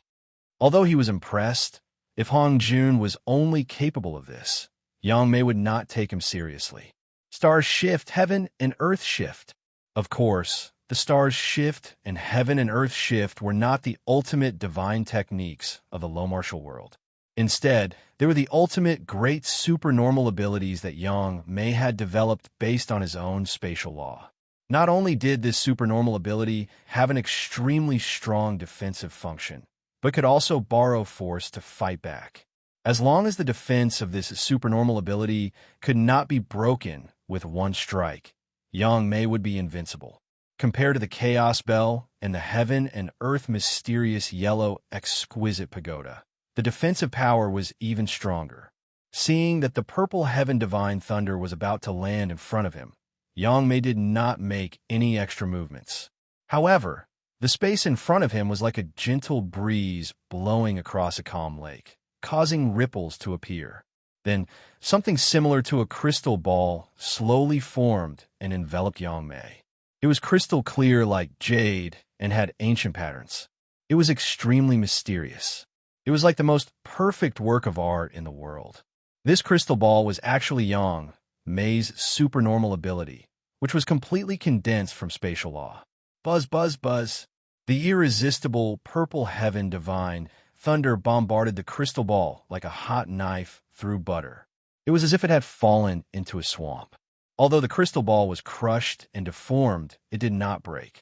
Although he was impressed, if Hongjun was only capable of this, Yang Mei would not take him seriously. Stars shift, heaven and earth shift. Of course, the stars shift and heaven and earth shift were not the ultimate divine techniques of the low martial world. Instead, they were the ultimate great supernormal abilities that Yang Mei had developed based on his own spatial law. Not only did this supernormal ability have an extremely strong defensive function, but could also borrow force to fight back. As long as the defense of this supernormal ability could not be broken with one strike, Yang Mei would be invincible. Compared to the Chaos Bell and the Heaven and Earth mysterious yellow exquisite pagoda, the defensive power was even stronger. Seeing that the purple heaven divine thunder was about to land in front of him, Yang Mei did not make any extra movements. However, the space in front of him was like a gentle breeze blowing across a calm lake, causing ripples to appear. Then, something similar to a crystal ball slowly formed and enveloped Yang Mei. It was crystal clear like jade and had ancient patterns. It was extremely mysterious. It was like the most perfect work of art in the world. This crystal ball was actually Yang Mei's supernormal ability, which was completely condensed from spatial law. Buzz, buzz, buzz. The irresistible purple heaven divine thunder bombarded the crystal ball like a hot knife through butter. It was as if it had fallen into a swamp. Although the crystal ball was crushed and deformed, it did not break.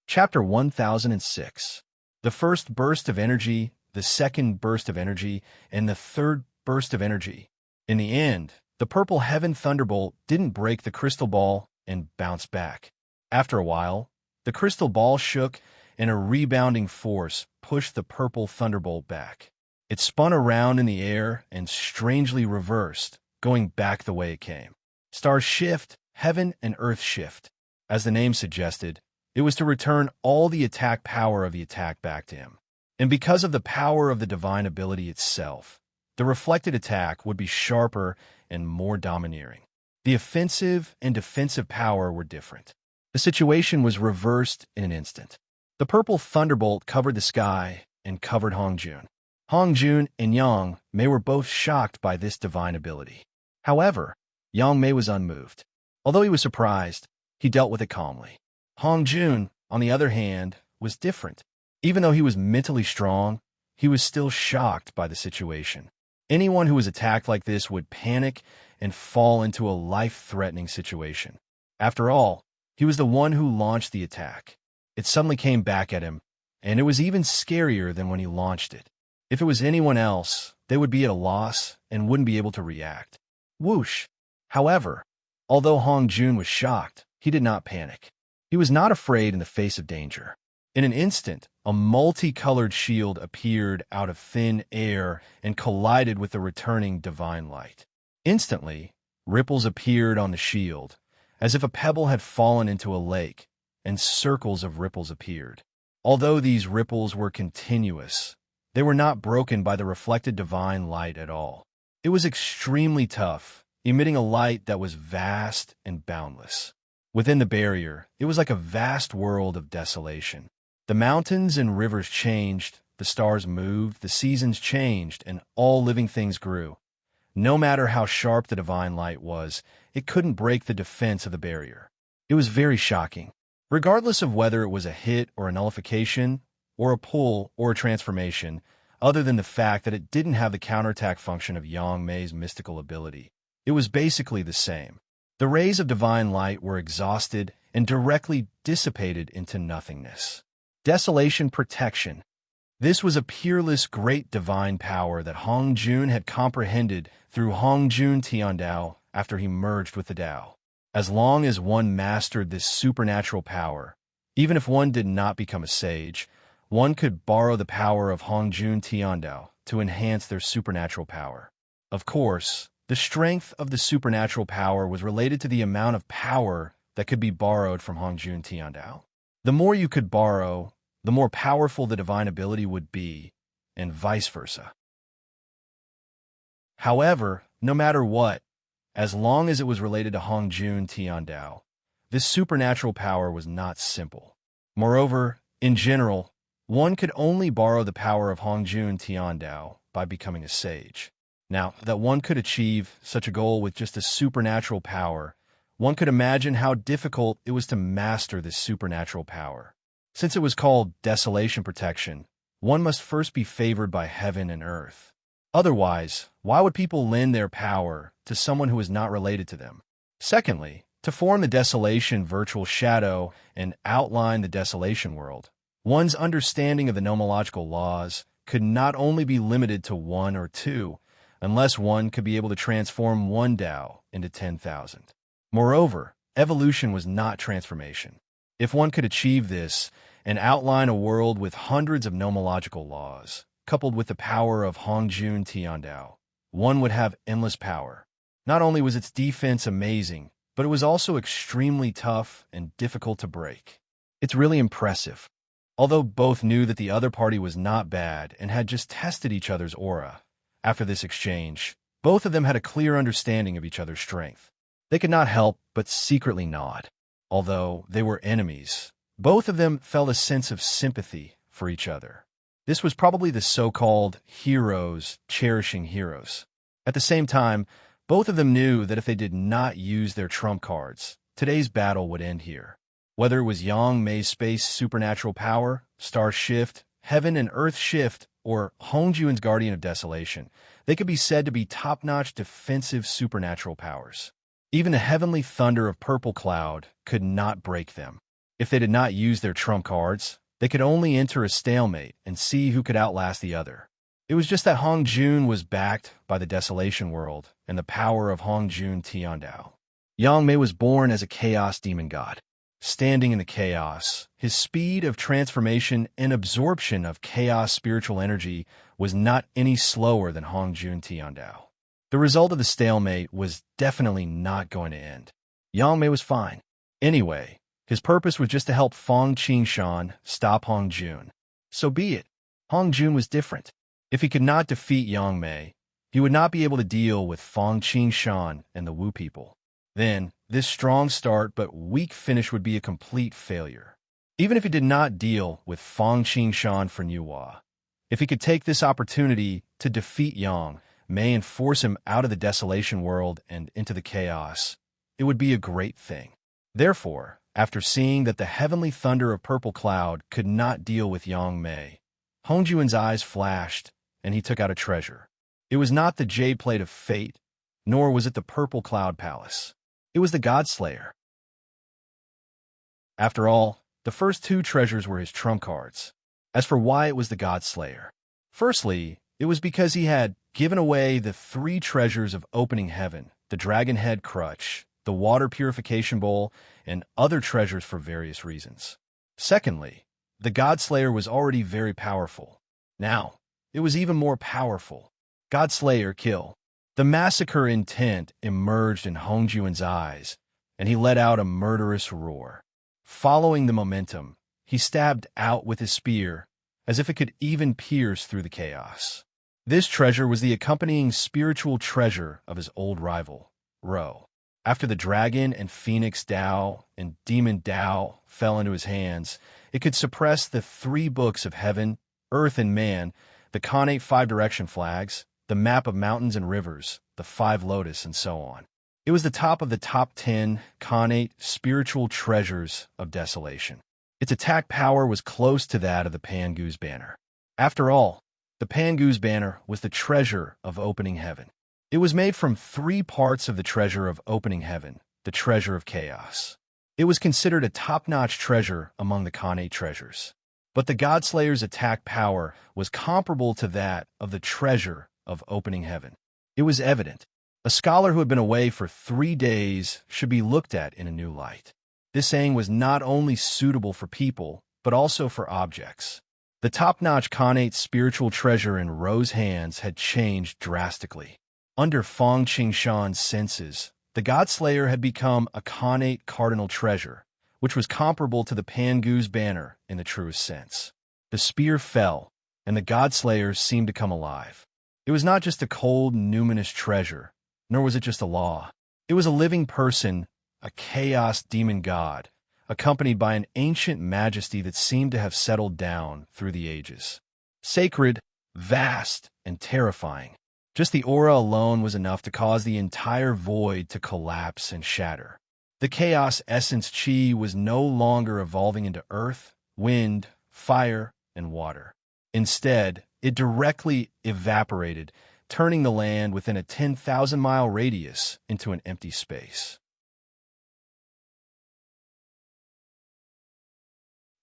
Chapter 1006. The first burst of energy, the second burst of energy, and the third burst of energy. In the end, the purple heaven thunderbolt didn't break the crystal ball and bounced back. After a while, the crystal ball shook and a rebounding force pushed the purple thunderbolt back. It spun around in the air and strangely reversed, going back the way it came. Stars shift, heaven and earth shift. As the name suggested, it was to return all the attack power of the attack back to him. And because of the power of the divine ability itself, the reflected attack would be sharper and more domineering. The offensive and defensive power were different. The situation was reversed in an instant. The purple thunderbolt covered the sky and covered Hongjun. Hongjun and Yang Mei were both shocked by this divine ability. However, Yang Mei was unmoved. Although he was surprised, he dealt with it calmly. Hongjun, on the other hand, was different. Even though he was mentally strong, he was still shocked by the situation. Anyone who was attacked like this would panic and fall into a life-threatening situation. After all, he was the one who launched the attack. It suddenly came back at him, and it was even scarier than when he launched it. If it was anyone else, they would be at a loss and wouldn't be able to react. Whoosh! However, although Hongjun was shocked, he did not panic. He was not afraid in the face of danger. In an instant, a multicolored shield appeared out of thin air and collided with the returning divine light. Instantly, ripples appeared on the shield, as if a pebble had fallen into a lake, and circles of ripples appeared. Although these ripples were continuous, they were not broken by the reflected divine light at all. It was extremely tough, emitting a light that was vast and boundless. Within the barrier, it was like a vast world of desolation. The mountains and rivers changed, the stars moved, the seasons changed, and all living things grew. No matter how sharp the divine light was, it couldn't break the defense of the barrier. It was very shocking. Regardless of whether it was a hit or a nullification, or a pull or a transformation, other than the fact that it didn't have the counterattack function of Yang Mei's mystical ability, it was basically the same. The rays of divine light were exhausted and directly dissipated into nothingness. Desolation protection. This was a peerless great divine power that Hongjun had comprehended through Hongjun Tiandao after he merged with the Tao. As long as one mastered this supernatural power, even if one did not become a sage, one could borrow the power of Hongjun Tiandao to enhance their supernatural power. Of course, the strength of the supernatural power was related to the amount of power that could be borrowed from Hongjun Tiandao. The more you could borrow, the more powerful the divine ability would be, and vice versa. However, no matter what, as long as it was related to Hongjun Tiandao, this supernatural power was not simple. Moreover, in general, one could only borrow the power of Hongjun Tiandao by becoming a sage. Now, that one could achieve such a goal with just a supernatural power, one could imagine how difficult it was to master this supernatural power. Since it was called desolation protection, one must first be favored by heaven and earth. Otherwise, why would people lend their power to someone who is not related to them? Secondly, to form the desolation virtual shadow and outline the desolation world, one's understanding of the nomological laws could not only be limited to 1 or 2, unless one could be able to transform one Tao into 10,000. Moreover, evolution was not transformation. If one could achieve this and outline a world with hundreds of nomological laws, coupled with the power of Hongjun Tiandao, one would have endless power. Not only was its defense amazing, but it was also extremely tough and difficult to break. It's really impressive. Although both knew that the other party was not bad and had just tested each other's aura, after this exchange, both of them had a clear understanding of each other's strength. They could not help but secretly nod. Although they were enemies, both of them felt a sense of sympathy for each other. This was probably the so-called heroes cherishing heroes. At the same time, both of them knew that if they did not use their trump cards, today's battle would end here. Whether it was Yang Mei's space supernatural power, star shift, heaven and earth shift, or Hongjun's guardian of desolation, they could be said to be top-notch defensive supernatural powers. Even the heavenly thunder of purple cloud could not break them. If they did not use their trump cards, they could only enter a stalemate and see who could outlast the other. It was just that Hongjun was backed by the desolation world and the power of Hongjun Tiandao. Yang Mei was born as a chaos demon god. Standing in the chaos, his speed of transformation and absorption of chaos spiritual energy was not any slower than Hongjun Tiandao. The result of the stalemate was definitely not going to end. Yang Mei was fine. Anyway, his purpose was just to help Fang Qingshan stop Hongjun. So be it. Hongjun was different. If he could not defeat Yang Mei, he would not be able to deal with Fang Qingshan and the Wu people. Then, this strong start but weak finish would be a complete failure. Even if he did not deal with Fang Qingshan for Nuwa, if he could take this opportunity to defeat Yang Mei and force him out of the desolation world and into the chaos, it would be a great thing. Therefore, after seeing that the heavenly thunder of purple cloud could not deal with Yang Mei, Hongjun's eyes flashed, and he took out a treasure. It was not the jade plate of fate, nor was it the purple cloud palace. It was the Godslayer. After all, the first 2 treasures were his trump cards. As for why it was the Godslayer, firstly, it was because he had given away the 3 treasures of opening heaven, the dragon head crutch, the water purification bowl, and other treasures for various reasons. Secondly, the Godslayer was already very powerful. Now, it was even more powerful. Godslayer kill. The massacre intent emerged in Hongjun's eyes, and he let out a murderous roar. Following the momentum, he stabbed out with his spear, as if it could even pierce through the chaos. This treasure was the accompanying spiritual treasure of his old rival, Ro. After the dragon and phoenix Dao and demon Dao fell into his hands, it could suppress the 3 books of heaven, earth, and man, the Khanate 5-direction flags, the map of mountains and rivers, the 5 lotus, and so on. It was the top of the top 10 Khanate spiritual treasures of desolation. Its attack power was close to that of the Pangu's banner. After all, the Pangu's banner was the treasure of opening heaven. It was made from 3 parts of the treasure of opening heaven, the treasure of chaos. It was considered a top-notch treasure among the Khanate treasures. But the Godslayer's attack power was comparable to that of the treasure of opening heaven. It was evident. A scholar who had been away for 3 days should be looked at in a new light. This saying was not only suitable for people, but also for objects. The top-notch Khanate spiritual treasure in Ro's hands had changed drastically. Under Feng Qingshan's senses, the Godslayer had become a Khanate cardinal treasure, which was comparable to the Pangu's banner in the truest sense. The spear fell, and the Godslayer seemed to come alive. It was not just a cold, numinous treasure, nor was it just a law. It was a living person, a chaos demon god, accompanied by an ancient majesty that seemed to have settled down through the ages. Sacred, vast, and terrifying. Just the aura alone was enough to cause the entire void to collapse and shatter. The chaos essence chi was no longer evolving into earth, wind, fire, and water. Instead, it directly evaporated, turning the land within a 10,000-mile radius into an empty space.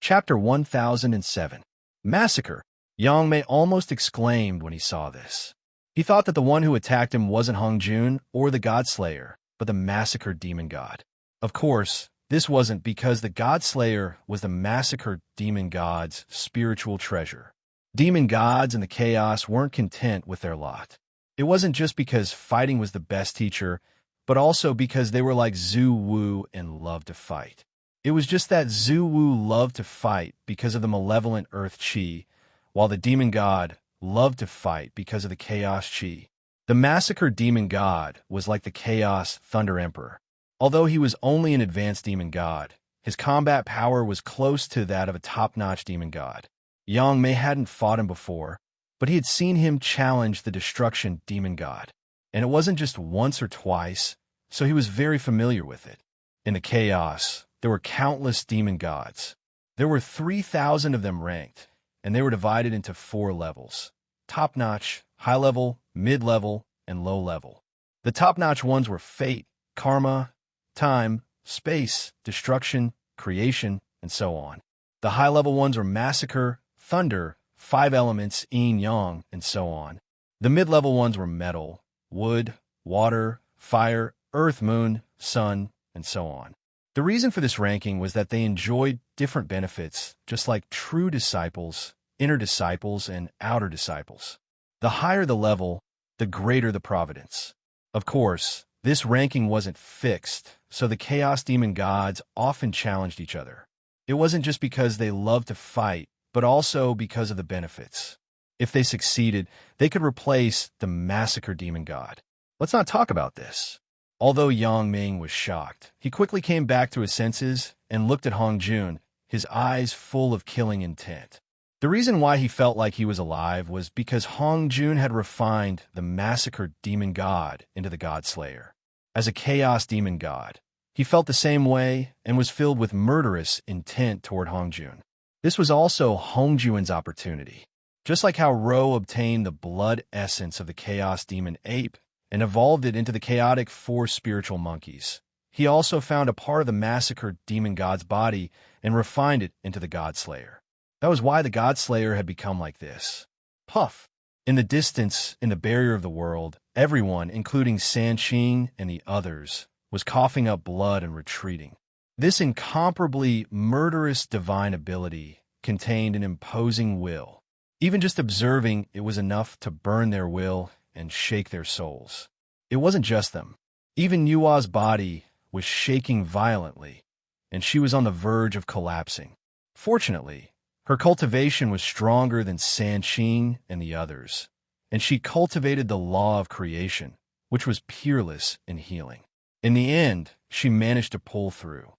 Chapter 1007. Massacre. Yang Mei almost exclaimed when he saw this. He thought that the one who attacked him wasn't Hong Jun or the Godslayer, but the massacred demon god. Of course, this wasn't because the Godslayer was the massacred demon god's spiritual treasure. Demon gods and the chaos weren't content with their lot. It wasn't just because fighting was the best teacher, but also because they were like Zhu Wu and loved to fight. It was just that Zhu Wu loved to fight because of the malevolent earth chi, while the demon god loved to fight because of the chaos chi. The massacred demon god was like the chaos thunder emperor. Although he was only an advanced demon god, his combat power was close to that of a top-notch demon god. Yang Mei hadn't fought him before, but he had seen him challenge the destruction demon god. And it wasn't just once or twice, so he was very familiar with it. In the chaos, there were countless demon gods. There were 3,000 of them ranked, and they were divided into 4 levels: top-notch, high-level, mid-level, and low-level. The top-notch ones were fate, karma, time, space, destruction, creation, and so on. The high-level ones were massacre, thunder, 5 elements, yin-yang, and so on. The mid-level ones were metal, wood, water, fire, earth, moon, sun, and so on. The reason for this ranking was that they enjoyed different benefits, just like true disciples, inner disciples, and outer disciples. The higher the level, the greater the providence. Of course, this ranking wasn't fixed, so the chaos demon gods often challenged each other. It wasn't just because they loved to fight, but also because of the benefits. If they succeeded, they could replace the massacre demon god. Let's not talk about this. Although Yang Ming was shocked, he quickly came back to his senses and looked at Hong Jun, his eyes full of killing intent. The reason why he felt like he was alive was because Hong Jun had refined the massacred demon god into the Godslayer. As a chaos demon god, he felt the same way and was filled with murderous intent toward Hong Jun. This was also Hong Jun's opportunity. Just like how Ro obtained the blood essence of the chaos demon ape and evolved it into the chaotic 4 spiritual monkeys, he also found a part of the massacred demon god's body and refined it into the Godslayer. That was why the Godslayer had become like this. Puff! In the distance, in the barrier of the world, everyone, including San Qing and the others, was coughing up blood and retreating. This incomparably murderous divine ability contained an imposing will. Even just observing it was enough to burn their will and shake their souls. It wasn't just them. Even Yua's body was shaking violently, and she was on the verge of collapsing. Fortunately, her cultivation was stronger than San Qing and the others, and she cultivated the law of creation, which was peerless in healing. In the end, she managed to pull through.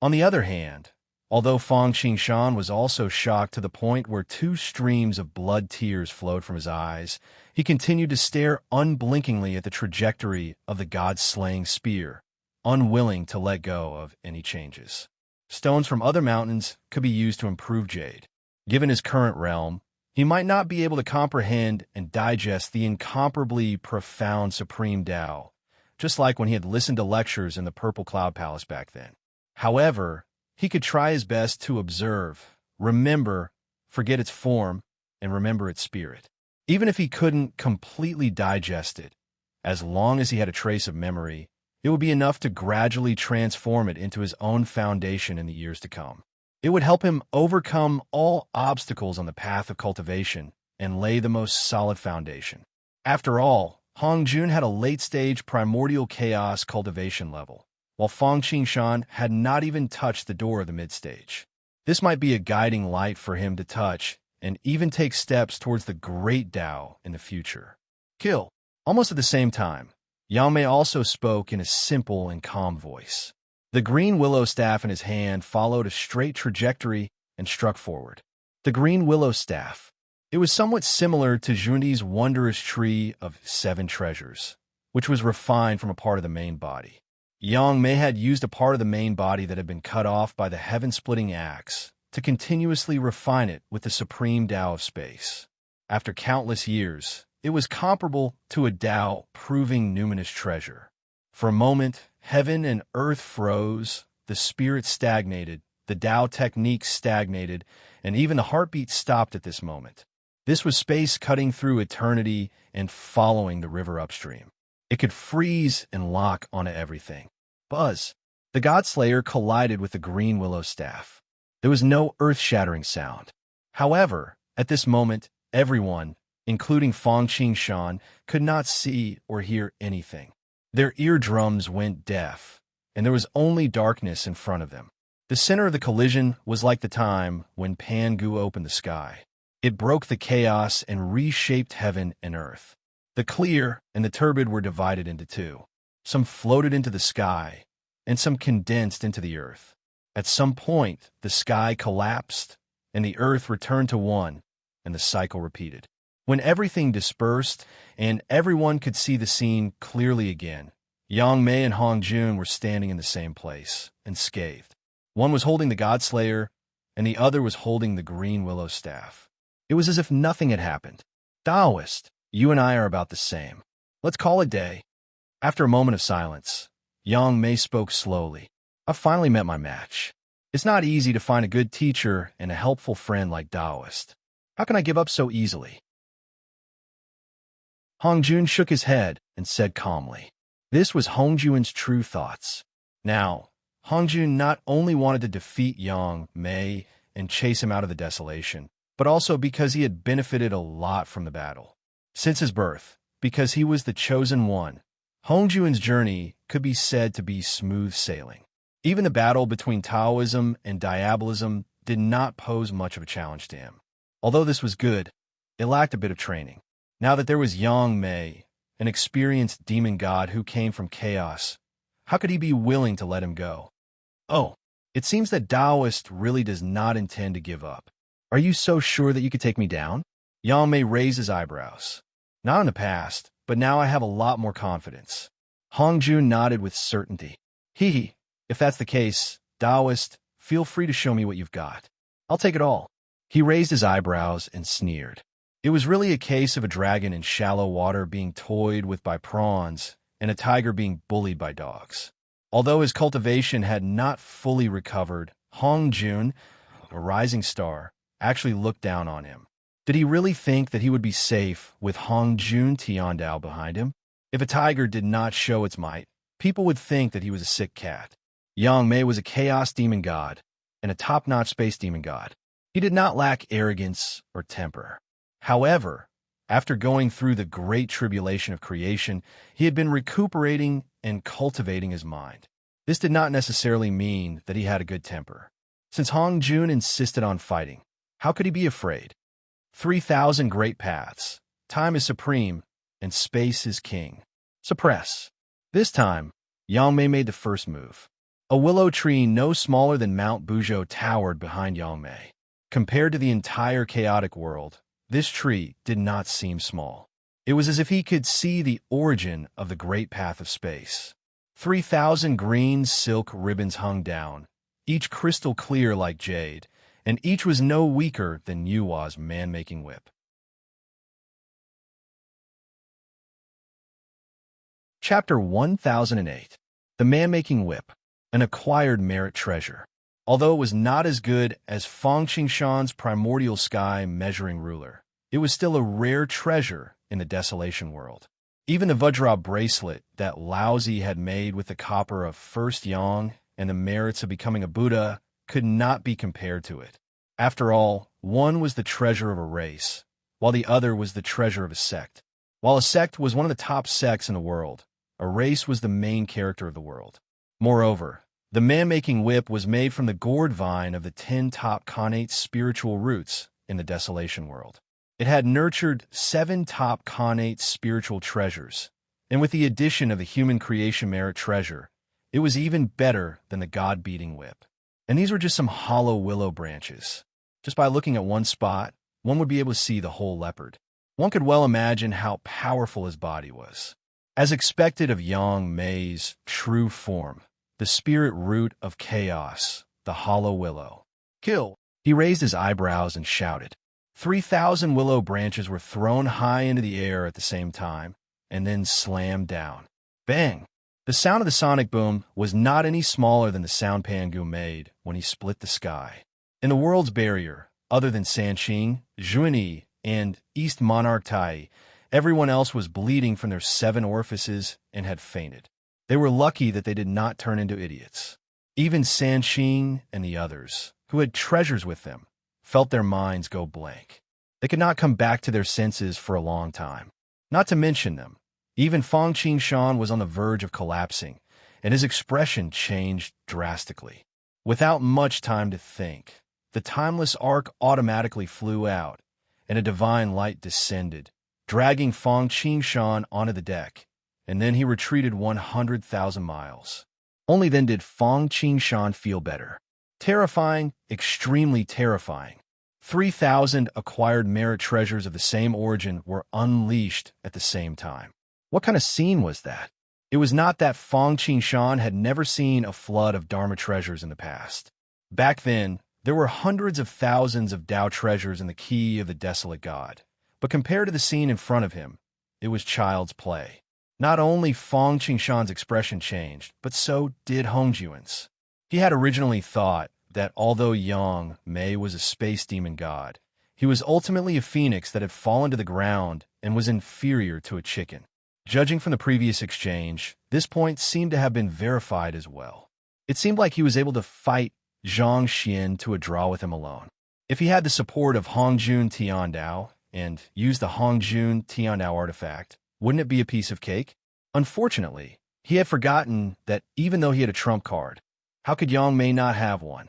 On the other hand, although Feng Qingshan was also shocked to the point where 2 streams of blood tears flowed from his eyes, he continued to stare unblinkingly at the trajectory of the god-slaying spear, unwilling to let go of any changes. Stones from other mountains could be used to improve Jade. Given his current realm, he might not be able to comprehend and digest the incomparably profound Supreme Tao, just like when he had listened to lectures in the Purple Cloud Palace back then. However, he could try his best to observe, remember, forget its form, and remember its spirit. Even if he couldn't completely digest it, as long as he had a trace of memory, it would be enough to gradually transform it into his own foundation in the years to come. It would help him overcome all obstacles on the path of cultivation and lay the most solid foundation. After all, Hongjun had a late-stage primordial chaos cultivation level, while Fang Qingshan had not even touched the door of the mid-stage. This might be a guiding light for him to touch and even take steps towards the great Tao in the future. Kill. Almost at the same time, Yang Mei also spoke in a simple and calm voice. The green willow staff in his hand followed a straight trajectory and struck forward. The green willow staff. It was somewhat similar to Jundi's wondrous tree of 7 treasures, which was refined from a part of the main body. Yang Mei had used a part of the main body that had been cut off by the heaven-splitting axe to continuously refine it with the supreme Tao of space. After countless years, it was comparable to a Tao proving numinous treasure. For a moment, heaven and earth froze, the spirit stagnated, the Tao technique stagnated, and even the heartbeat stopped at this moment. This was space cutting through eternity and following the river upstream. It could freeze and lock onto everything. Buzz. The Godslayer collided with the green willow staff. There was no earth-shattering sound. However, at this moment, everyone, including Fang Qingshan, could not see or hear anything. Their eardrums went deaf, and there was only darkness in front of them. The center of the collision was like the time when Pangu opened the sky. It broke the chaos and reshaped heaven and earth. The clear and the turbid were divided into two. Some floated into the sky, and some condensed into the earth. At some point, the sky collapsed, and the earth returned to one, and the cycle repeated. When everything dispersed, and everyone could see the scene clearly again, Yang Mei and Hongjun were standing in the same place, unscathed. One was holding the Godslayer, and the other was holding the green willow staff. It was as if nothing had happened. Taoist, you and I are about the same. Let's call it day. After a moment of silence, Yang Mei spoke slowly. I've finally met my match. It's not easy to find a good teacher and a helpful friend like Taoist. How can I give up so easily? Hongjun shook his head and said calmly. This was Hongjun's true thoughts. Now, Hongjun not only wanted to defeat Yang Mei and chase him out of the desolation, but also because he had benefited a lot from the battle. Since his birth, because he was the chosen one, Hongjun's journey could be said to be smooth sailing. Even the battle between Taoism and Diabolism did not pose much of a challenge to him. Although this was good, it lacked a bit of training. Now that there was Yang Mei, an experienced demon god who came from chaos, how could he be willing to let him go? Oh, it seems that Taoist really does not intend to give up. Are you so sure that you could take me down? Yang Mei raised his eyebrows. Not in the past, but now I have a lot more confidence. Hongjun nodded with certainty. Hee, if that's the case, Taoist, feel free to show me what you've got. I'll take it all. He raised his eyebrows and sneered. It was really a case of a dragon in shallow water being toyed with by prawns and a tiger being bullied by dogs. Although his cultivation had not fully recovered, Hongjun, a rising star, actually looked down on him. Did he really think that he would be safe with Hongjun Tiandao behind him? If a tiger did not show its might, people would think that he was a sick cat. Yang Mei was a chaos demon god and a top-notch space demon god. He did not lack arrogance or temper. However, after going through the great tribulation of creation, he had been recuperating and cultivating his mind. This did not necessarily mean that he had a good temper. Since Hongjun insisted on fighting, how could he be afraid? 3,000 great paths. Time is supreme, and space is king. Suppress. This time, Yang Mei made the first move. A willow tree no smaller than Mount Buzhou towered behind Yang Mei. Compared to the entire chaotic world, this tree did not seem small. It was as if he could see the origin of the great path of space. 3,000 green silk ribbons hung down, each crystal clear like jade, and each was no weaker than Yua's man-making whip. Chapter 1008. The Man-Making Whip, an acquired merit treasure. Although it was not as good as Fang Qingshan's primordial sky measuring ruler, it was still a rare treasure in the desolation world. Even the Vajra bracelet that Laozi had made with the copper of first Yang and the merits of becoming a Buddha could not be compared to it. After all, one was the treasure of a race, while the other was the treasure of a sect. While a sect was one of the top sects in the world, a race was the main character of the world. Moreover, the man-making whip was made from the gourd vine of the 10 top connate spiritual roots in the desolation world. It had nurtured 7 top connate spiritual treasures, and with the addition of the human creation merit treasure, it was even better than the god-beating whip. And these were just some hollow willow branches. Just by looking at one spot, one would be able to see the whole leopard. One could well imagine how powerful his body was. As expected of Yang Mei's true form, the spirit root of chaos, the hollow willow. Kill! He raised his eyebrows and shouted. 3,000 willow branches were thrown high into the air at the same time, and then slammed down. Bang! The sound of the sonic boom was not any smaller than the sound Pangu made when he split the sky. In the world's barrier, other than Sanqing, Zhuini, and East Monarch Tai, everyone else was bleeding from their 7 orifices and had fainted. They were lucky that they did not turn into idiots. Even Sanqing and the others, who had treasures with them, felt their minds go blank. They could not come back to their senses for a long time. Not to mention them. Even Fang Qingshan was on the verge of collapsing, and his expression changed drastically. Without much time to think, the timeless arc automatically flew out, and a divine light descended, dragging Fang Qingshan onto the deck, and then he retreated 100,000 miles. Only then did Fang Qingshan feel better. Terrifying, extremely terrifying. 3,000 acquired merit treasures of the same origin were unleashed at the same time. What kind of scene was that? It was not that Fang Qingshan had never seen a flood of Dharma treasures in the past. Back then, there were hundreds of thousands of Tao treasures in the key of the desolate god. But compared to the scene in front of him, it was child's play. Not only Fang Qingshan's expression changed, but so did Hongjuan's. He had originally thought that although Yang Mei was a space demon god, he was ultimately a phoenix that had fallen to the ground and was inferior to a chicken. Judging from the previous exchange, this point seemed to have been verified as well. It seemed like he was able to fight Zhang Xian to a draw with him alone. If he had the support of Hongjun Tiandao and used the Hongjun Tiandao artifact, wouldn't it be a piece of cake? Unfortunately, he had forgotten that even though he had a trump card, how could Yang Mei not have one?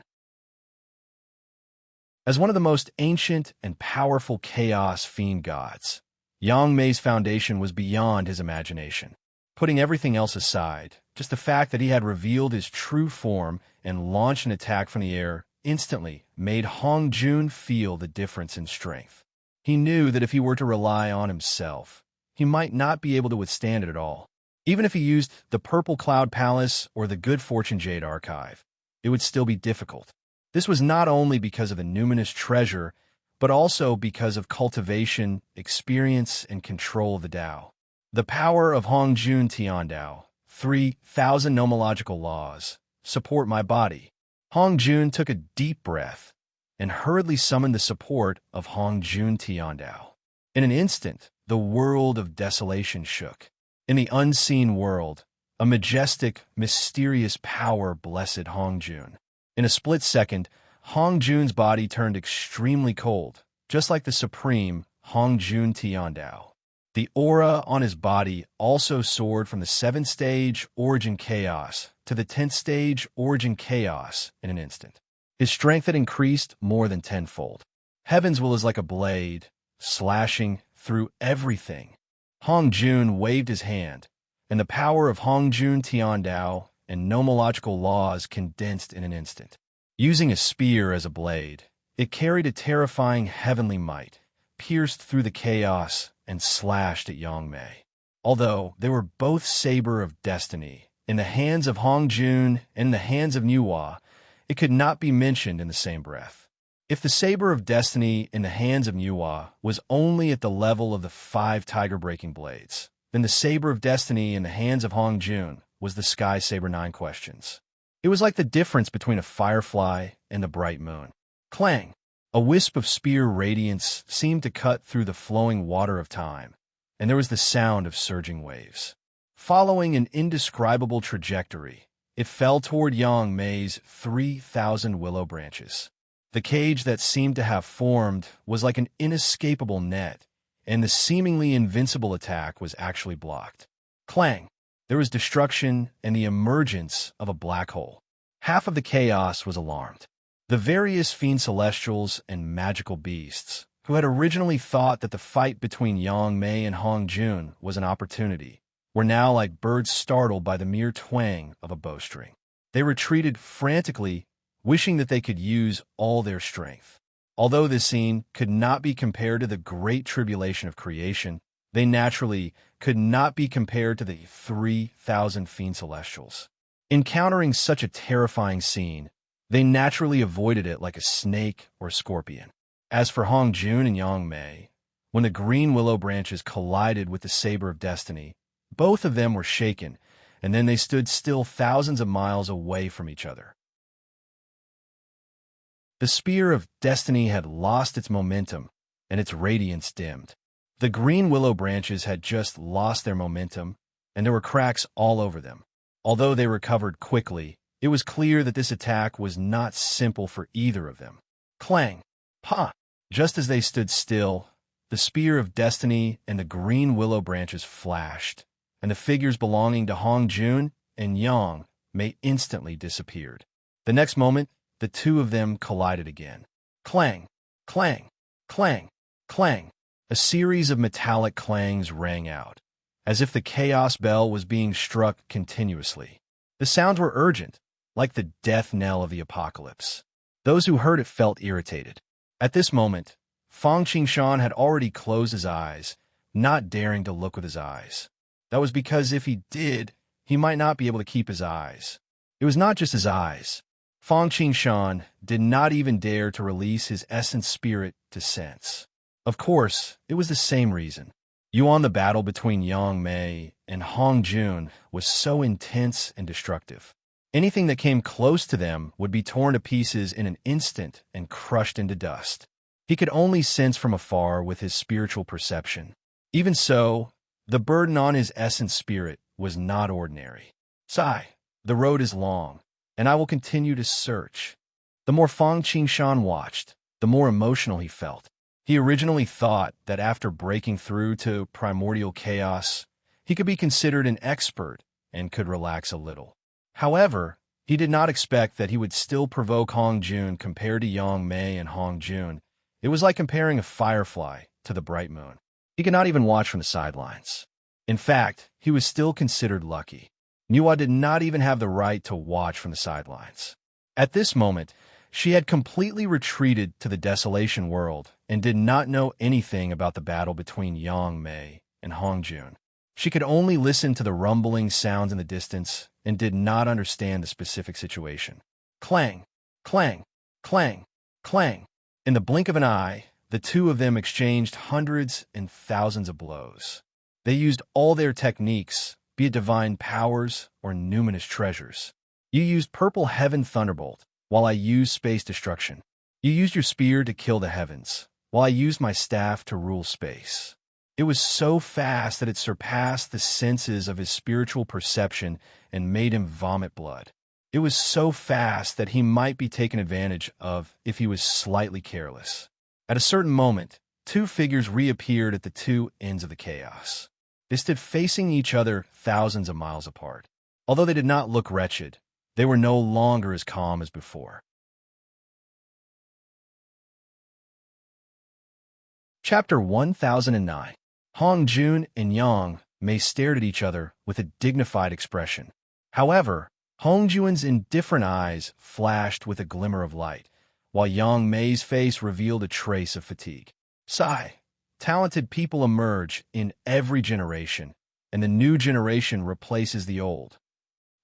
As one of the most ancient and powerful chaos fiend gods, Yang Mei's foundation was beyond his imagination. Putting everything else aside, just the fact that he had revealed his true form and launched an attack from the air instantly made Hongjun feel the difference in strength. He knew that if he were to rely on himself, he might not be able to withstand it at all. Even if he used the Purple Cloud Palace or the Good Fortune Jade Archive, it would still be difficult. This was not only because of the numinous treasure, but also because of cultivation, experience, and control of the Tao. The power of Hongjun Tiandao, 3,000 nomological laws, support my body. Hongjun took a deep breath and hurriedly summoned the support of Hongjun Tiandao. In an instant, the world of desolation shook. In the unseen world, a majestic, mysterious power blessed Hongjun. In a split second, Hongjun's body turned extremely cold, just like the supreme Hongjun Tiandao. The aura on his body also soared from the 7th stage origin chaos to the 10th stage origin chaos in an instant. His strength had increased more than tenfold. Heaven's will is like a blade, slashing through everything. Hongjun waved his hand, and the power of Hongjun Tiandao and nomological laws condensed in an instant. Using a spear as a blade, it carried a terrifying heavenly might, pierced through the chaos and slashed at Yang Mei. Although they were both saber of destiny, in the hands of Hongjun and in the hands of Nuwa, it could not be mentioned in the same breath. If the saber of destiny in the hands of Nuwa was only at the level of the 5 tiger-breaking blades, then the saber of destiny in the hands of Hongjun was the Sky Saber 9 questions. It was like the difference between a firefly and the bright moon. Clang! A wisp of spear radiance seemed to cut through the flowing water of time, and there was the sound of surging waves. Following an indescribable trajectory, It fell toward Yang Mei's 3,000 willow branches. The cage that seemed to have formed was like an inescapable net, and the seemingly invincible attack was actually blocked. Clang! There was destruction and the emergence of a black hole. Half of the chaos was alarmed. The various fiend celestials and magical beasts, who had originally thought that the fight between Yang Mei and Hong Jun was an opportunity, were now like birds startled by the mere twang of a bowstring. They retreated frantically, wishing that they could use all their strength. Although this scene could not be compared to the great tribulation of creation, they naturally could not be compared to the 3,000 fiend celestials. Encountering such a terrifying scene, they naturally avoided it like a snake or scorpion. As for Hong Jun and Yang Mei, when the green willow branches collided with the saber of destiny, both of them were shaken, and then they stood still thousands of miles away from each other. The spear of destiny had lost its momentum, and its radiance dimmed. The green willow branches had just lost their momentum, and there were cracks all over them. Although they recovered quickly, it was clear that this attack was not simple for either of them. Clang! Pa! Just as they stood still, the spear of destiny and the green willow branches flashed, and the figures belonging to Hong Jun and Yang Mei instantly disappeared. The next moment, the two of them collided again. Clang! Clang! Clang! Clang! A series of metallic clangs rang out, as if the chaos bell was being struck continuously. The sounds were urgent, like the death knell of the apocalypse. Those who heard it felt irritated. At this moment, Fang Qingshan had already closed his eyes, not daring to look with his eyes. That was because if he did, he might not be able to keep his eyes. It was not just his eyes. Fang Qingshan did not even dare to release his essence spirit to sense. Of course, it was the same reason. The battle between Yang Mei and Hong Jun was so intense and destructive. Anything that came close to them would be torn to pieces in an instant and crushed into dust. He could only sense from afar with his spiritual perception. Even so, the burden on his essence spirit was not ordinary. Sigh, the road is long, and I will continue to search. The more Fang Qingshan watched, the more emotional he felt. He originally thought that after breaking through to primordial chaos, he could be considered an expert and could relax a little. However, he did not expect that he would still provoke Hong Jun compared to Yang Mei and Hong Jun. It was like comparing a firefly to the bright moon. He could not even watch from the sidelines. In fact, he was still considered lucky. Niwa did not even have the right to watch from the sidelines. At this moment, she had completely retreated to the desolation world and did not know anything about the battle between Yang Mei and Hong Jun. She could only listen to the rumbling sounds in the distance and did not understand the specific situation. Clang! Clang! Clang! Clang! In the blink of an eye, the two of them exchanged hundreds and thousands of blows. They used all their techniques, be it divine powers or numinous treasures. You used Purple Heaven Thunderbolt, while I used Space Destruction. You used your spear to kill the heavens, while I used my staff to rule space. It was so fast that it surpassed the senses of his spiritual perception and made him vomit blood. It was so fast that he might be taken advantage of if he was slightly careless. At a certain moment, two figures reappeared at the two ends of the chaos. They stood facing each other thousands of miles apart. Although they did not look wretched, they were no longer as calm as before. Chapter 1009. Hong Jun and Yang Mei stared at each other with a dignified expression. However, Hong Jun's indifferent eyes flashed with a glimmer of light, while Yang Mei's face revealed a trace of fatigue. Sigh. Talented people emerge in every generation, and the new generation replaces the old.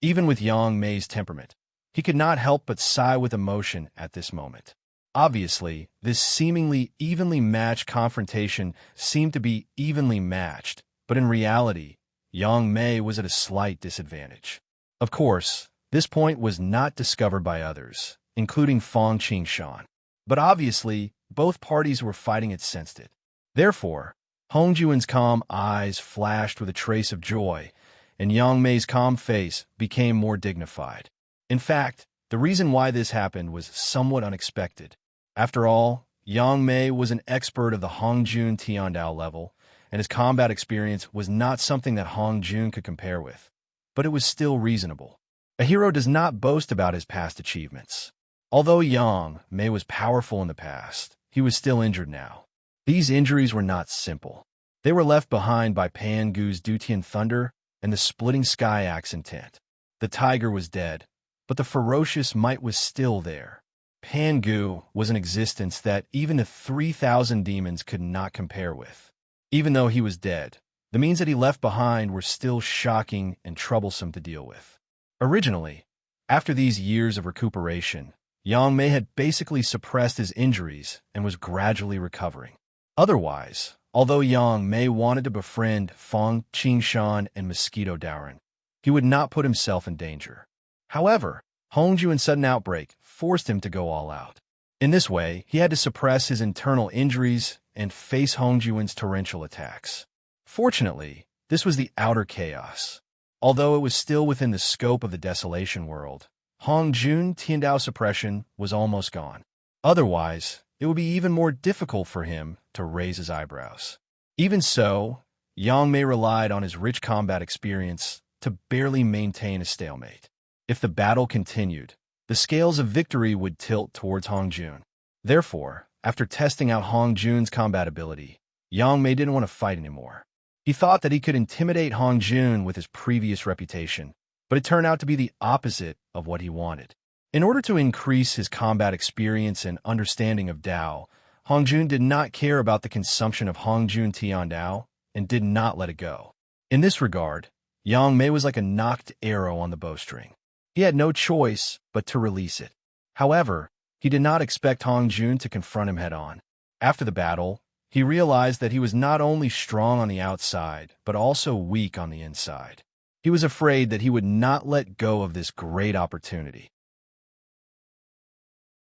Even with Yang Mei's temperament, he could not help but sigh with emotion at this moment. Obviously, this seemingly evenly matched confrontation seemed to be evenly matched, but in reality, Yang Mei was at a slight disadvantage. Of course, this point was not discovered by others, including Fang Qingshan. But obviously, both parties were fighting it sensed it. Therefore, Hong Jun's calm eyes flashed with a trace of joy, and Yang Mei's calm face became more dignified. In fact, the reason why this happened was somewhat unexpected. After all, Yang Mei was an expert of the Hongjun Tiandao level, and his combat experience was not something that Hongjun could compare with. But it was still reasonable. A hero does not boast about his past achievements. Although Yang Mei was powerful in the past, he was still injured now. These injuries were not simple. They were left behind by Pan Gu's Dutian Thunder and the Splitting Sky Axe intent. The tiger was dead, but the ferocious might was still there. Pan Gu was an existence that even the 3,000 demons could not compare with. Even though he was dead, the means that he left behind were still shocking and troublesome to deal with. Originally, after these years of recuperation, Yang Mei had basically suppressed his injuries and was gradually recovering. Otherwise, although Yang Mei wanted to befriend Fang Qingshan and Mosquito Daoran, he would not put himself in danger. However, Hongjuan's sudden outbreak forced him to go all out. In this way, he had to suppress his internal injuries and face Hongjuan's torrential attacks. Fortunately, this was the outer chaos. Although it was still within the scope of the Desolation world, Hongjun Tiandao suppression was almost gone. Otherwise, it would be even more difficult for him to raise his eyebrows. Even so, Yang Mei relied on his rich combat experience to barely maintain a stalemate. If the battle continued, the scales of victory would tilt towards Hongjun. Therefore, after testing out Hongjun's combat ability, Yang Mei didn't want to fight anymore. He thought that he could intimidate Hongjun with his previous reputation, but it turned out to be the opposite of what he wanted. In order to increase his combat experience and understanding of Dao, Hongjun did not care about the consumption of Hongjun Tiandao and did not let it go. In this regard, Yang Mei was like a knocked arrow on the bowstring. He had no choice but to release it. However, he did not expect Hongjun to confront him head-on. After the battle, he realized that he was not only strong on the outside, but also weak on the inside. He was afraid that he would not let go of this great opportunity.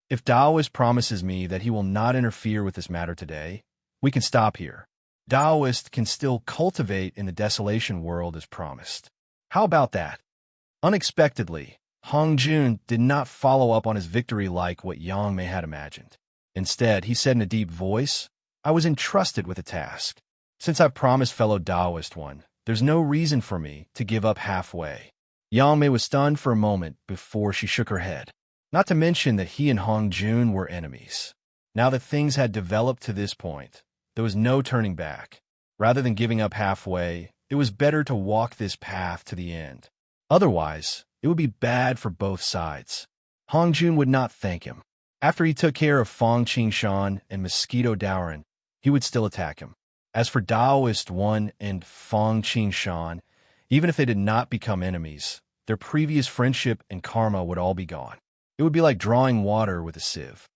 If Daoist promises me that he will not interfere with this matter today, we can stop here. Daoist can still cultivate in the Desolation world as promised. How about that? Unexpectedly, Hongjun did not follow up on his victory like what Yang Mei had imagined. Instead, he said in a deep voice, "I was entrusted with a task. Since I've promised fellow Daoist one, there's no reason for me to give up halfway." Yang Mei was stunned for a moment before she shook her head. Not to mention that he and Hongjun were enemies. Now that things had developed to this point, there was no turning back. Rather than giving up halfway, it was better to walk this path to the end. Otherwise, it would be bad for both sides. Hongjun would not thank him. After he took care of Fang Qingshan and Mosquito Daoran, he would still attack him. As for Daoist One and Fang Qingshan, even if they did not become enemies, their previous friendship and karma would all be gone. It would be like drawing water with a sieve.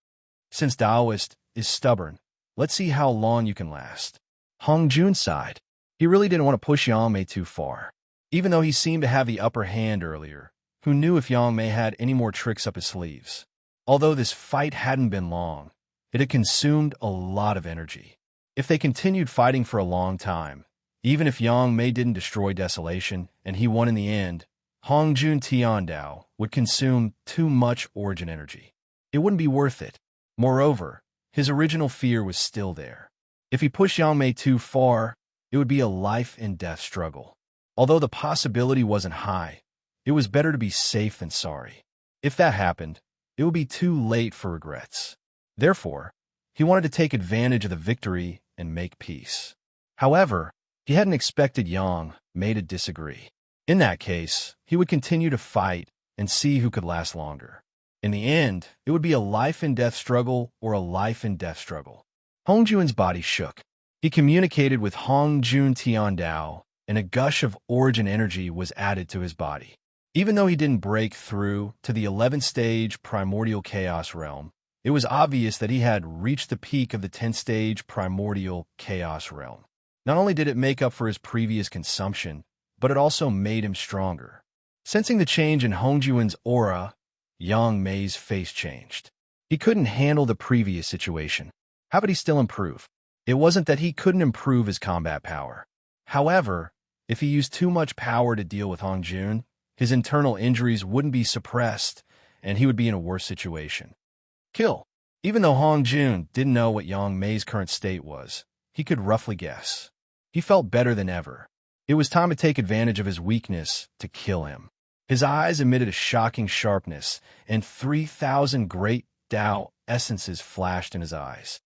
Since Daoist is stubborn, let's see how long you can last. Hongjun sighed. He really didn't want to push Yang Mei too far. Even though he seemed to have the upper hand earlier, who knew if Yang Mei had any more tricks up his sleeves? Although this fight hadn't been long, it had consumed a lot of energy. If they continued fighting for a long time, even if Yang Mei didn't destroy Desolation and he won in the end, Hongjun Tiandao would consume too much origin energy. It wouldn't be worth it. Moreover, his original fear was still there. If he pushed Yang Mei too far, it would be a life-and-death struggle. Although the possibility wasn't high, it was better to be safe than sorry. If that happened, it would be too late for regrets. Therefore, he wanted to take advantage of the victory and make peace. However, he hadn't expected Yang Mei to disagree. In that case, he would continue to fight and see who could last longer. In the end, it would be a life-and-death struggle or a life-and-death struggle. Hongjun's body shook. He communicated with Hongjun Tiandao, and a gush of origin energy was added to his body. Even though he didn't break through to the 11th stage primordial chaos realm, it was obvious that he had reached the peak of the 10th stage primordial chaos realm. Not only did it make up for his previous consumption, but it also made him stronger. Sensing the change in Hongjun's aura, Yang Mei's face changed. He couldn't handle the previous situation. How could he still improve? It wasn't that he couldn't improve his combat power. However, If he used too much power to deal with Hong Jun, his internal injuries wouldn't be suppressed, and he would be in a worse situation. Kill. Even though Hong Jun didn't know what Yang Mei's current state was, he could roughly guess. He felt better than ever. It was time to take advantage of his weakness to kill him. His eyes emitted a shocking sharpness, and 3,000 great Tao essences flashed in his eyes.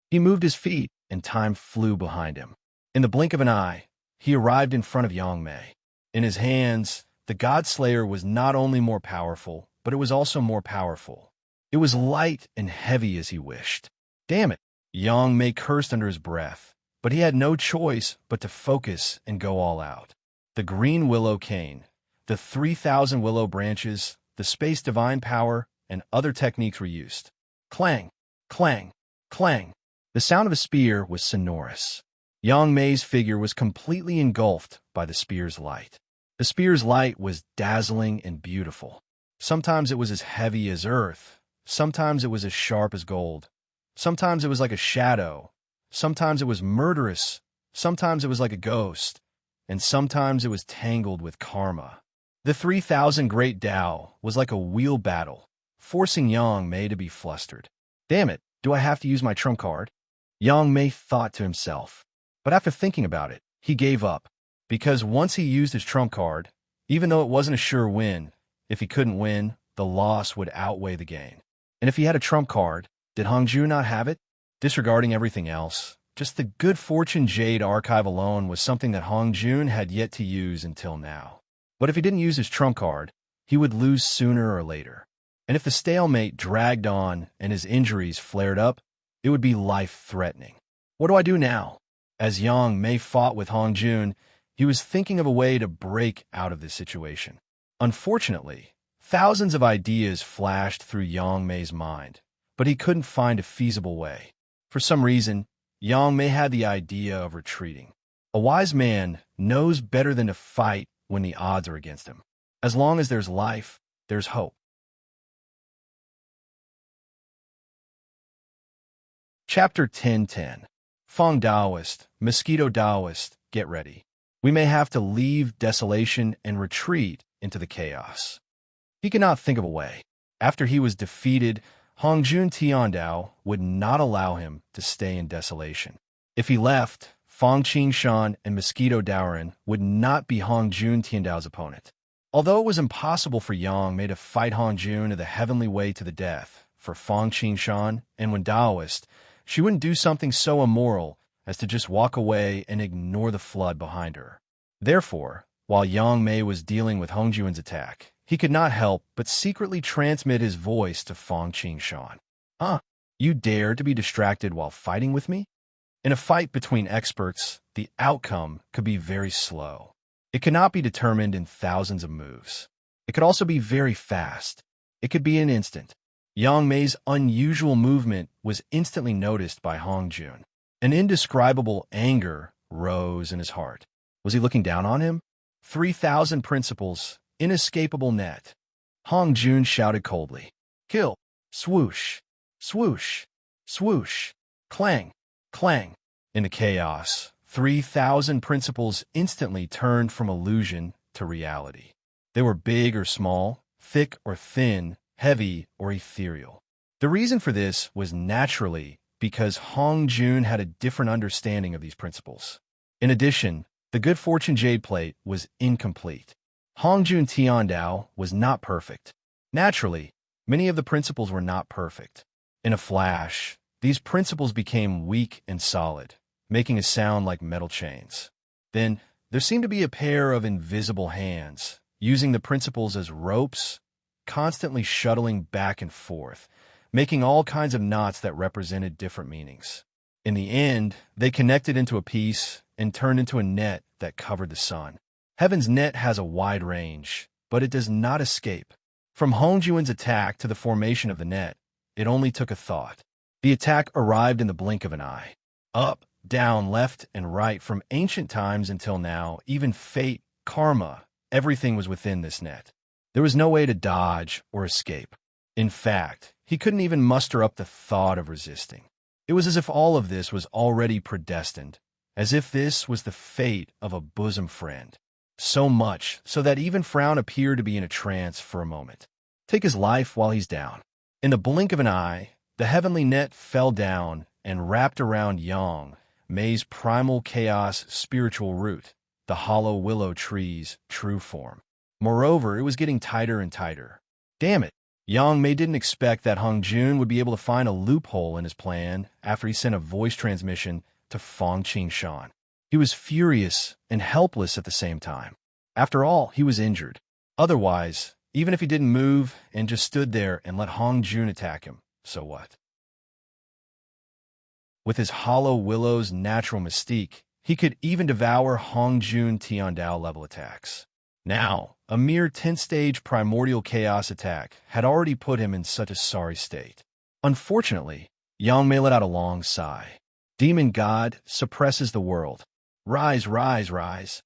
He moved his feet, and time flew behind him. In the blink of an eye, he arrived in front of Yang Mei. In his hands, the God Slayer was not only more powerful, but it was also more powerful. It was light and heavy as he wished. Damn it! Yang Mei cursed under his breath, but he had no choice but to focus and go all out. The green willow cane, the 3,000 willow branches, the space divine power, and other techniques were used. Clang, clang, clang. The sound of a spear was sonorous. Yang Mei's figure was completely engulfed by the spear's light. The spear's light was dazzling and beautiful. Sometimes it was as heavy as earth. Sometimes it was as sharp as gold. Sometimes it was like a shadow. Sometimes it was murderous. Sometimes it was like a ghost. And sometimes it was tangled with karma. The 3,000 Great Tao was like a wheel battle, forcing Yang Mei to be flustered. Damn it, do I have to use my trump card? Yang Mei thought to himself. But after thinking about it, he gave up. Because once he used his trump card, even though it wasn't a sure win, if he couldn't win, the loss would outweigh the gain. And if he had a trump card, did Hong Jun not have it? Disregarding everything else, just the Good Fortune Jade archive alone was something that Hong Jun had yet to use until now. But if he didn't use his trump card, he would lose sooner or later. And if the stalemate dragged on and his injuries flared up, it would be life-threatening. What do I do now? As Yang Mei fought with Hong Jun, he was thinking of a way to break out of this situation. Unfortunately, thousands of ideas flashed through Yang Mei's mind, but he couldn't find a feasible way. For some reason, Yang Mei had the idea of retreating. A wise man knows better than to fight when the odds are against him. As long as there's life, there's hope. Chapter 10:10. Feng Taoist, Mosquito Taoist, get ready. We may have to leave desolation and retreat into the chaos. He could not think of a way. After he was defeated, Hong Jun Tiandao would not allow him to stay in desolation. If he left, Fang Qingshan and Mosquito Daoren would not be Hong Jun Tiandao's opponent. Although it was impossible for Yang Mei to fight Hong Jun of the heavenly way to the death, for Fang Qingshan and when Taoist, she wouldn't do something so immoral as to just walk away and ignore the flood behind her. Therefore, while Yang Mei was dealing with Hong Jun's attack, he could not help but secretly transmit his voice to Fang Qingshan. You dare to be distracted while fighting with me? In a fight between experts, the outcome could be very slow. It could not be determined in thousands of moves. It could also be very fast. It could be an instant. Yang Mei's unusual movement was instantly noticed by Hong Jun. An indescribable anger rose in his heart. Was he looking down on him? 3,000 principles, inescapable net. Hong Jun shouted coldly. Kill! Swoosh! Swoosh! Swoosh! Clang! Clang! In the chaos, 3,000 principles instantly turned from illusion to reality. They were big or small, thick or thin, heavy or ethereal. The reason for this was naturally because Hong Jun had a different understanding of these principles. In addition, the Good Fortune Jade Plate was incomplete. Hong Jun Tiandao was not perfect. Naturally, many of the principles were not perfect. In a flash, these principles became weak and solid, making a sound like metal chains. Then, there seemed to be a pair of invisible hands, using the principles as ropes, constantly shuttling back and forth, making all kinds of knots that represented different meanings. In the end, they connected into a piece and turned into a net that covered the sun. Heaven's net has a wide range, but it does not escape. From Hong Jun's attack to the formation of the net, it only took a thought. The attack arrived in the blink of an eye. Up, down, left, and right, from ancient times until now, even fate, karma, everything was within this net. There was no way to dodge or escape. In fact, he couldn't even muster up the thought of resisting. It was as if all of this was already predestined, as if this was the fate of a bosom friend. So much so that even Frown appeared to be in a trance for a moment. Take his life while he's down. In the blink of an eye, the heavenly net fell down and wrapped around Yang, Mei's primal chaos spiritual root, the hollow willow tree's true form. Moreover, it was getting tighter and tighter. Damn it! Yang Mei didn't expect that Hong Jun would be able to find a loophole in his plan after he sent a voice transmission to Fong Qingshan. He was furious and helpless at the same time. After all, he was injured. Otherwise, even if he didn't move and just stood there and let Hong Jun attack him, so what? With his hollow willow's natural mystique, he could even devour Hong Jun Tiandao level attacks. Now, a mere 10-stage primordial chaos attack had already put him in such a sorry state. Unfortunately, Yang Mei let out a long sigh. Demon God suppresses the world. Rise, rise, rise.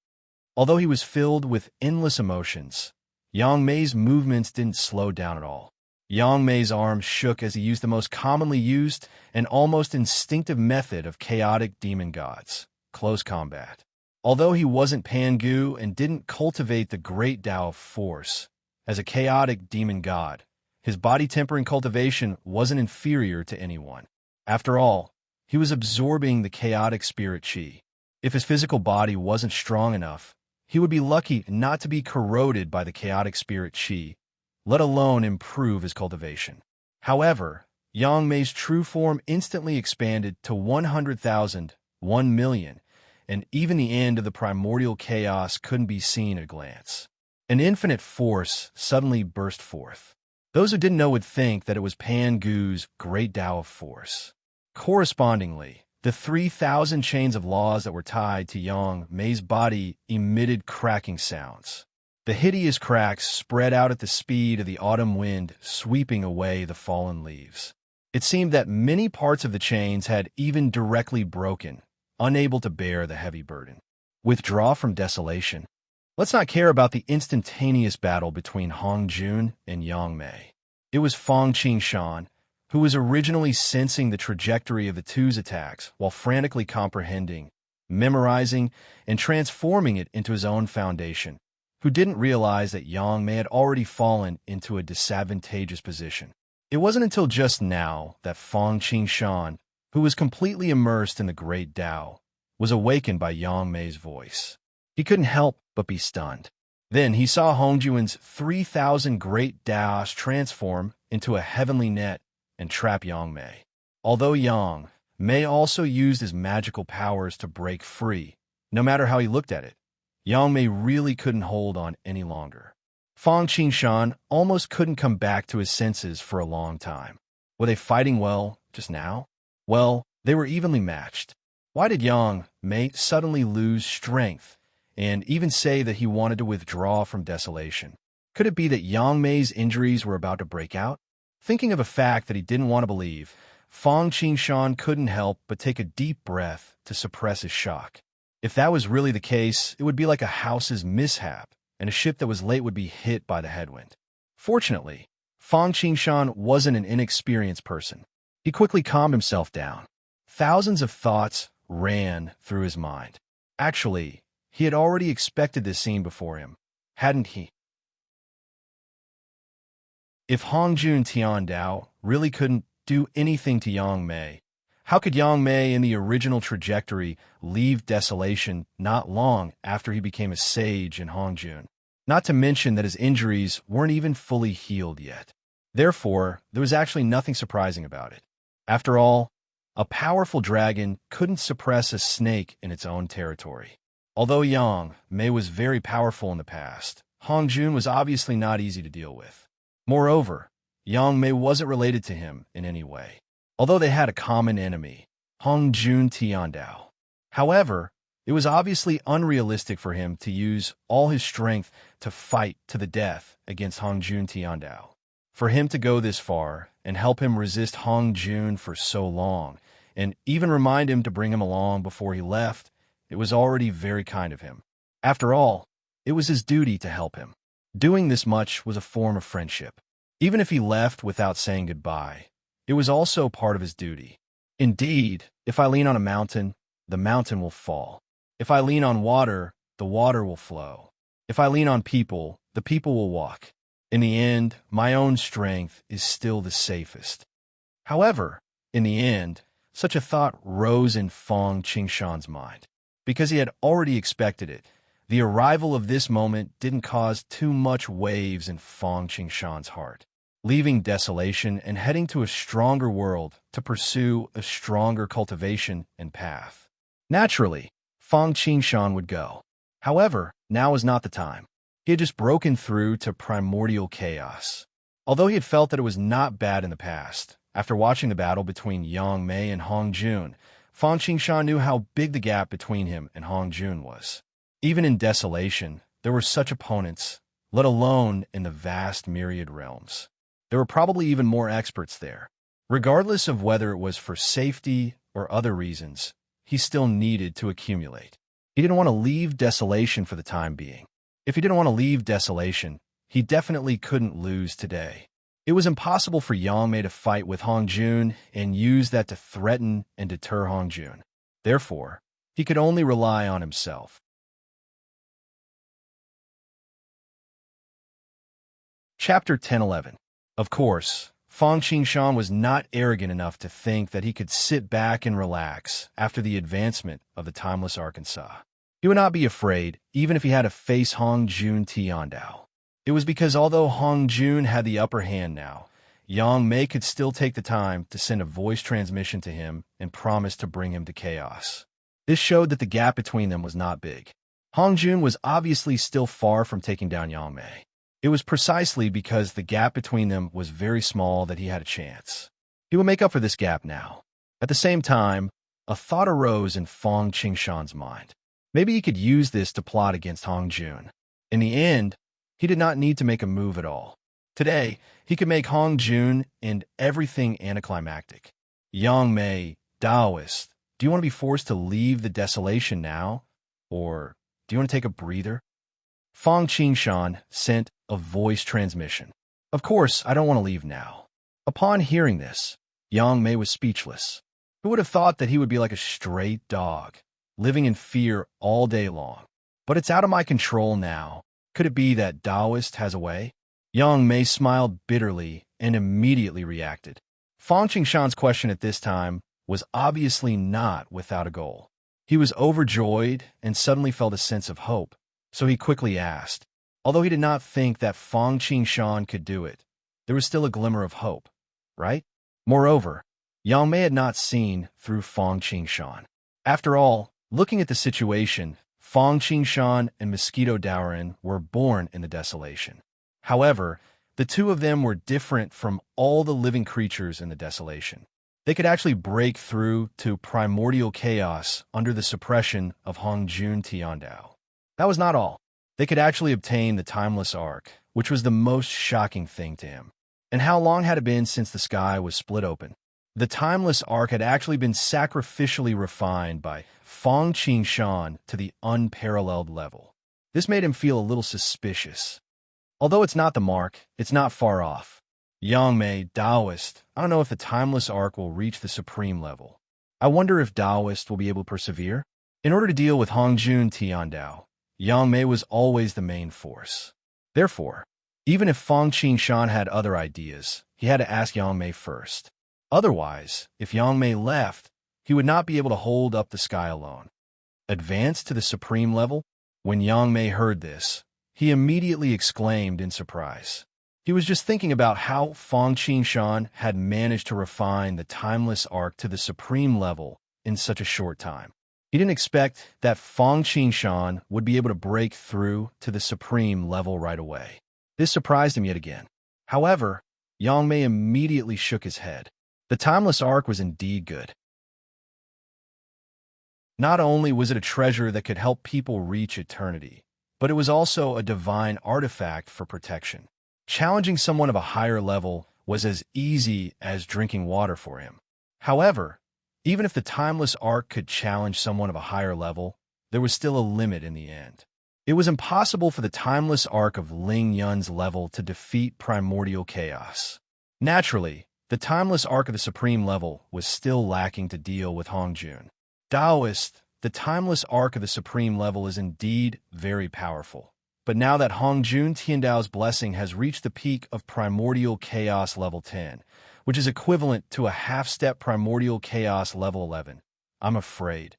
Although he was filled with endless emotions, Yang Mei's movements didn't slow down at all. Yang Mei's arms shook as he used the most commonly used and almost instinctive method of chaotic demon gods, close combat. Although he wasn't Pangu and didn't cultivate the great Tao of force, as a chaotic demon god, his body tempering cultivation wasn't inferior to anyone. After all, he was absorbing the chaotic spirit chi. If his physical body wasn't strong enough, he would be lucky not to be corroded by the chaotic spirit chi, let alone improve his cultivation. However, Yang Mei's true form instantly expanded to 100,000, 1 million, and even the end of the primordial chaos couldn't be seen at a glance. An infinite force suddenly burst forth. Those who didn't know would think that it was Pangu's great Tao of force. Correspondingly, the 3,000 chains of laws that were tied to Yang Mei's body emitted cracking sounds. The hideous cracks spread out at the speed of the autumn wind sweeping away the fallen leaves. It seemed that many parts of the chains had even directly broken, unable to bear the heavy burden. Withdraw from desolation. Let's not care about the instantaneous battle between Hong Jun and Yang Mei. It was Fong Qingshan, who was originally sensing the trajectory of the two's attacks while frantically comprehending, memorizing, and transforming it into his own foundation, who didn't realize that Yang Mei had already fallen into a disadvantageous position. It wasn't until just now that Fong Qingshan, who was completely immersed in the great Tao, was awakened by Yang Mei's voice. He couldn't help but be stunned. Then he saw Hong Jun's 3,000 great Taos transform into a heavenly net and trap Yang Mei. Although Yang Mei also used his magical powers to break free, no matter how he looked at it, Yang Mei really couldn't hold on any longer. Fong Qingshan almost couldn't come back to his senses for a long time. Were they fighting well just now? Well, they were evenly matched. Why did Yang Mei suddenly lose strength and even say that he wanted to withdraw from desolation? Could it be that Yang Mei's injuries were about to break out? Thinking of a fact that he didn't want to believe, Fong Qingshan couldn't help but take a deep breath to suppress his shock. If that was really the case, it would be like a house's mishap, and a ship that was late would be hit by the headwind. Fortunately, Fong Qingshan wasn't an inexperienced person. He quickly calmed himself down. Thousands of thoughts ran through his mind. Actually, he had already expected this scene before him, hadn't he? If Hong Jun Tiandao really couldn't do anything to Yang Mei, how could Yang Mei in the original trajectory leave desolation not long after he became a sage in Hong Jun? Not to mention that his injuries weren't even fully healed yet. Therefore, there was actually nothing surprising about it. After all, a powerful dragon couldn't suppress a snake in its own territory. Although Yang Mei was very powerful in the past, Hong Jun was obviously not easy to deal with. Moreover, Yang Mei wasn't related to him in any way, although they had a common enemy, Hong Jun Tiandao. However, it was obviously unrealistic for him to use all his strength to fight to the death against Hong Jun Tiandao. For him to go this far and help him resist Hong Jun for so long, and even remind him to bring him along before he left, it was already very kind of him. After all, it was his duty to help him. Doing this much was a form of friendship. Even if he left without saying goodbye, it was also part of his duty. Indeed, if I lean on a mountain, the mountain will fall. If I lean on water, the water will flow. If I lean on people, the people will walk. In the end, my own strength is still the safest. However, in the end, such a thought rose in Feng Qingshan's mind. Because he had already expected it, the arrival of this moment didn't cause too much waves in Feng Qingshan's heart. Leaving desolation and heading to a stronger world to pursue a stronger cultivation and path. Naturally, Feng Qingshan would go. However, now was not the time. He had just broken through to primordial chaos. Although he had felt that it was not bad in the past, after watching the battle between Yang Mei and Hong Jun, Feng Qingshan knew how big the gap between him and Hong Jun was. Even in desolation, there were such opponents, let alone in the vast myriad realms. There were probably even more experts there. Regardless of whether it was for safety or other reasons, he still needed to accumulate. He didn't want to leave desolation for the time being. If he didn't want to leave desolation, he definitely couldn't lose today. It was impossible for Yang Mei to fight with Hong Jun and use that to threaten and deter Hong Jun. Therefore, he could only rely on himself. Chapter 10-11. Of course, Feng Qingshan was not arrogant enough to think that he could sit back and relax after the advancement of the timeless Arkansas. He would not be afraid, even if he had to face Hong Jun Tiandao. It was because although Hong Jun had the upper hand now, Yang Mei could still take the time to send a voice transmission to him and promise to bring him to chaos. This showed that the gap between them was not big. Hong Jun was obviously still far from taking down Yang Mei. It was precisely because the gap between them was very small that he had a chance. He would make up for this gap now. At the same time, a thought arose in Feng Qingshan's mind. Maybe he could use this to plot against Hong Jun. In the end, he did not need to make a move at all. Today, he could make Hong Jun and everything anticlimactic. Yang Mei, Taoist, do you want to be forced to leave the desolation now? Or do you want to take a breather? Feng Qingshan sent a voice transmission. Of course, I don't want to leave now. Upon hearing this, Yang Mei was speechless. Who would have thought that he would be like a stray dog, living in fear all day long? But it's out of my control now. Could it be that Taoist has a way? Yang Mei smiled bitterly and immediately reacted. Feng Qingshan's question at this time was obviously not without a goal. He was overjoyed and suddenly felt a sense of hope, so he quickly asked. Although he did not think that Feng Qingshan could do it, there was still a glimmer of hope, right? Moreover, Yang Mei had not seen through Feng Qingshan. After all, looking at the situation, Feng Qingshan and Mosquito Daoran were born in the desolation. However, the two of them were different from all the living creatures in the desolation. They could actually break through to primordial chaos under the suppression of Hong Jun Tiandao. That was not all. They could actually obtain the timeless arc, which was the most shocking thing to him. And how long had it been since the sky was split open? The timeless arc had actually been sacrificially refined by Feng Qingshan to the unparalleled level. This made him feel a little suspicious. Although it's not the mark, it's not far off. Yang Mei, Taoist, I don't know if the timeless arc will reach the supreme level. I wonder if Taoist will be able to persevere? In order to deal with Hong Jun Tiandao, Yang Mei was always the main force. Therefore, even if Feng Qingshan had other ideas, he had to ask Yang Mei first. Otherwise, if Yang Mei left, he would not be able to hold up the sky alone. Advance to the supreme level? When Yang Mei heard this, he immediately exclaimed in surprise. He was just thinking about how Feng Qingshan had managed to refine the timeless arc to the supreme level in such a short time. He didn't expect that Feng Qingshan would be able to break through to the supreme level right away. This surprised him yet again. However, Yang Mei immediately shook his head. The timeless arc was indeed good. Not only was it a treasure that could help people reach eternity, but it was also a divine artifact for protection. Challenging someone of a higher level was as easy as drinking water for him. However, even if the timeless arc could challenge someone of a higher level, there was still a limit in the end. It was impossible for the timeless arc of Ling Yun's level to defeat primordial chaos. Naturally, the timeless arc of the supreme level was still lacking to deal with Hong Jun. Taoist, the timeless arc of the supreme level is indeed very powerful. But now that Hongjun Tiandao's blessing has reached the peak of primordial chaos level 10, which is equivalent to a half-step primordial chaos level 11, I'm afraid.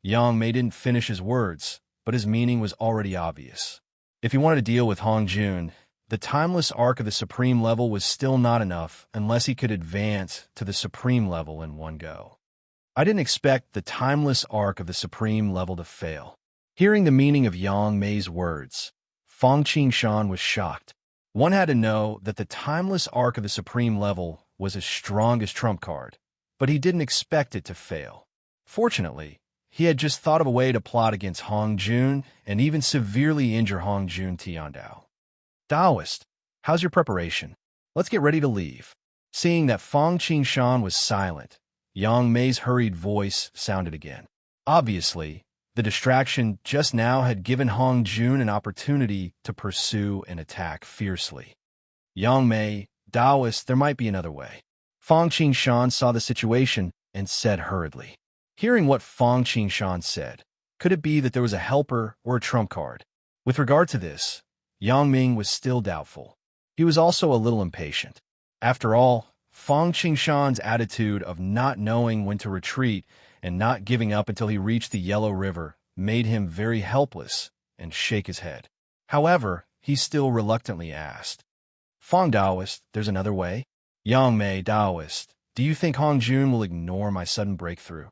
Yang Mei didn't finish his words, but his meaning was already obvious. If he wanted to deal with Hongjun, the timeless arc of the supreme level was still not enough unless he could advance to the supreme level in one go. I didn't expect the timeless arc of the supreme level to fail. Hearing the meaning of Yang Mei's words, Fang Qingshan was shocked. One had to know that the timeless arc of the supreme level was as strong as trump card, but he didn't expect it to fail. Fortunately, he had just thought of a way to plot against Hongjun and even severely injure Hongjun Tiandao. Taoist, how's your preparation? Let's get ready to leave. Seeing that Fang Qingshan was silent, Yang Mei's hurried voice sounded again. Obviously, the distraction just now had given Hongjun an opportunity to pursue and attack fiercely. Yang Mei, Taoist, there might be another way. Fang Qingshan saw the situation and said hurriedly. Hearing what Fang Qingshan said, could it be that there was a helper or a trump card? With regard to this, Yang Ming was still doubtful. He was also a little impatient. After all, Fang Qingshan's attitude of not knowing when to retreat and not giving up until he reached the Yellow River made him very helpless and shake his head. However, he still reluctantly asked, Fang Taoist, there's another way? Yang Mei, Taoist, do you think Hongjun will ignore my sudden breakthrough?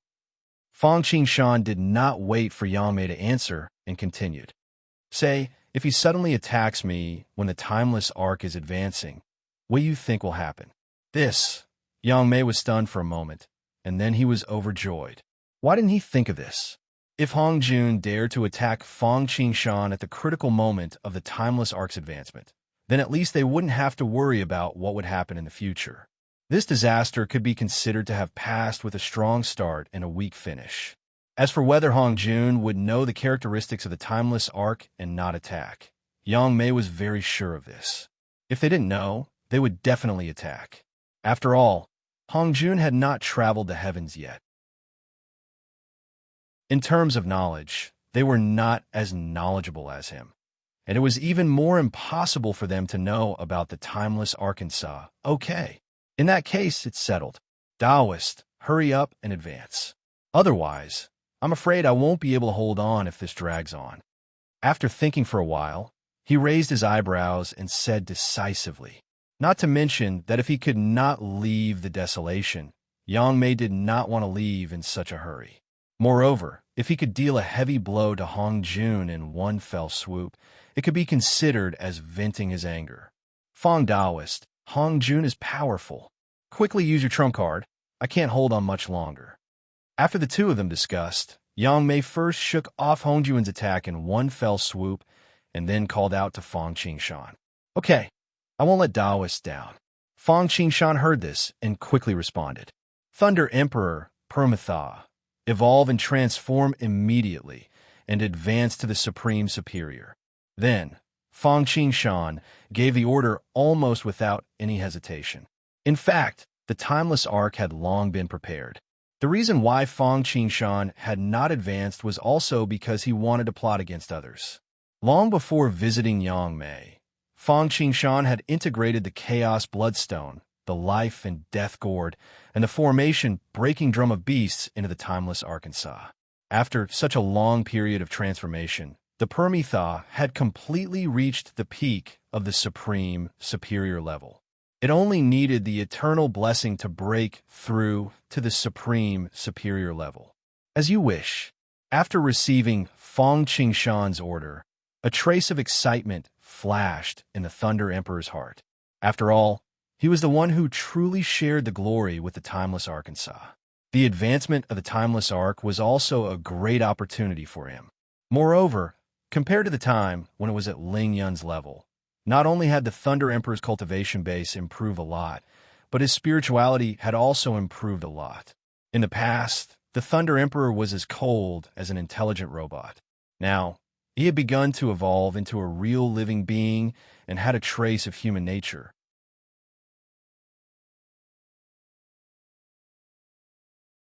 Fang Qingshan did not wait for Yang Mei to answer and continued. Say, if he suddenly attacks me when the timeless arc is advancing, what do you think will happen? This, Yang Mei was stunned for a moment, and then he was overjoyed. Why didn't he think of this? If Hongjun dared to attack Fang Qingshan at the critical moment of the timeless arc's advancement, then at least they wouldn't have to worry about what would happen in the future. This disaster could be considered to have passed with a strong start and a weak finish. As for whether Hongjun would know the characteristics of the timeless arc and not attack, Yang Mei was very sure of this. If they didn't know, they would definitely attack. After all, Hongjun had not traveled the heavens yet. In terms of knowledge, they were not as knowledgeable as him. And it was even more impossible for them to know about the timeless Arkansas. Okay. In that case, it's settled. Taoist, hurry up and advance. Otherwise, I'm afraid I won't be able to hold on if this drags on. After thinking for a while, he raised his eyebrows and said decisively, not to mention that if he could not leave the desolation, Yang Mei did not want to leave in such a hurry. Moreover, if he could deal a heavy blow to Hongjun in one fell swoop, it could be considered as venting his anger. Fang Taoist, Hongjun is powerful. Quickly use your trump card. I can't hold on much longer. After the two of them discussed, Yang Mei first shook off Hongjun's attack in one fell swoop and then called out to Fang Qingshan. Okay, I won't let Taoist down. Fang Qingshan heard this and quickly responded. Thunder Emperor, Permatha, evolve and transform immediately and advance to the Supreme Superior. Then, Fang Qingshan gave the order almost without any hesitation. In fact, the timeless arc had long been prepared. The reason why Fang Qingshan had not advanced was also because he wanted to plot against others. Long before visiting Yang Mei, Fang Qingshan had integrated the Chaos Bloodstone, the Life and Death Gourd, and the formation Breaking Drum of Beasts into the timeless Arkansas. After such a long period of transformation, the Permatha had completely reached the peak of the supreme, superior level. It only needed the eternal blessing to break through to the supreme, superior level. As you wish. After receiving Fang Qingshan's order, a trace of excitement flashed in the Thunder Emperor's heart. After all, he was the one who truly shared the glory with the timeless Arkansas. The advancement of the timeless arc was also a great opportunity for him. Moreover, compared to the time when it was at Ling Yun's level, not only had the Thunder Emperor's cultivation base improved a lot, but his spirituality had also improved a lot. In the past, the Thunder Emperor was as cold as an intelligent robot. Now, he had begun to evolve into a real living being and had a trace of human nature.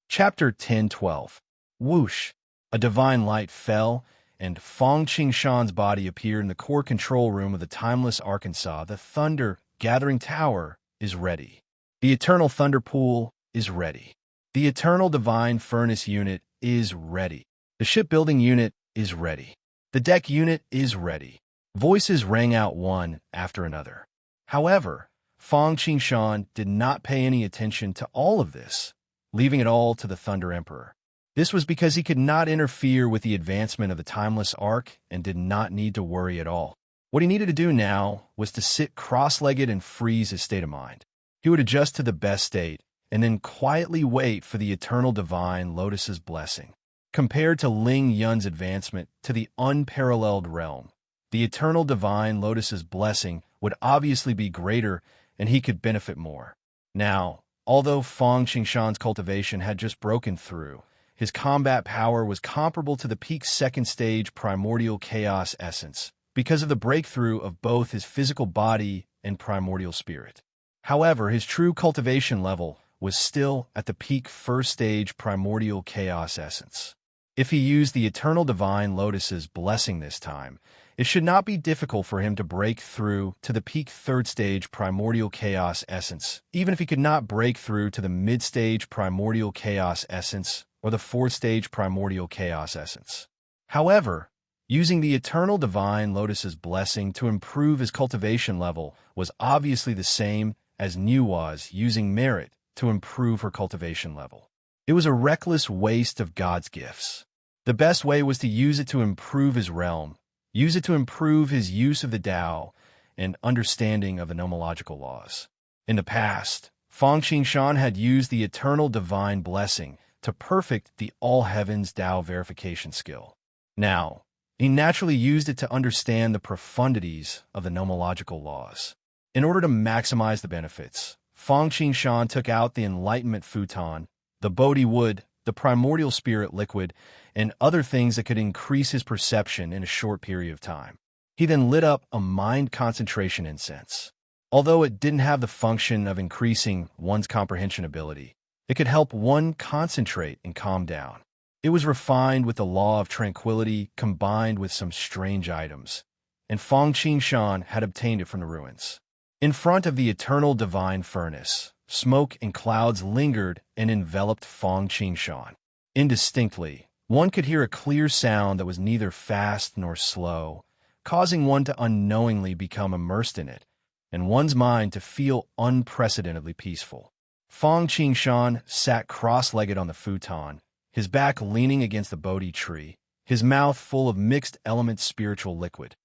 Chapter 10-12 Whoosh! A divine light fell, and Fong Qingshan's body appeared in the core control room of the timeless Arkansas. The thunder gathering tower is ready. The eternal thunder pool is ready. The eternal divine furnace unit is ready. The shipbuilding unit is ready. The deck unit is ready. Voices rang out one after another. However, Fong Qingshan did not pay any attention to all of this, leaving it all to the Thunder Emperor. This was because he could not interfere with the advancement of the timeless arc and did not need to worry at all. What he needed to do now was to sit cross-legged and freeze his state of mind. He would adjust to the best state and then quietly wait for the eternal divine Lotus's blessing. Compared to Ling Yun's advancement to the unparalleled realm, the eternal divine Lotus's blessing would obviously be greater and he could benefit more. Now, although Fong Qingshan's cultivation had just broken through, his combat power was comparable to the peak second stage primordial chaos essence because of the breakthrough of both his physical body and primordial spirit. However, his true cultivation level was still at the peak first stage primordial chaos essence. If he used the eternal divine Lotus's blessing this time, it should not be difficult for him to break through to the peak third stage primordial chaos essence, even if he could not break through to the mid-stage primordial chaos essence or the fourth stage primordial chaos essence. However, using the eternal divine Lotus's blessing to improve his cultivation level was obviously the same as Nuwa's using merit to improve her cultivation level. It was a reckless waste of God's gifts. The best way was to use it to improve his realm, use it to improve his use of the Tao and understanding of the nomological laws. In the past, Fong Qingshan had used the eternal divine blessing to perfect the all heavens Tao verification skill. Now, he naturally used it to understand the profundities of the nomological laws. In order to maximize the benefits, Fong Qingshan took out the enlightenment futon, the Bodhi wood, the primordial spirit liquid, and other things that could increase his perception in a short period of time. He then lit up a mind concentration incense. Although it didn't have the function of increasing one's comprehension ability, it could help one concentrate and calm down. It was refined with the law of tranquility combined with some strange items, and Fong Qingshan had obtained it from the ruins. In front of the eternal divine furnace, smoke and clouds lingered and enveloped Fong Qingshan. Indistinctly, one could hear a clear sound that was neither fast nor slow, causing one to unknowingly become immersed in it, and one's mind to feel unprecedentedly peaceful. Fong Qingshan sat cross-legged on the futon, his back leaning against the Bodhi tree, his mouth full of mixed element spiritual liquid.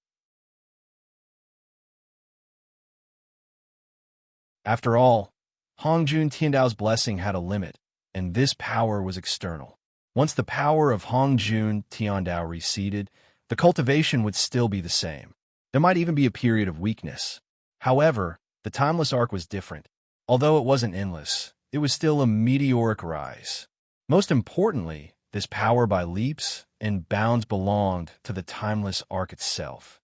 After all, Hongjun Tiandao's blessing had a limit, and this power was external. Once the power of Hongjun Tiandao receded, the cultivation would still be the same. There might even be a period of weakness. However, the timeless arc was different. Although it wasn't endless, it was still a meteoric rise. Most importantly, this power by leaps and bounds belonged to the timeless arc itself.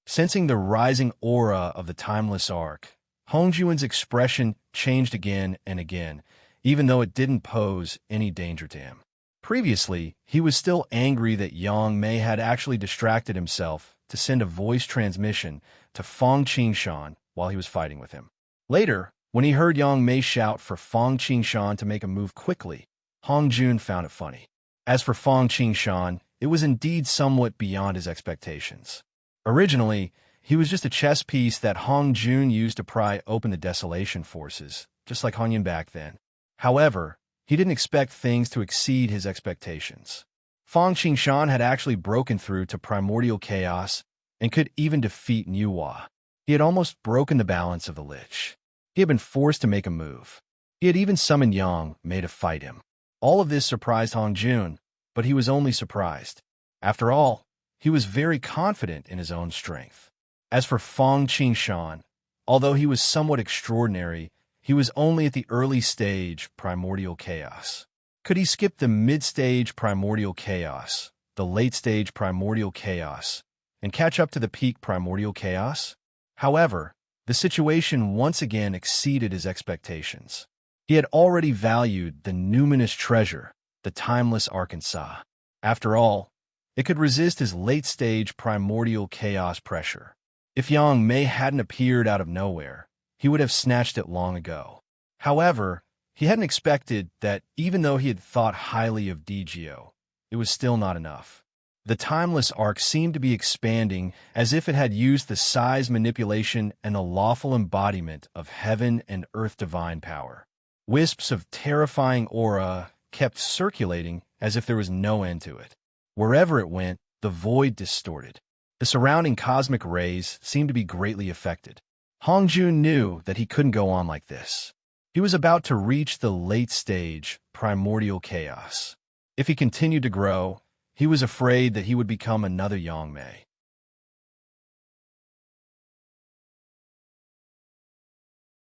Sensing the rising aura of the timeless arc, Hongjuan's expression changed again and again, even though it didn't pose any danger to him. Previously, he was still angry that Yang Mei had actually distracted himself to send a voice transmission to Fong Qingshan while he was fighting with him. Later, when he heard Yang Mei shout for Fong Qingshan to make a move quickly, Hongjun found it funny. As for Fong Qingshan, it was indeed somewhat beyond his expectations. Originally, he was just a chess piece that Hongjun used to pry open the Desolation forces, just like Hongyan back then. However, he didn't expect things to exceed his expectations. Fong Qingshan had actually broken through to primordial chaos and could even defeat Nuwa. He had almost broken the balance of the Lich. He had been forced to make a move. He had even summoned Yang Mei to fight him. All of this surprised Hongjun, but he was only surprised. After all, he was very confident in his own strength. As for Fong Qingshan, although he was somewhat extraordinary, he was only at the early stage primordial chaos. Could he skip the mid-stage primordial chaos, the late-stage primordial chaos, and catch up to the peak primordial chaos? However, the situation once again exceeded his expectations. He had already valued the numinous treasure, the timeless Arkansas. After all, it could resist his late-stage primordial chaos pressure. If Yang Mei hadn't appeared out of nowhere, he would have snatched it long ago. However, he hadn't expected that even though he had thought highly of Digio, it was still not enough. The timeless arc seemed to be expanding as if it had used the size manipulation and the lawful embodiment of heaven and earth divine power. Wisps of terrifying aura kept circulating as if there was no end to it. Wherever it went, the void distorted. The surrounding cosmic rays seemed to be greatly affected. Hongjun knew that he couldn't go on like this. He was about to reach the late stage, primordial chaos. If he continued to grow, he was afraid that he would become another Yang Mei.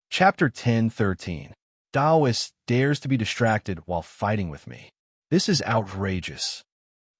Chapter 10:13. Taoist dares to be distracted while fighting with me. This is outrageous.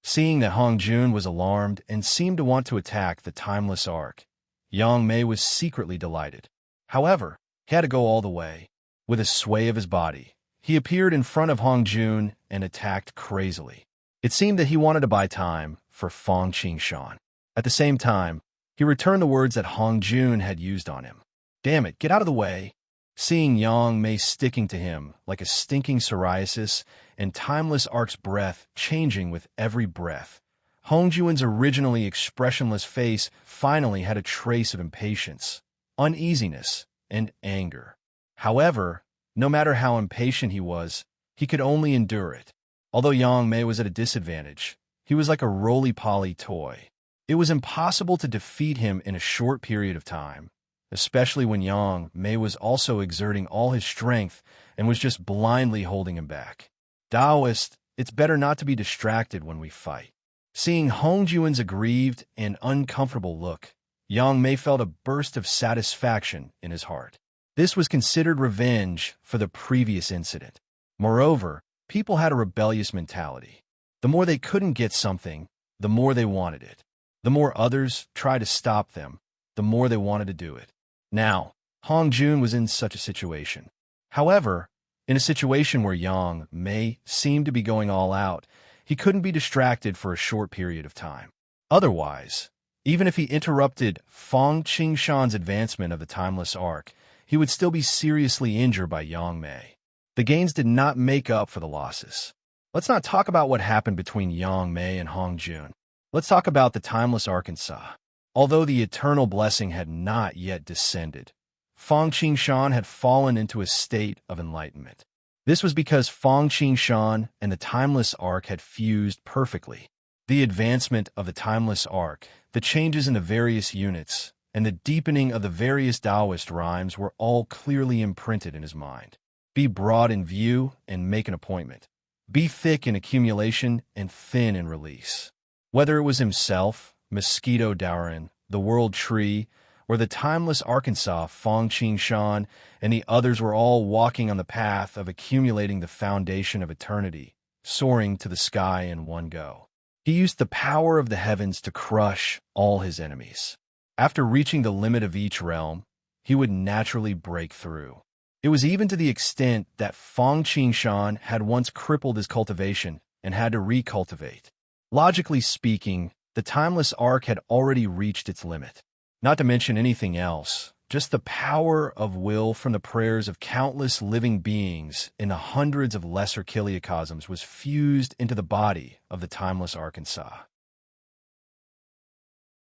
Seeing that Hongjun was alarmed and seemed to want to attack the timeless arc, Yang Mei was secretly delighted. However, he had to go all the way. With a sway of his body, he appeared in front of Hongjun and attacked crazily. It seemed that he wanted to buy time for Fang Qingshan. At the same time, he returned the words that Hongjun had used on him. Damn it, get out of the way. Seeing Yang Mei sticking to him like a stinking psoriasis and timeless arc's breath changing with every breath, Hongjun's originally expressionless face finally had a trace of impatience, uneasiness, and anger. However, no matter how impatient he was, he could only endure it. Although Yang Mei was at a disadvantage, he was like a roly-poly toy. It was impossible to defeat him in a short period of time, especially when Yang Mei was also exerting all his strength and was just blindly holding him back. Taoist, it's better not to be distracted when we fight. Seeing Hongjun's aggrieved and uncomfortable look, Yang Mei felt a burst of satisfaction in his heart. This was considered revenge for the previous incident. Moreover, people had a rebellious mentality. The more they couldn't get something, the more they wanted it. The more others tried to stop them, the more they wanted to do it. Now, Hongjun was in such a situation. However, in a situation where Yang Mei seemed to be going all out, he couldn't be distracted for a short period of time. Otherwise, even if he interrupted Fang Qingshan's advancement of the timeless arc, he would still be seriously injured by Yang Mei. The gains did not make up for the losses. Let's not talk about what happened between Yang Mei and Hongjun. Let's talk about the timeless Arkansas. Although the eternal blessing had not yet descended, Fang Qingshan had fallen into a state of enlightenment. This was because Fang Qingshan and the timeless arc had fused perfectly. The advancement of the timeless arc, the changes in the various units, and the deepening of the various Taoist rhymes were all clearly imprinted in his mind. Be broad in view and make an appointment. Be thick in accumulation and thin in release. Whether it was himself, Mosquito Dauren, the World Tree, or the timeless Arkansas, Fang Qingshan, and the others were all walking on the path of accumulating the foundation of eternity, soaring to the sky in one go. He used the power of the heavens to crush all his enemies. After reaching the limit of each realm, he would naturally break through. It was even to the extent that Fang Qingshan had once crippled his cultivation and had to recultivate. Logically speaking, the timeless arc had already reached its limit. Not to mention anything else, just the power of will from the prayers of countless living beings in the hundreds of lesser kiliocosms was fused into the body of the timeless Arkansas.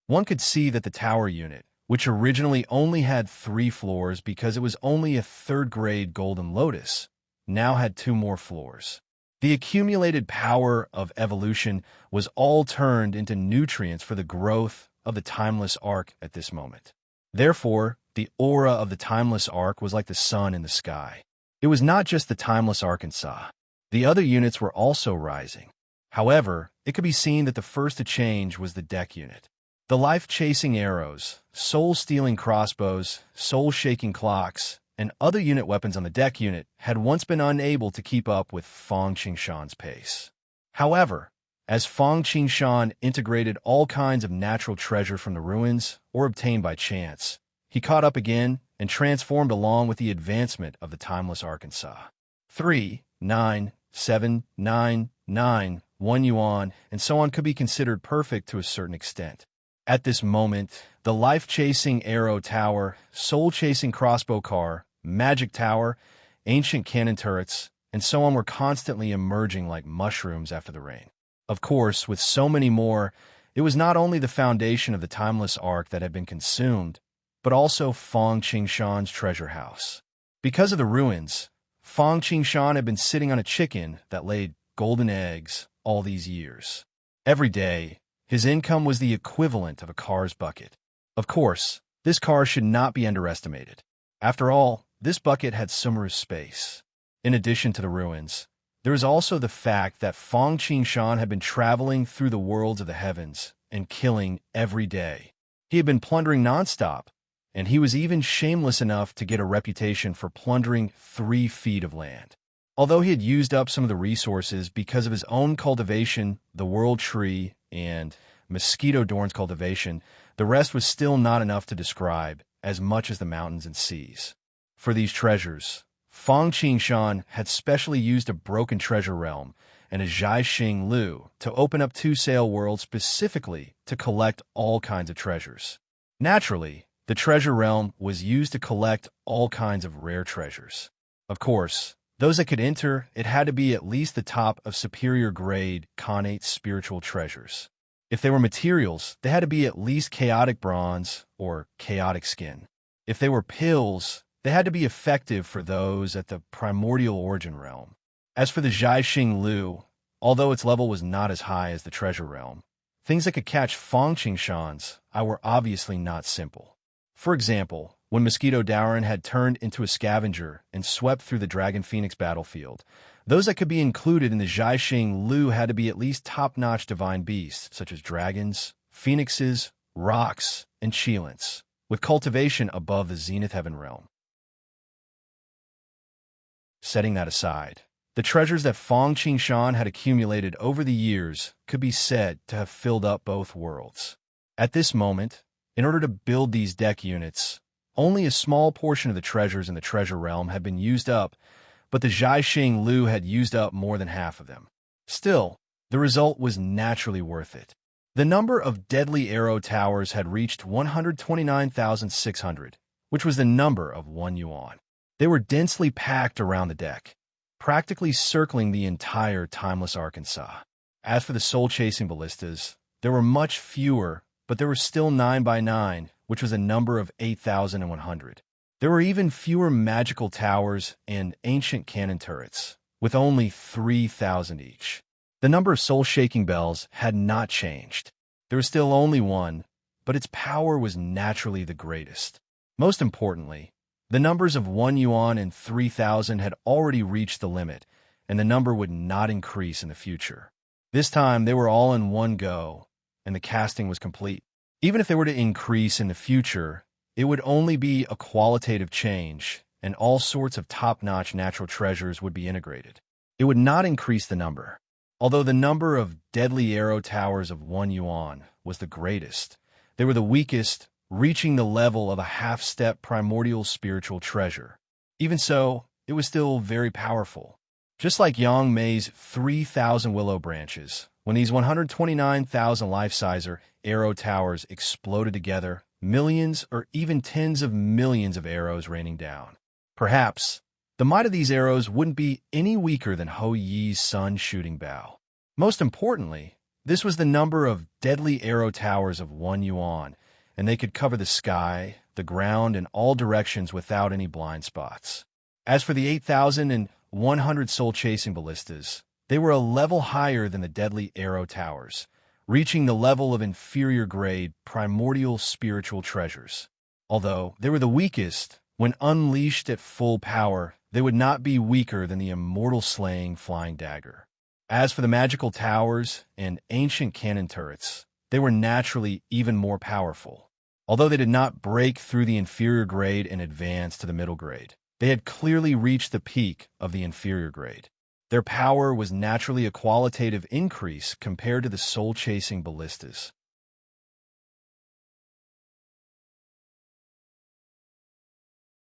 One could see that the tower unit, which originally only had 3 floors because it was only a third-grade Golden Lotus, now had 2 more floors. The accumulated power of evolution was all turned into nutrients for the growth of the timeless arc at this moment. Therefore, the aura of the timeless arc was like the sun in the sky. It was not just the timeless Arkansas. The other units were also rising. However, it could be seen that the first to change was the deck unit. The life-chasing arrows, soul-stealing crossbows, soul-shaking clocks, and other unit weapons on the deck unit had once been unable to keep up with Fang Qingshan's pace. However, as Fang Qingshan integrated all kinds of natural treasure from the ruins or obtained by chance, he caught up again and transformed along with the advancement of the timeless Arkansas. 3, 9, 799, 1 yuan, and so on could be considered perfect to a certain extent. At this moment, the life-chasing arrow tower, soul-chasing crossbow car, magic tower, ancient cannon turrets, and so on were constantly emerging like mushrooms after the rain. Of course, with so many more, it was not only the foundation of the timeless ark that had been consumed, but also Fong Qingshan's treasure house. Because of the ruins, Fong Qingshan had been sitting on a chicken that laid golden eggs all these years. Every day, his income was the equivalent of a car's bucket. Of course, this car should not be underestimated. After all, this bucket had Sumeru's space. In addition to the ruins, there is also the fact that Fong Qingshan had been traveling through the worlds of the heavens and killing every day. He had been plundering nonstop, and he was even shameless enough to get a reputation for plundering 3 feet of land. Although he had used up some of the resources because of his own cultivation, the world tree, and mosquito dorn's cultivation, the rest was still not enough to describe as much as the mountains and seas. For these treasures, Fong Qingshan had specially used a broken treasure realm and a Zhaixing Lu to open up 2 sail worlds specifically to collect all kinds of treasures. Naturally, the treasure realm was used to collect all kinds of rare treasures. Of course, those that could enter, it had to be at least the top of superior grade connate spiritual treasures. If they were materials, they had to be at least chaotic bronze or chaotic skin. If they were pills, they had to be effective for those at the primordial origin realm. As for the Zhaixing Lu, although its level was not as high as the treasure realm, things that could catch Fong Qingshan's eye were obviously not simple. For example, when Mosquito Dauren had turned into a scavenger and swept through the Dragon Phoenix battlefield, those that could be included in the Zhaixing Lu had to be at least top-notch divine beasts, such as dragons, phoenixes, rocks, and Qilins, with cultivation above the Zenith Heaven realm. Setting that aside, the treasures that Fong Qingshan had accumulated over the years could be said to have filled up both worlds. At this moment, in order to build these deck units, only a small portion of the treasures in the treasure realm had been used up, but the Zhaixing Lu had used up more than half of them. Still, the result was naturally worth it. The number of deadly arrow towers had reached 129,600, which was the number of 1 yuan. They were densely packed around the deck, practically circling the entire timeless Arkansas. As for the soul-chasing ballistas, there were much fewer, but there were still 9 by 9, which was a number of 8,100. There were even fewer magical towers and ancient cannon turrets, with only 3,000 each. The number of soul-shaking bells had not changed. There was still only one, but its power was naturally the greatest. Most importantly, the numbers of 1 yuan and 3,000 had already reached the limit, and the number would not increase in the future. This time, they were all in one go, and the casting was complete. Even if they were to increase in the future, it would only be a qualitative change, and all sorts of top-notch natural treasures would be integrated. It would not increase the number. Although the number of deadly arrow towers of 1 yuan was the greatest, they were the weakest, reaching the level of a half-step primordial spiritual treasure. Even so, it was still very powerful. Just like Yang Mei's 3,000 willow branches, when these 129,000 life-sizer arrow towers exploded together, millions or even tens of millions of arrows raining down. Perhaps, the might of these arrows wouldn't be any weaker than Ho Yi's sun shooting bow. Most importantly, this was the number of deadly arrow towers of 1 yuan, and they could cover the sky, the ground, and all directions without any blind spots. As for the 8,100 soul-chasing ballistas, they were a level higher than the deadly arrow towers, reaching the level of inferior-grade primordial spiritual treasures. Although they were the weakest, when unleashed at full power, they would not be weaker than the immortal-slaying flying dagger. As for the magical towers and ancient cannon turrets, they were naturally even more powerful. Although they did not break through the inferior grade and advance to the middle grade, they had clearly reached the peak of the inferior grade. Their power was naturally a qualitative increase compared to the soul-chasing ballistas.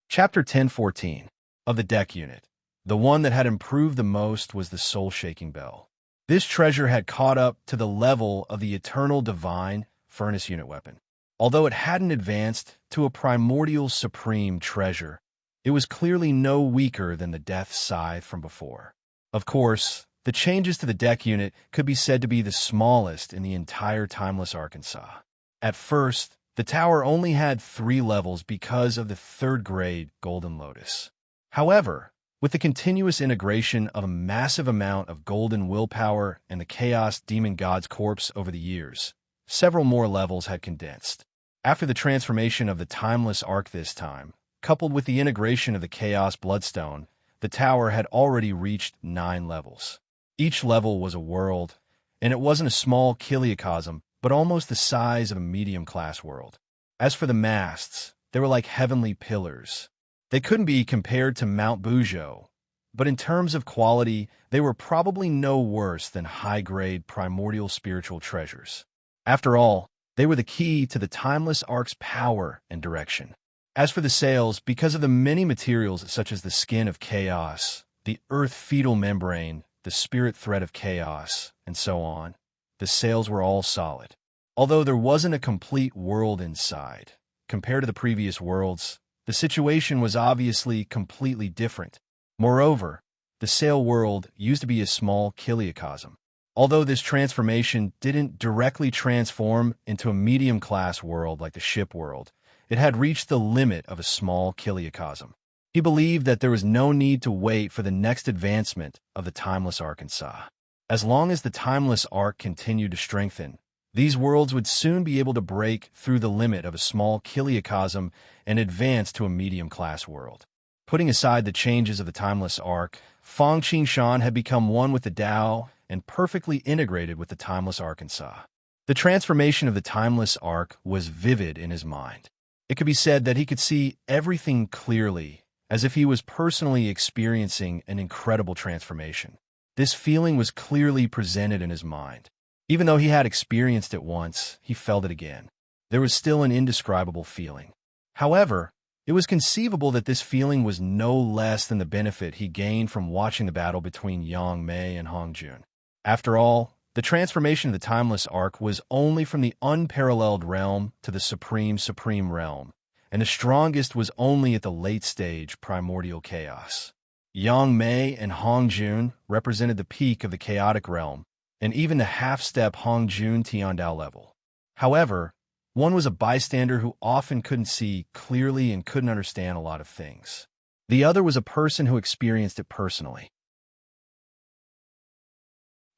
Chapter 1014 of the Deck Unit. The one that had improved the most was the soul-shaking bell. This treasure had caught up to the level of the eternal divine furnace unit weapon. Although it hadn't advanced to a primordial supreme treasure, it was clearly no weaker than the death scythe from before. Of course, the changes to the deck unit could be said to be the smallest in the entire Timeless Arkansas. At first, the tower only had 3 levels because of the 3rd grade Golden Lotus. However, with the continuous integration of a massive amount of golden willpower and the Chaos Demon God's corpse over the years, several more levels had condensed. After the transformation of the Timeless Ark this time, coupled with the integration of the Chaos Bloodstone, the tower had already reached 9 levels. Each level was a world, and it wasn't a small kiliocosm, but almost the size of a medium-class world. As for the masts, they were like heavenly pillars. They couldn't be compared to Mount Bujo, but in terms of quality, they were probably no worse than high-grade primordial spiritual treasures. After all, they were the key to the Timeless Ark's power and direction. As for the sails, because of the many materials such as the skin of chaos, the earth fetal membrane, the spirit thread of chaos, and so on, the sails were all solid. Although there wasn't a complete world inside, compared to the previous worlds, the situation was obviously completely different. Moreover, the sail world used to be a small kiliocosm. Although this transformation didn't directly transform into a medium-class world like the ship world, it had reached the limit of a small kiliocosm. He believed that there was no need to wait for the next advancement of the Timeless Arkansas. As long as the Timeless Ark continued to strengthen, these worlds would soon be able to break through the limit of a small kiliocosm and advance to a medium-class world. Putting aside the changes of the Timeless Ark, Fong Qingshan had become one with the Tao and perfectly integrated with the Timeless Arkansas. The transformation of the Timeless Ark was vivid in his mind. It could be said that he could see everything clearly, as if he was personally experiencing an incredible transformation. This feeling was clearly presented in his mind. Even though he had experienced it once, he felt it again. There was still an indescribable feeling. However, it was conceivable that this feeling was no less than the benefit he gained from watching the battle between Yang Mei and Hong Jun. After all, the transformation of the Timeless Ark was only from the unparalleled realm to the supreme realm, and the strongest was only at the late-stage primordial chaos. Yang Mei and Hong Jun represented the peak of the chaotic realm, and even the half-step Hong Jun Tiandao level. However, one was a bystander who often couldn't see clearly and couldn't understand a lot of things. The other was a person who experienced it personally.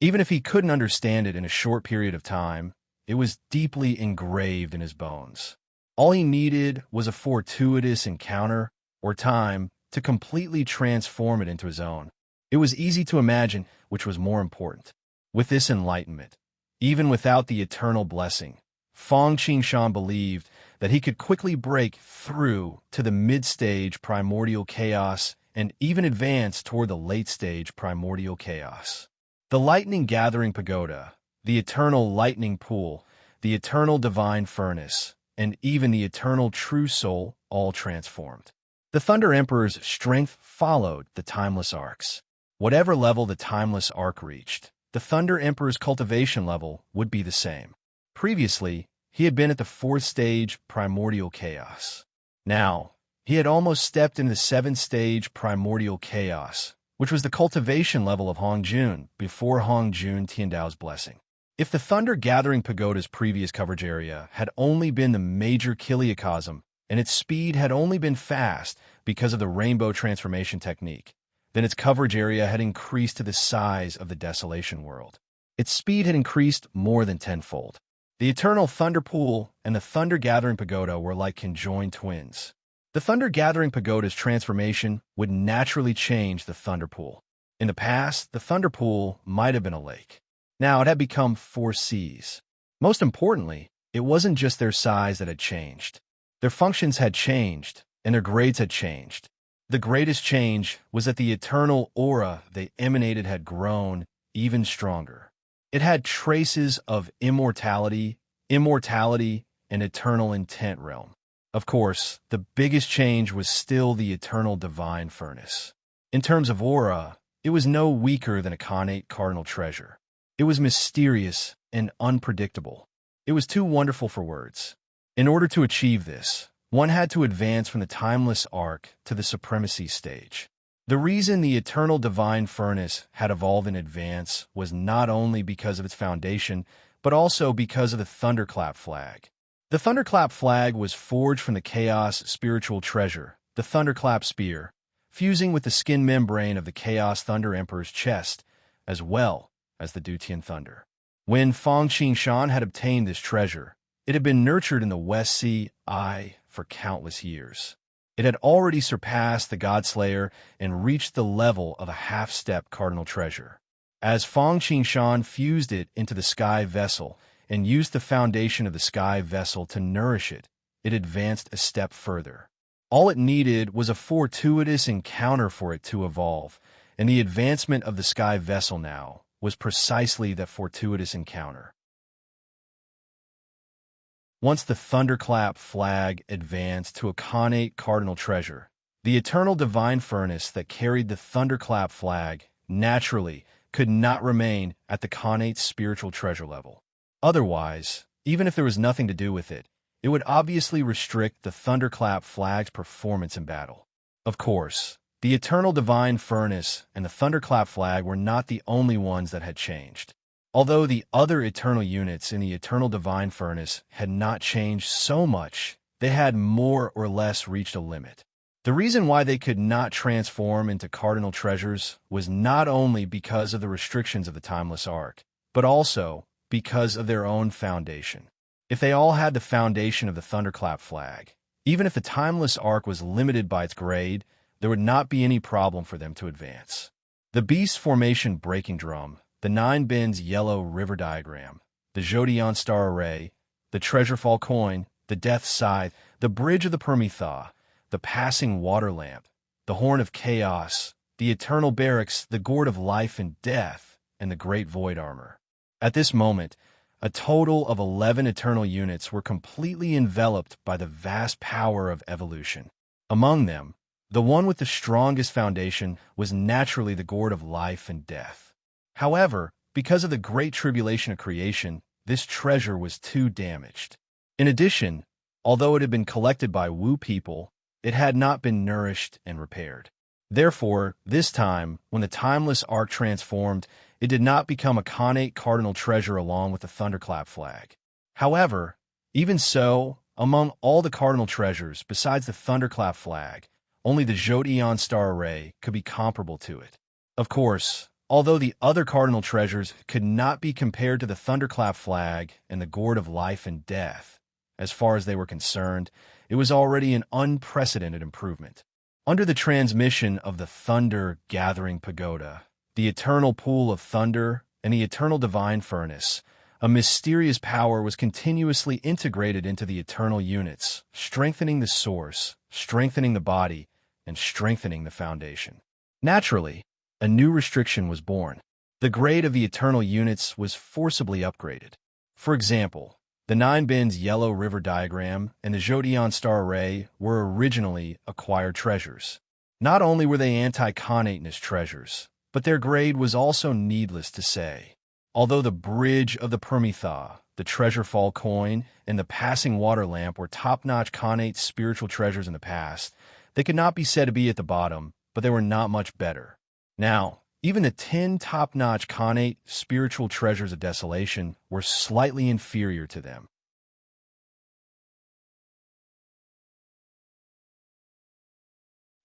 Even if he couldn't understand it in a short period of time, it was deeply engraved in his bones. All he needed was a fortuitous encounter or time to completely transform it into his own. It was easy to imagine which was more important. With this enlightenment, even without the eternal blessing, Fong Qingshan believed that he could quickly break through to the mid-stage primordial chaos and even advance toward the late-stage primordial chaos. The lightning gathering pagoda, the eternal lightning pool, the eternal divine furnace, and even the eternal true soul all transformed. The Thunder Emperor's strength followed the Timeless Ark's. Whatever level the Timeless Ark reached, the Thunder Emperor's cultivation level would be the same. Previously, he had been at the 4th stage primordial chaos. Now, he had almost stepped into the 7th stage primordial chaos, which was the cultivation level of Hong Jun before Hong Jun Tiandao's blessing. If the Thunder Gathering Pagoda's previous coverage area had only been the major kiliocosm, and its speed had only been fast because of the rainbow transformation technique, then its coverage area had increased to the size of the Desolation World. Its speed had increased more than tenfold. The Eternal Thunder Pool and the Thunder Gathering Pagoda were like conjoined twins. The Thunder Gathering Pagoda's transformation would naturally change the Thunder Pool. In the past, the Thunder Pool might have been a lake. Now it had become 4 seas. Most importantly, it wasn't just their size that had changed. Their functions had changed, and their grades had changed. The greatest change was that the eternal aura they emanated had grown even stronger. It had traces of immortality, and eternal intent realm. Of course, the biggest change was still the eternal divine furnace. In terms of aura, it was no weaker than a connate cardinal treasure. It was mysterious and unpredictable. It was too wonderful for words. In order to achieve this, one had to advance from the timeless arc to the supremacy stage. The reason the eternal divine furnace had evolved in advance was not only because of its foundation, but also because of the thunderclap flag. The thunderclap flag was forged from the chaos spiritual treasure, the thunderclap spear, fusing with the skin membrane of the Chaos Thunder Emperor's chest, as well as the Dutian Thunder. When Fang Qingshan had obtained this treasure, it had been nurtured in the West Sea Eye for countless years. It had already surpassed the Godslayer and reached the level of a half-step cardinal treasure. As Fang Qingshan fused it into the sky vessel and used the foundation of the sky vessel to nourish it, it advanced a step further. All it needed was a fortuitous encounter for it to evolve, and the advancement of the sky vessel now was precisely that fortuitous encounter. Once the thunderclap flag advanced to a connate cardinal treasure, the eternal divine furnace that carried the thunderclap flag naturally could not remain at the connate's spiritual treasure level. Otherwise, even if there was nothing to do with it, it would obviously restrict the thunderclap flag's performance in battle. Of course, the eternal divine furnace and the thunderclap flag were not the only ones that had changed. Although the other eternal units in the eternal divine furnace had not changed so much, they had more or less reached a limit. The reason why they could not transform into cardinal treasures was not only because of the restrictions of the timeless arc, but also because of their own foundation. If they all had the foundation of the thunderclap flag, even if the timeless arc was limited by its grade, there would not be any problem for them to advance. The Beast Formation Breaking Drum, the 9 Bends Yellow River Diagram, the Jodion Star Array, the Treasurefall Coin, the Death Scythe, the Bridge of the Permetha, the Passing Water Lamp, the Horn of Chaos, the Eternal Barracks, the Gourd of Life and Death, and the Great Void Armor. At this moment, a total of 11 eternal units were completely enveloped by the vast power of evolution. Among them, the one with the strongest foundation was naturally the Gourd of Life and Death. However, because of the great tribulation of creation, this treasure was too damaged. In addition, although it had been collected by Wu people, it had not been nourished and repaired. Therefore, this time, when the timeless arc transformed, it did not become a connate cardinal treasure along with the thunderclap flag. However, even so, among all the cardinal treasures besides the thunderclap flag, only the Jodion Star Array could be comparable to it. Of course, although the other cardinal treasures could not be compared to the thunderclap flag and the Gourd of Life and Death, as far as they were concerned, it was already an unprecedented improvement. Under the transmission of the thunder-gathering pagoda, the eternal pool of thunder, and the eternal divine furnace, a mysterious power was continuously integrated into the eternal units, strengthening the source, strengthening the body, and strengthening the foundation. Naturally, a new restriction was born. The grade of the eternal units was forcibly upgraded. For example, the 9 Bends Yellow River Diagram and the Jodion Star Array were originally acquired treasures. Not only were they anti-connateness treasures, but their grade was also needless to say. Although the Bridge of the Permetha, the Treasurefall Coin, and the Passing Water Lamp were top-notch connate spiritual treasures in the past, they could not be said to be at the bottom, but they were not much better. Now, even the 10 top-notch connate spiritual treasures of desolation were slightly inferior to them.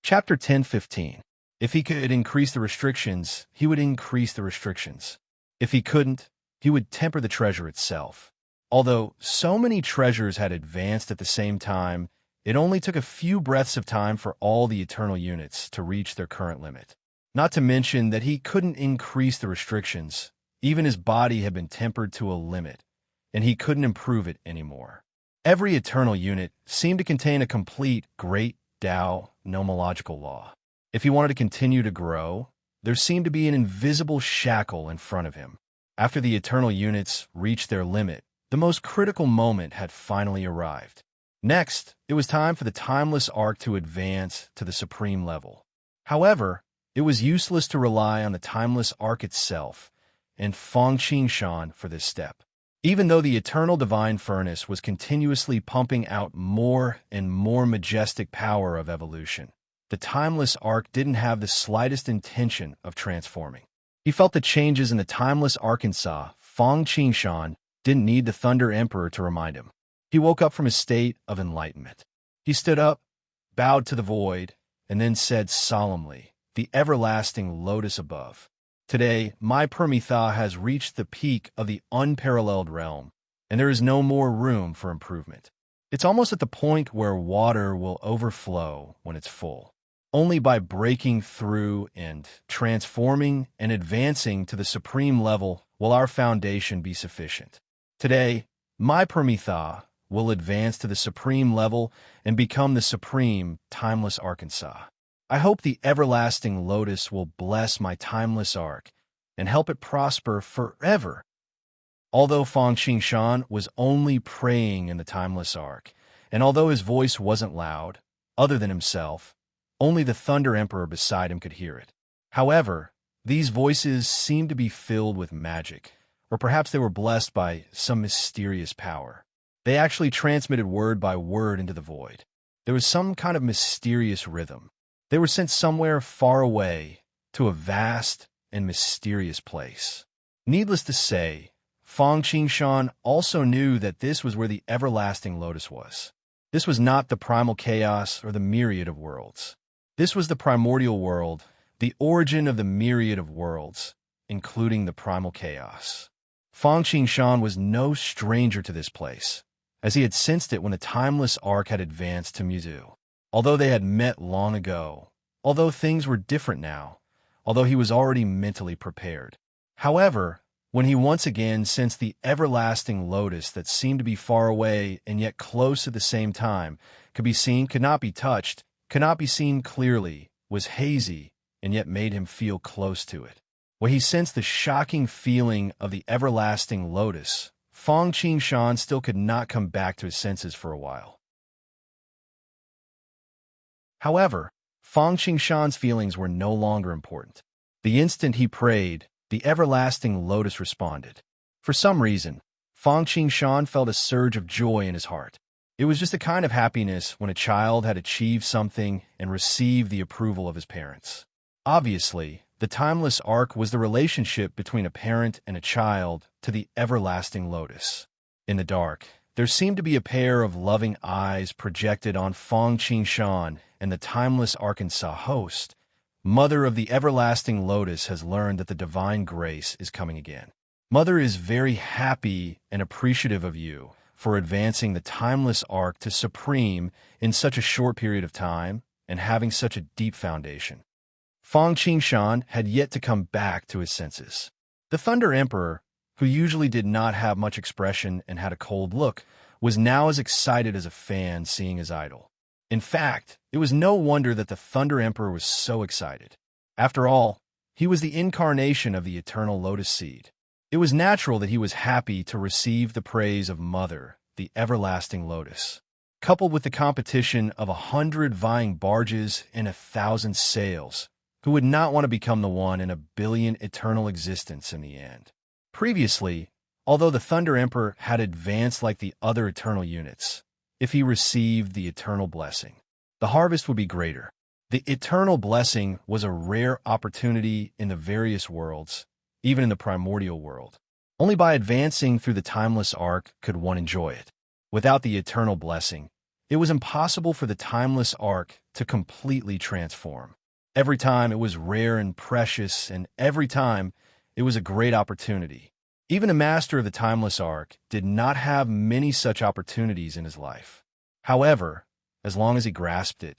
Chapter 10:15. If he could increase the restrictions, he would increase the restrictions. If he couldn't, he would temper the treasure itself. Although so many treasures had advanced at the same time, it only took a few breaths of time for all the eternal units to reach their current limit. Not to mention that he couldn't increase the restrictions. Even his body had been tempered to a limit, and he couldn't improve it anymore. Every eternal unit seemed to contain a complete great Tao nomological law. If he wanted to continue to grow, there seemed to be an invisible shackle in front of him. After the eternal units reached their limit, the most critical moment had finally arrived. Next, it was time for the timeless arc to advance to the supreme level. However, It was useless to rely on the timeless arc itself and Feng Qingshan for this step. Even though the eternal divine furnace was continuously pumping out more and more majestic power of evolution, the timeless arc didn't have the slightest intention of transforming. He felt the changes in the timeless arc and saw Feng Qingshan didn't need the Thunder Emperor to remind him. He woke up from his state of enlightenment. He stood up, bowed to the void, and then said solemnly, "The everlasting lotus above. Today, my Permitha has reached the peak of the unparalleled realm, and there is no more room for improvement. It's almost at the point where water will overflow when it's full. Only by breaking through and transforming and advancing to the supreme level will our foundation be sufficient. Today, my Permitha will advance to the supreme level and become the supreme, timeless Arkansas. I hope the everlasting lotus will bless my timeless arc and help it prosper forever." Although Feng Qingshan was only praying in the timeless arc, and although his voice wasn't loud, other than himself, only the Thunder Emperor beside him could hear it. However, these voices seemed to be filled with magic, or perhaps they were blessed by some mysterious power. They actually transmitted word by word into the void. There was some kind of mysterious rhythm. They were sent somewhere far away to a vast and mysterious place. Needless to say, Feng Qingshan also knew that this was where the everlasting lotus was. This was not the primal chaos or the myriad of worlds. This was the primordial world, the origin of the myriad of worlds, including the primal chaos. Feng Qingshan was no stranger to this place, as he had sensed it when the timeless arc had advanced to Muzu. Although they had met long ago, although things were different now, although he was already mentally prepared. However, when he once again sensed the everlasting lotus that seemed to be far away and yet close at the same time, could be seen, could not be touched, could not be seen clearly, was hazy, and yet made him feel close to it. When he sensed the shocking feeling of the everlasting lotus, Feng Qingshan still could not come back to his senses for a while. However, Feng Qingshan's feelings were no longer important. The instant he prayed, the everlasting lotus responded. For some reason, Feng Qingshan felt a surge of joy in his heart. It was just a kind of happiness when a child had achieved something and received the approval of his parents. Obviously, the timeless arc was the relationship between a parent and a child to the everlasting lotus. In the dark, there seemed to be a pair of loving eyes projected on Feng Qingshan, and the timeless Arkansas host, Mother of the everlasting lotus, has learned that the divine grace is coming again. Mother is very happy and appreciative of you for advancing the timeless arc to supreme in such a short period of time and having such a deep foundation. Feng Qingshan had yet to come back to his senses. The Thunder Emperor, who usually did not have much expression and had a cold look, was now as excited as a fan seeing his idol. In fact, it was no wonder that the Thunder Emperor was so excited. After all, he was the incarnation of the eternal lotus seed. It was natural that he was happy to receive the praise of Mother, the everlasting lotus. Coupled with the competition of 100 vying barges and 1,000 sails, who would not want to become the one in 1 billion eternal existence in the end? Previously, although the Thunder Emperor had advanced like the other eternal units, if he received the eternal blessing, the harvest would be greater. The eternal blessing was a rare opportunity in the various worlds, even in the primordial world. Only by advancing through the timeless arc could one enjoy it. Without the eternal blessing, it was impossible for the timeless arc to completely transform. Every time it was rare and precious, and every time it was a great opportunity. Even a master of the timeless arc did not have many such opportunities in his life. However, as long as he grasped it,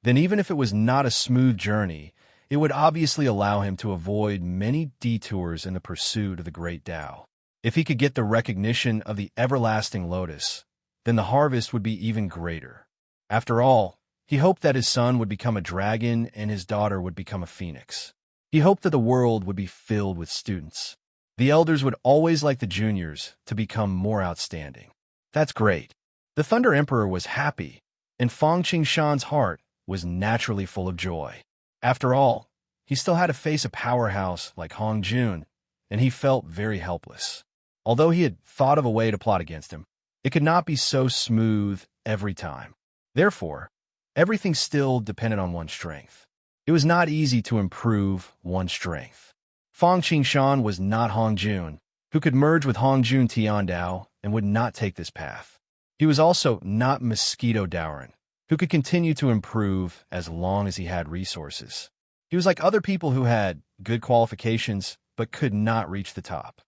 then even if it was not a smooth journey, it would obviously allow him to avoid many detours in the pursuit of the great Tao. If he could get the recognition of the everlasting lotus, then the harvest would be even greater. After all, he hoped that his son would become a dragon and his daughter would become a phoenix. He hoped that the world would be filled with students. The elders would always like the juniors to become more outstanding. That's great. The Thunder Emperor was happy, and Feng Qingshan's heart was naturally full of joy. After all, he still had to face a powerhouse like Hong Jun, and he felt very helpless. Although he had thought of a way to plot against him, it could not be so smooth every time. Therefore, everything still depended on one's strength. It was not easy to improve one's strength. Fang Qingshan was not Hong Jun, who could merge with Hong Jun Tiandao and would not take this path. He was also not Mosquito Dowren, who could continue to improve as long as he had resources. He was like other people who had good qualifications but could not reach the top.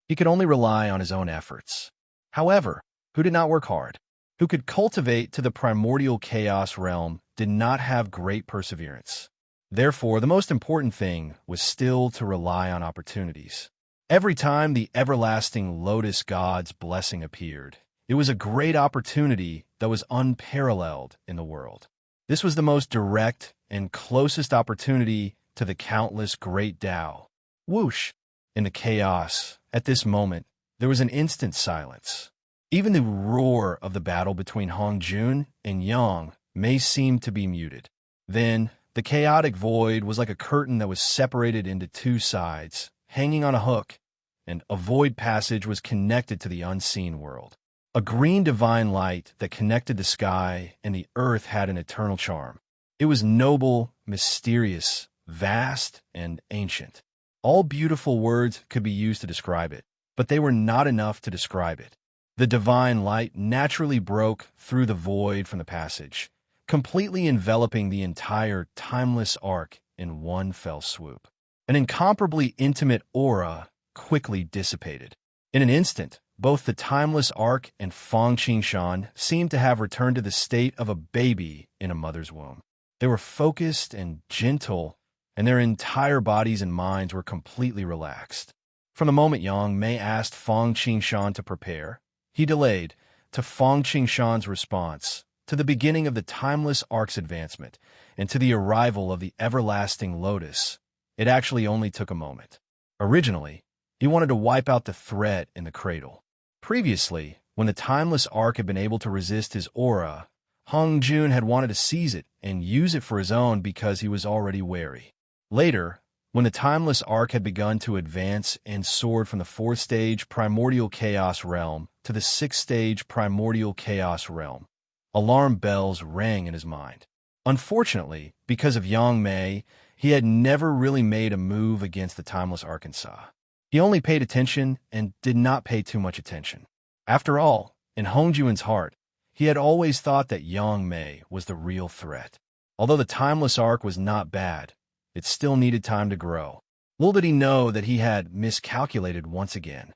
He could only rely on his own efforts. However, who did not work hard, who could cultivate to the primordial chaos realm, did not have great perseverance. Therefore, the most important thing was still to rely on opportunities. Every time the everlasting Lotus God's blessing appeared, it was a great opportunity that was unparalleled in the world. This was the most direct and closest opportunity to the countless great Tao. Whoosh! In the chaos, at this moment, there was an instant silence. Even the roar of the battle between Hong Jun and Yang Mei seemed to be muted. Then, the chaotic void was like a curtain that was separated into two sides, hanging on a hook, and a void passage was connected to the unseen world. A green divine light that connected the sky and the earth had an eternal charm. It was noble, mysterious, vast, and ancient. All beautiful words could be used to describe it, but they were not enough to describe it. The divine light naturally broke through the void from the passage, completely enveloping the entire timeless arc in one fell swoop. An incomparably intimate aura quickly dissipated. In an instant, both the timeless arc and Fang Qingshan seemed to have returned to the state of a baby in a mother's womb. They were focused and gentle, and their entire bodies and minds were completely relaxed. From the moment Yang Mei asked Fang Qingshan to prepare, he delayed, to Fang Qingshan's response, to the beginning of the timeless arc's advancement, and to the arrival of the everlasting lotus. It actually only took a moment. Originally, he wanted to wipe out the threat in the cradle. Previously, when the timeless arc had been able to resist his aura, Hong Jun had wanted to seize it and use it for his own because he was already wary. Later, when the timeless arc had begun to advance and soared from the 4th stage primordial chaos realm to the 6th stage primordial chaos realm, alarm bells rang in his mind. Unfortunately, because of Yang Mei, he had never really made a move against the timeless Arkansas. He only paid attention and did not pay too much attention. After all, in Hong Jun's heart, he had always thought that Yang Mei was the real threat. Although the timeless arc was not bad, it still needed time to grow. Little did he know that he had miscalculated once again.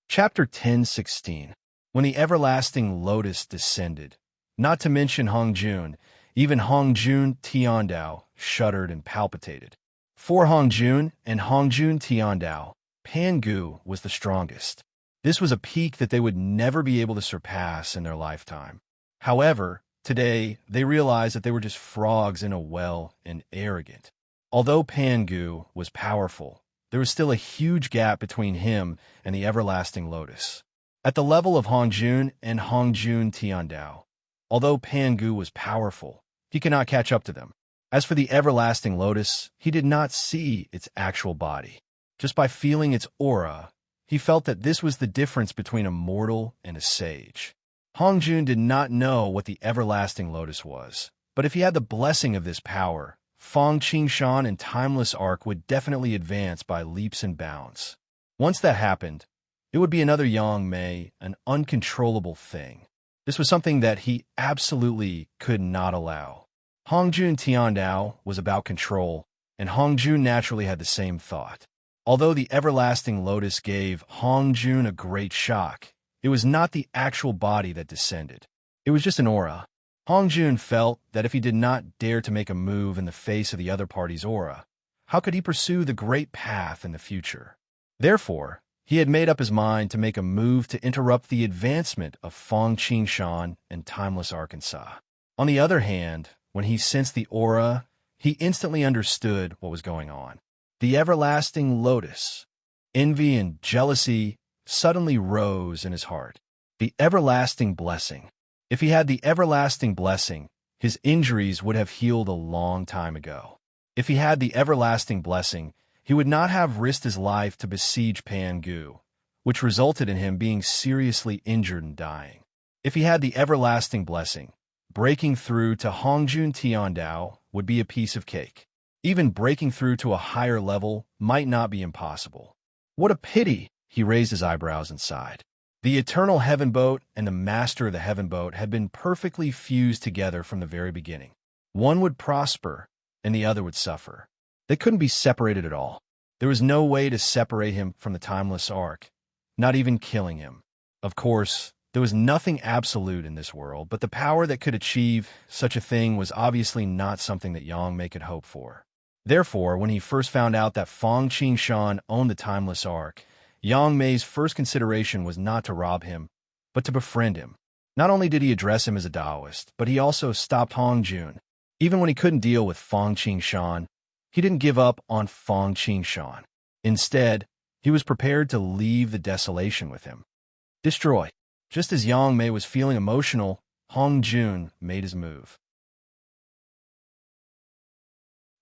Chapter 10:16. When the everlasting lotus descended, not to mention Hong Jun, even Hong Jun Tiandao shuddered and palpitated. For Hong Jun and Hong Jun Tiandao, Pangu was the strongest. This was a peak that they would never be able to surpass in their lifetime. However, today they realized that they were just frogs in a well and arrogant. Although Pangu was powerful, there was still a huge gap between him and the everlasting lotus. At the level of Hong Jun and Hong Jun Tiandao, although Pangu was powerful, he could not catch up to them. As for the everlasting lotus, he did not see its actual body. Just by feeling its aura, he felt that this was the difference between a mortal and a sage. Hong Jun did not know what the everlasting lotus was, but if he had the blessing of this power, Fang Qingshan and Timeless Arc would definitely advance by leaps and bounds. Once that happened, it would be another Yang Mei, an uncontrollable thing. This was something that he absolutely could not allow. Hong Jun Tiandao was about control, and Hong Jun naturally had the same thought. Although the everlasting lotus gave Hong Jun a great shock, it was not the actual body that descended. It was just an aura. Hong Jun felt that if he did not dare to make a move in the face of the other party's aura, how could he pursue the great path in the future? Therefore, he had made up his mind to make a move to interrupt the advancement of Fang Qingshan and Timeless Arkansas. On the other hand, when he sensed the aura, he instantly understood what was going on. The everlasting lotus, envy and jealousy suddenly rose in his heart. The everlasting blessing. If he had the everlasting blessing, his injuries would have healed a long time ago. If he had the everlasting blessing, he would not have risked his life to besiege Pangu, which resulted in him being seriously injured and dying. If he had the everlasting blessing, breaking through to Hongjun Tiandao would be a piece of cake. Even breaking through to a higher level might not be impossible. What a pity! He raised his eyebrows and sighed. The eternal heaven boat and the master of the heaven boat had been perfectly fused together from the very beginning. One would prosper, and the other would suffer. They couldn't be separated at all. There was no way to separate him from the timeless arc, not even killing him. Of course, there was nothing absolute in this world, but the power that could achieve such a thing was obviously not something that Yang Mei could hope for. Therefore, when he first found out that Fang Qingshan owned the timeless arc, Yang Mei's first consideration was not to rob him, but to befriend him. Not only did he address him as a Taoist, but he also stopped Hongjun. Even when he couldn't deal with Fang Qingshan, he didn't give up on Fang Qingshan. Instead, he was prepared to leave the desolation with him. Destroy. Just as Yang Mei was feeling emotional, Hongjun made his move.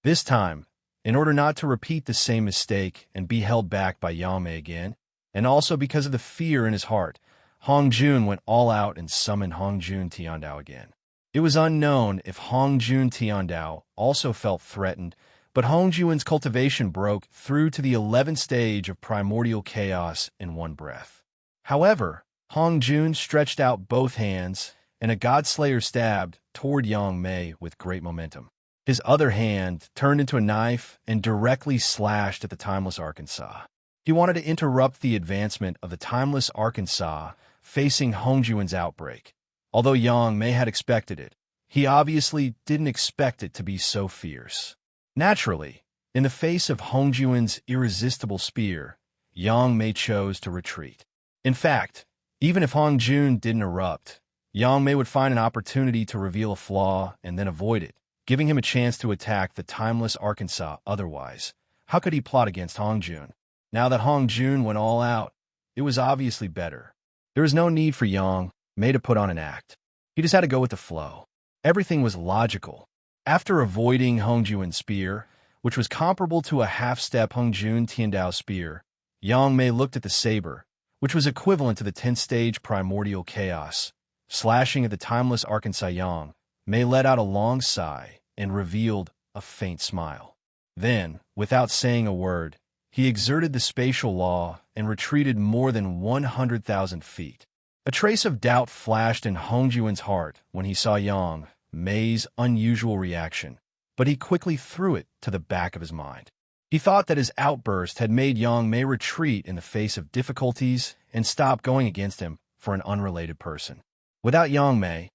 This time, in order not to repeat the same mistake and be held back by Yang Mei again, and also because of the fear in his heart, Hongjun went all out and summoned Hongjun Tiandao again. It was unknown if Hongjun Tiandao also felt threatened, but Hongjun's cultivation broke through to the 11th stage of primordial chaos in one breath. However, Hongjun stretched out both hands, and a Godslayer stabbed toward Yang Mei with great momentum. His other hand turned into a knife and directly slashed at the Timeless Arkansas. He wanted to interrupt the advancement of the Timeless Arkansas facing Hongjun's outbreak. Although Yang Mei had expected it, he obviously didn't expect it to be so fierce. Naturally, in the face of Hongjun's irresistible spear, Yang Mei chose to retreat. In fact, even if Hongjun didn't erupt, Yang Mei would find an opportunity to reveal a flaw and then avoid it, giving him a chance to attack the Timeless Arkansas otherwise. How could he plot against Hongjun? Now that Hongjun went all out, it was obviously better. There was no need for Yang Mei to put on an act. He just had to go with the flow. Everything was logical. After avoiding Hongjun's spear, which was comparable to a half-step Hongjun Tiandao spear, Yang Mei looked at the saber, which was equivalent to the 10th stage primordial chaos. Slashing at the Timeless Arkansas, Yang Mei let out a long sigh and revealed a faint smile. Then, without saying a word, he exerted the spatial law and retreated more than 100,000 feet. A trace of doubt flashed in Hongjun's heart when he saw Yang Mei's unusual reaction, but he quickly threw it to the back of his mind. He thought that his outburst had made Yang Mei retreat in the face of difficulties and stop going against him for an unrelated person. Without Yang Mei,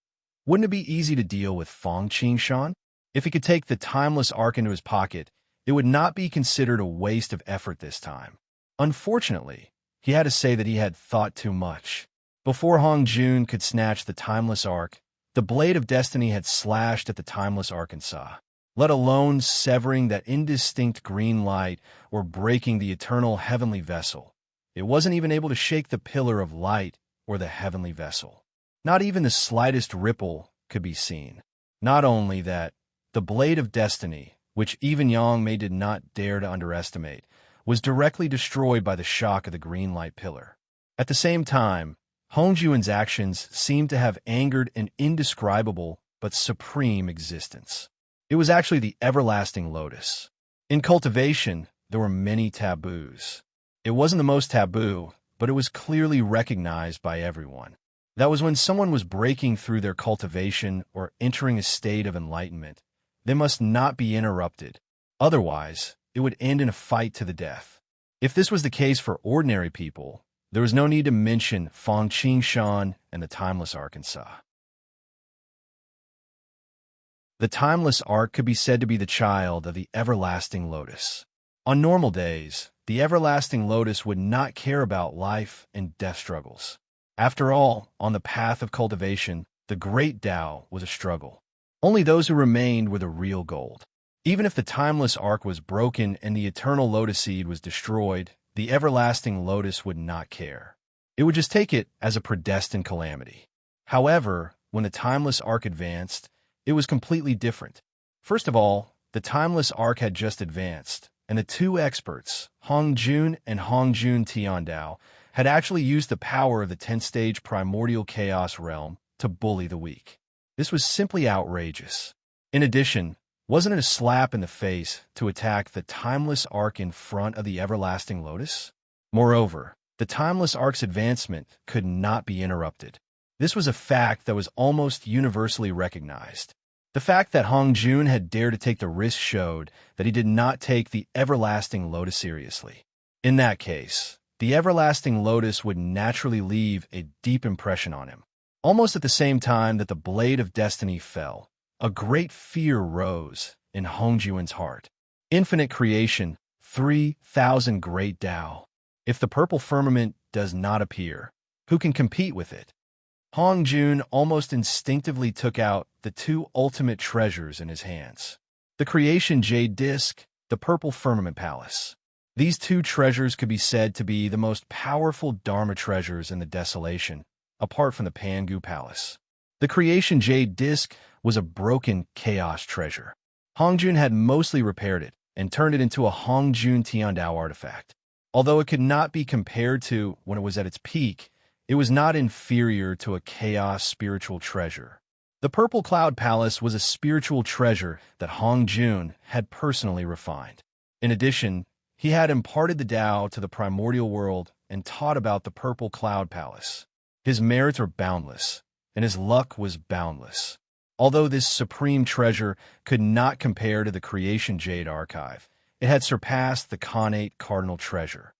wouldn't it be easy to deal with Fang Qingshan? If he could take the Timeless Ark into his pocket, it would not be considered a waste of effort this time. Unfortunately, he had to say that he had thought too much. Before Hongjun could snatch the Timeless Ark, the blade of destiny had slashed at the Timeless Arkansas, let alone severing that indistinct green light or breaking the eternal heavenly vessel. It wasn't even able to shake the pillar of light or the heavenly vessel. Not even the slightest ripple could be seen. Not only that, the blade of destiny, which even Yang Mei did not dare to underestimate, was directly destroyed by the shock of the green light pillar. At the same time, Hongjun's actions seemed to have angered an indescribable but supreme existence. It was actually the everlasting lotus. In cultivation, there were many taboos. It wasn't the most taboo, but it was clearly recognized by everyone. That was when someone was breaking through their cultivation or entering a state of enlightenment, they must not be interrupted. Otherwise, it would end in a fight to the death. If this was the case for ordinary people, there was no need to mention Fang Qingshan and the Timeless Arkansas. The Timeless Ark could be said to be the child of the Everlasting Lotus. On normal days, the Everlasting Lotus would not care about life and death struggles. After all, on the path of cultivation, the Great Tao was a struggle. Only those who remained were the real gold. Even if the Timeless Ark was broken and the Eternal Lotus Seed was destroyed, the Everlasting Lotus would not care. It would just take it as a predestined calamity. However, when the timeless arc advanced, it was completely different. First of all, the timeless arc had just advanced, and the two experts, Hong Jun and Hong Jun Tiandao, had actually used the power of the 10th-stage primordial chaos realm to bully the weak. This was simply outrageous. In addition, wasn't it a slap in the face to attack the timeless arc in front of the everlasting lotus? Moreover, the timeless arc's advancement could not be interrupted. This was a fact that was almost universally recognized. The fact that Hong Jun had dared to take the risk showed that he did not take the everlasting lotus seriously. In that case, the everlasting lotus would naturally leave a deep impression on him. Almost at the same time that the blade of destiny fell, a great fear rose in Hong Jun's heart. Infinite creation, 3,000 great Tao. If the purple firmament does not appear, who can compete with it? Hong Jun almost instinctively took out the two ultimate treasures in his hands. The creation jade disc, the purple firmament palace. These two treasures could be said to be the most powerful Dharma treasures in the desolation, apart from the Pangu palace. The creation jade disc was a broken chaos treasure. Hong Jun had mostly repaired it and turned it into a Hong Jun Tiandao artifact. Although it could not be compared to when it was at its peak, it was not inferior to a chaos spiritual treasure. The Purple Cloud Palace was a spiritual treasure that Hong Jun had personally refined. In addition, he had imparted the Tao to the primordial world and taught about the Purple Cloud Palace. His merits were boundless, and his luck was boundless. Although this supreme treasure could not compare to the Creation Jade Archive, it had surpassed the Khanate Cardinal Treasure.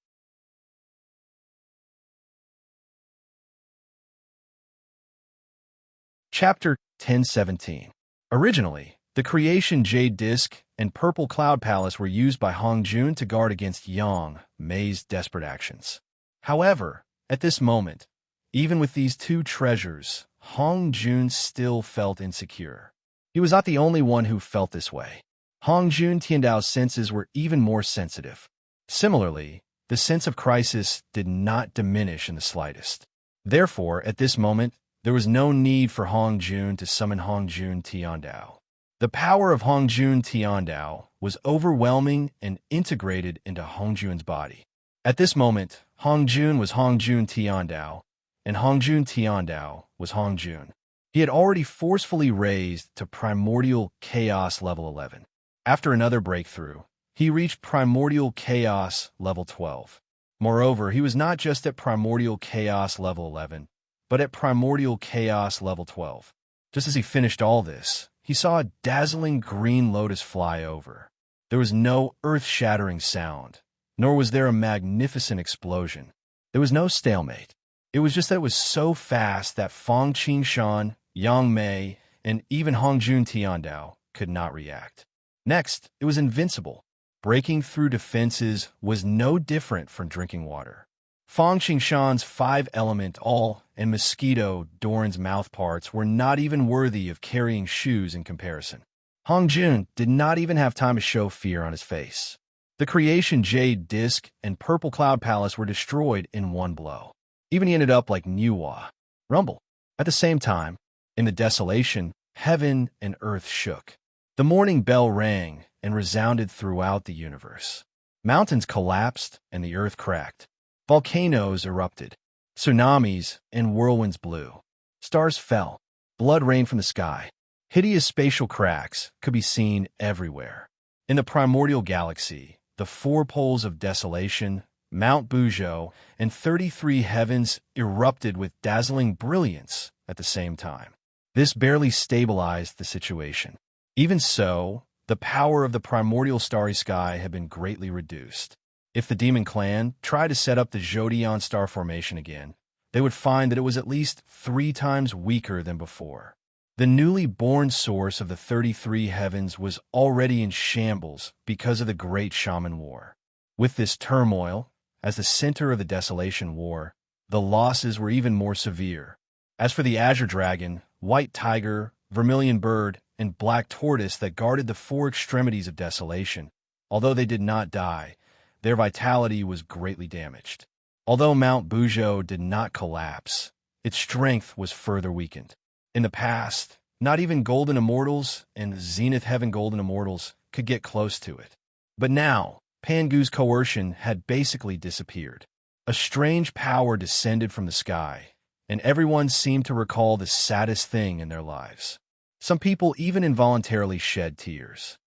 Chapter 1017. Originally, the Creation Jade Disc and Purple Cloud Palace were used by Hong Jun to guard against Yang Mei's desperate actions. However, at this moment, even with these two treasures, Hong Jun still felt insecure. He was not the only one who felt this way. Hong Jun Tiandao's senses were even more sensitive. Similarly, the sense of crisis did not diminish in the slightest. Therefore, at this moment, there was no need for Hong Jun to summon Hong Jun Tiandao. The power of Hong Jun Tiandao was overwhelming and integrated into Hong Jun's body. At this moment, Hong Jun was Hong Jun Tiandao, and Hong Jun Tiandao was Hong Jun. He had already forcefully raised to Primordial Chaos Level 11. After another breakthrough, he reached Primordial Chaos Level 12. Moreover, he was not just at Primordial Chaos Level 11, but at Primordial Chaos Level 12. Just as he finished all this, he saw a dazzling green lotus fly over. There was no earth-shattering sound, nor was there a magnificent explosion. There was no stalemate. It was just that it was so fast that Fang Qingshan, Yang Mei, and even Hong Jun Tiandao could not react. Next, it was invincible. Breaking through defenses was no different from drinking water. Fang Qingshan's 5-element all and mosquito Doran's mouthparts were not even worthy of carrying shoes in comparison. Hong Jun did not even have time to show fear on his face. The Creation Jade Disc and Purple Cloud Palace were destroyed in one blow. Even he ended up like Nuwa. Rumble. At the same time, in the desolation, heaven and earth shook. The morning bell rang and resounded throughout the universe. Mountains collapsed and the earth cracked. Volcanoes erupted. Tsunamis and whirlwinds blew. Stars fell. Blood rained from the sky. Hideous spatial cracks could be seen everywhere. In the primordial galaxy, the 4 poles of desolation, Mount Buzhou, and 33 heavens erupted with dazzling brilliance at the same time. This barely stabilized the situation. Even so, the power of the primordial starry sky had been greatly reduced. If the Demon Clan tried to set up the Zodion star formation again, they would find that it was at least 3 times weaker than before. The newly born source of the 33 heavens was already in shambles because of the Great Shaman War. With this turmoil, as the center of the Desolation War, the losses were even more severe. As for the Azure Dragon, White Tiger, Vermilion Bird, and Black Tortoise that guarded the 4 extremities of desolation, although they did not die, their vitality was greatly damaged. Although Mount Bujo did not collapse, its strength was further weakened. In the past, not even golden immortals and zenith heaven golden immortals could get close to it. But now, Pangu's coercion had basically disappeared. A strange power descended from the sky, and everyone seemed to recall the saddest thing in their lives. Some people even involuntarily shed tears.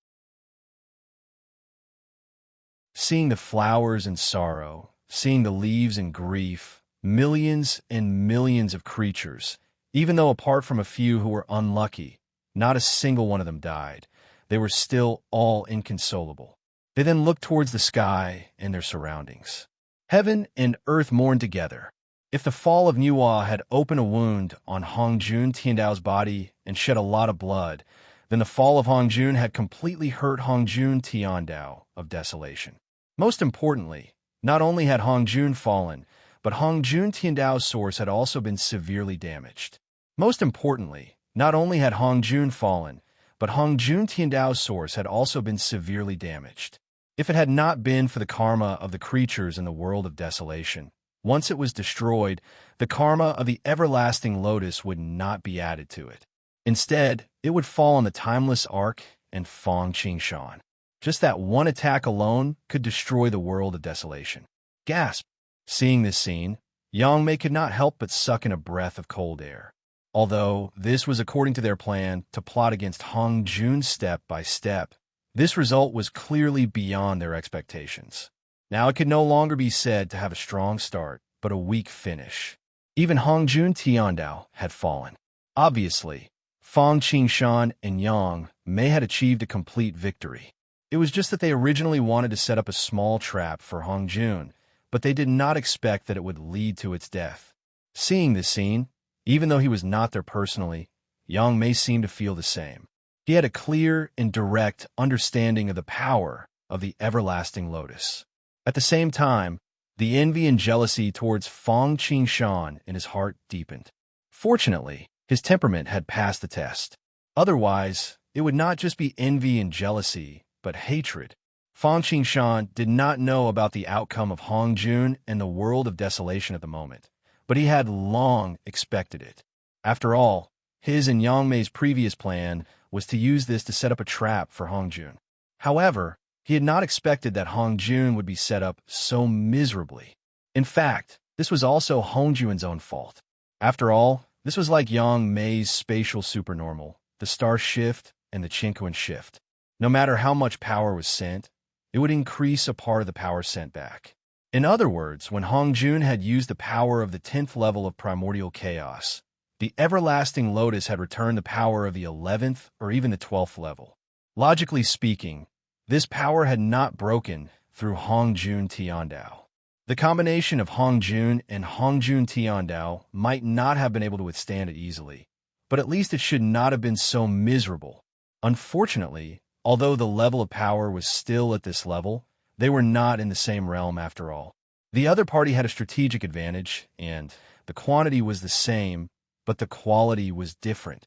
Seeing the flowers in sorrow, seeing the leaves in grief, millions and millions of creatures, even though apart from a few who were unlucky, not a single one of them died, they were still all inconsolable. They then looked towards the sky and their surroundings. Heaven and earth mourned together. If the fall of Nuwa had opened a wound on Hongjun Tiandao's body and shed a lot of blood, then the fall of Hongjun had completely hurt Hongjun Tiandao of desolation. Most importantly, not only had Hongjun fallen, but Hongjun Tiandao's source had also been severely damaged. Most importantly, not only had Hongjun fallen, but Hongjun Tiandao's source had also been severely damaged. If it had not been for the karma of the creatures in the world of desolation, once it was destroyed, the karma of the everlasting lotus would not be added to it. Instead, it would fall on the timeless ark and Fong Qingshan. Just that one attack alone could destroy the world of desolation. Gasp! Seeing this scene, Yang Mei could not help but suck in a breath of cold air. Although this was according to their plan to plot against Hongjun step by step, this result was clearly beyond their expectations. Now it could no longer be said to have a strong start, but a weak finish. Even Hongjun Tiandao had fallen. Obviously, Fong Qingshan and Yang Mei had achieved a complete victory. It was just that they originally wanted to set up a small trap for Hongjun, but they did not expect that it would lead to its death. Seeing this scene, even though he was not there personally, Yang Mei seemed to feel the same. He had a clear and direct understanding of the power of the everlasting lotus. At the same time, the envy and jealousy towards Fong Qingshan in his heart deepened. Fortunately, his temperament had passed the test. Otherwise, it would not just be envy and jealousy, but hatred. Fong Qingshan did not know about the outcome of Hongjun and the world of desolation at the moment, but he had long expected it. After all, his and Yang Mei's previous plan was to use this to set up a trap for Hongjun. However, he had not expected that Hongjun would be set up so miserably. In fact, this was also Hongjun's own fault. After all, this was like Yang Mei's spatial supernormal, the star shift and the Qinquan shift. No matter how much power was sent, it would increase a part of the power sent back. In other words, when Hongjun had used the power of the 10th level of primordial chaos, the everlasting lotus had returned the power of the 11th or even the 12th level. Logically speaking, this power had not broken through Hongjun Tiandao. The combination of Hongjun and Hongjun Tiandao might not have been able to withstand it easily, but at least it should not have been so miserable. Unfortunately, although the level of power was still at this level, they were not in the same realm after all. The other party had a strategic advantage, and the quantity was the same, but the quality was different.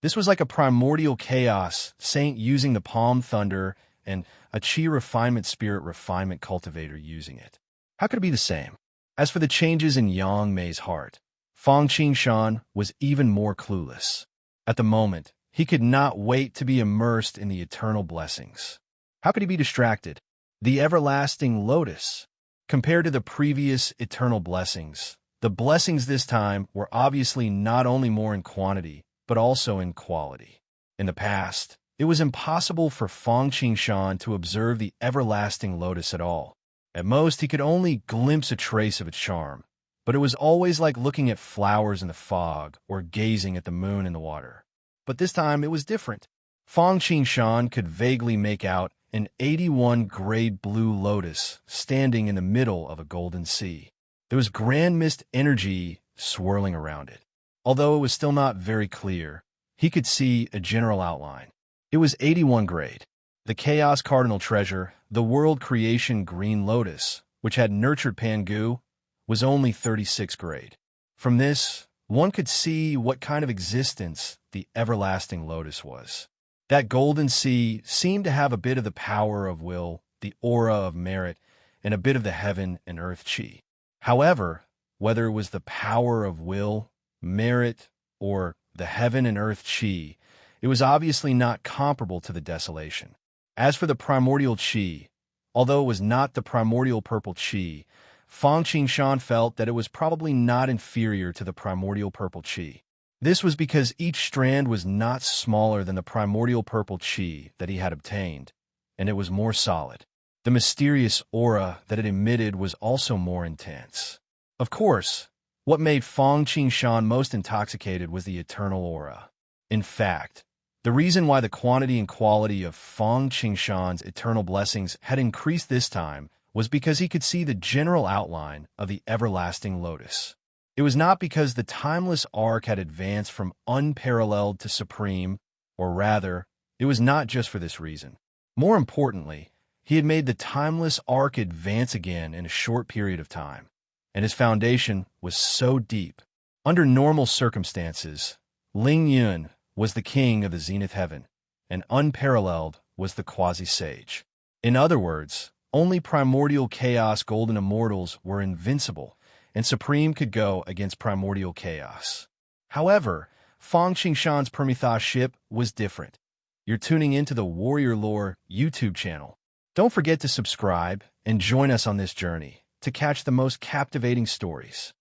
This was like a primordial chaos saint using the palm thunder and a chi refinement spirit refinement cultivator using it. How could it be the same? As for the changes in Yang Mei's heart, Fong Qingshan was even more clueless. At the moment, he could not wait to be immersed in the eternal blessings. How could he be distracted? The everlasting lotus. Compared to the previous eternal blessings, the blessings this time were obviously not only more in quantity, but also in quality. In the past, it was impossible for Fong Qingshan to observe the everlasting lotus at all. At most, he could only glimpse a trace of its charm, but it was always like looking at flowers in the fog or gazing at the moon in the water. But this time, it was different. Fong Qingshan could vaguely make out an 81-grade blue lotus standing in the middle of a golden sea. There was grand mist energy swirling around it. Although it was still not very clear, he could see a general outline. It was 81 grade. The Chaos Cardinal Treasure, the World Creation Green Lotus, which had nurtured Pangu, was only 36 grade. From this, one could see what kind of existence the everlasting lotus was. That golden sea seemed to have a bit of the power of will, the aura of merit, and a bit of the heaven and earth chi. However, whether it was the power of will, merit, or the heaven and earth chi, it was obviously not comparable to the desolation. As for the primordial chi, although it was not the primordial purple chi, Fang Qingshan felt that it was probably not inferior to the primordial purple chi. This was because each strand was not smaller than the primordial purple chi that he had obtained, and it was more solid. The mysterious aura that it emitted was also more intense. Of course, what made Fang Qingshan most intoxicated was the eternal aura. In fact, the reason why the quantity and quality of Fang Qingshan's eternal blessings had increased this time was because he could see the general outline of the everlasting lotus. It was not because the timeless arc had advanced from unparalleled to supreme, or rather, it was not just for this reason. More importantly, he had made the timeless arc advance again in a short period of time, and his foundation was so deep. Under normal circumstances, Ling Yun was the king of the zenith heaven, and unparalleled was the quasi-sage. In other words, only primordial chaos golden immortals were invincible, and supreme could go against primordial chaos. However, Fang Qingshan's Permethos ship was different. You're tuning into the Warrior Lore YouTube channel. Don't forget to subscribe and join us on this journey to catch the most captivating stories.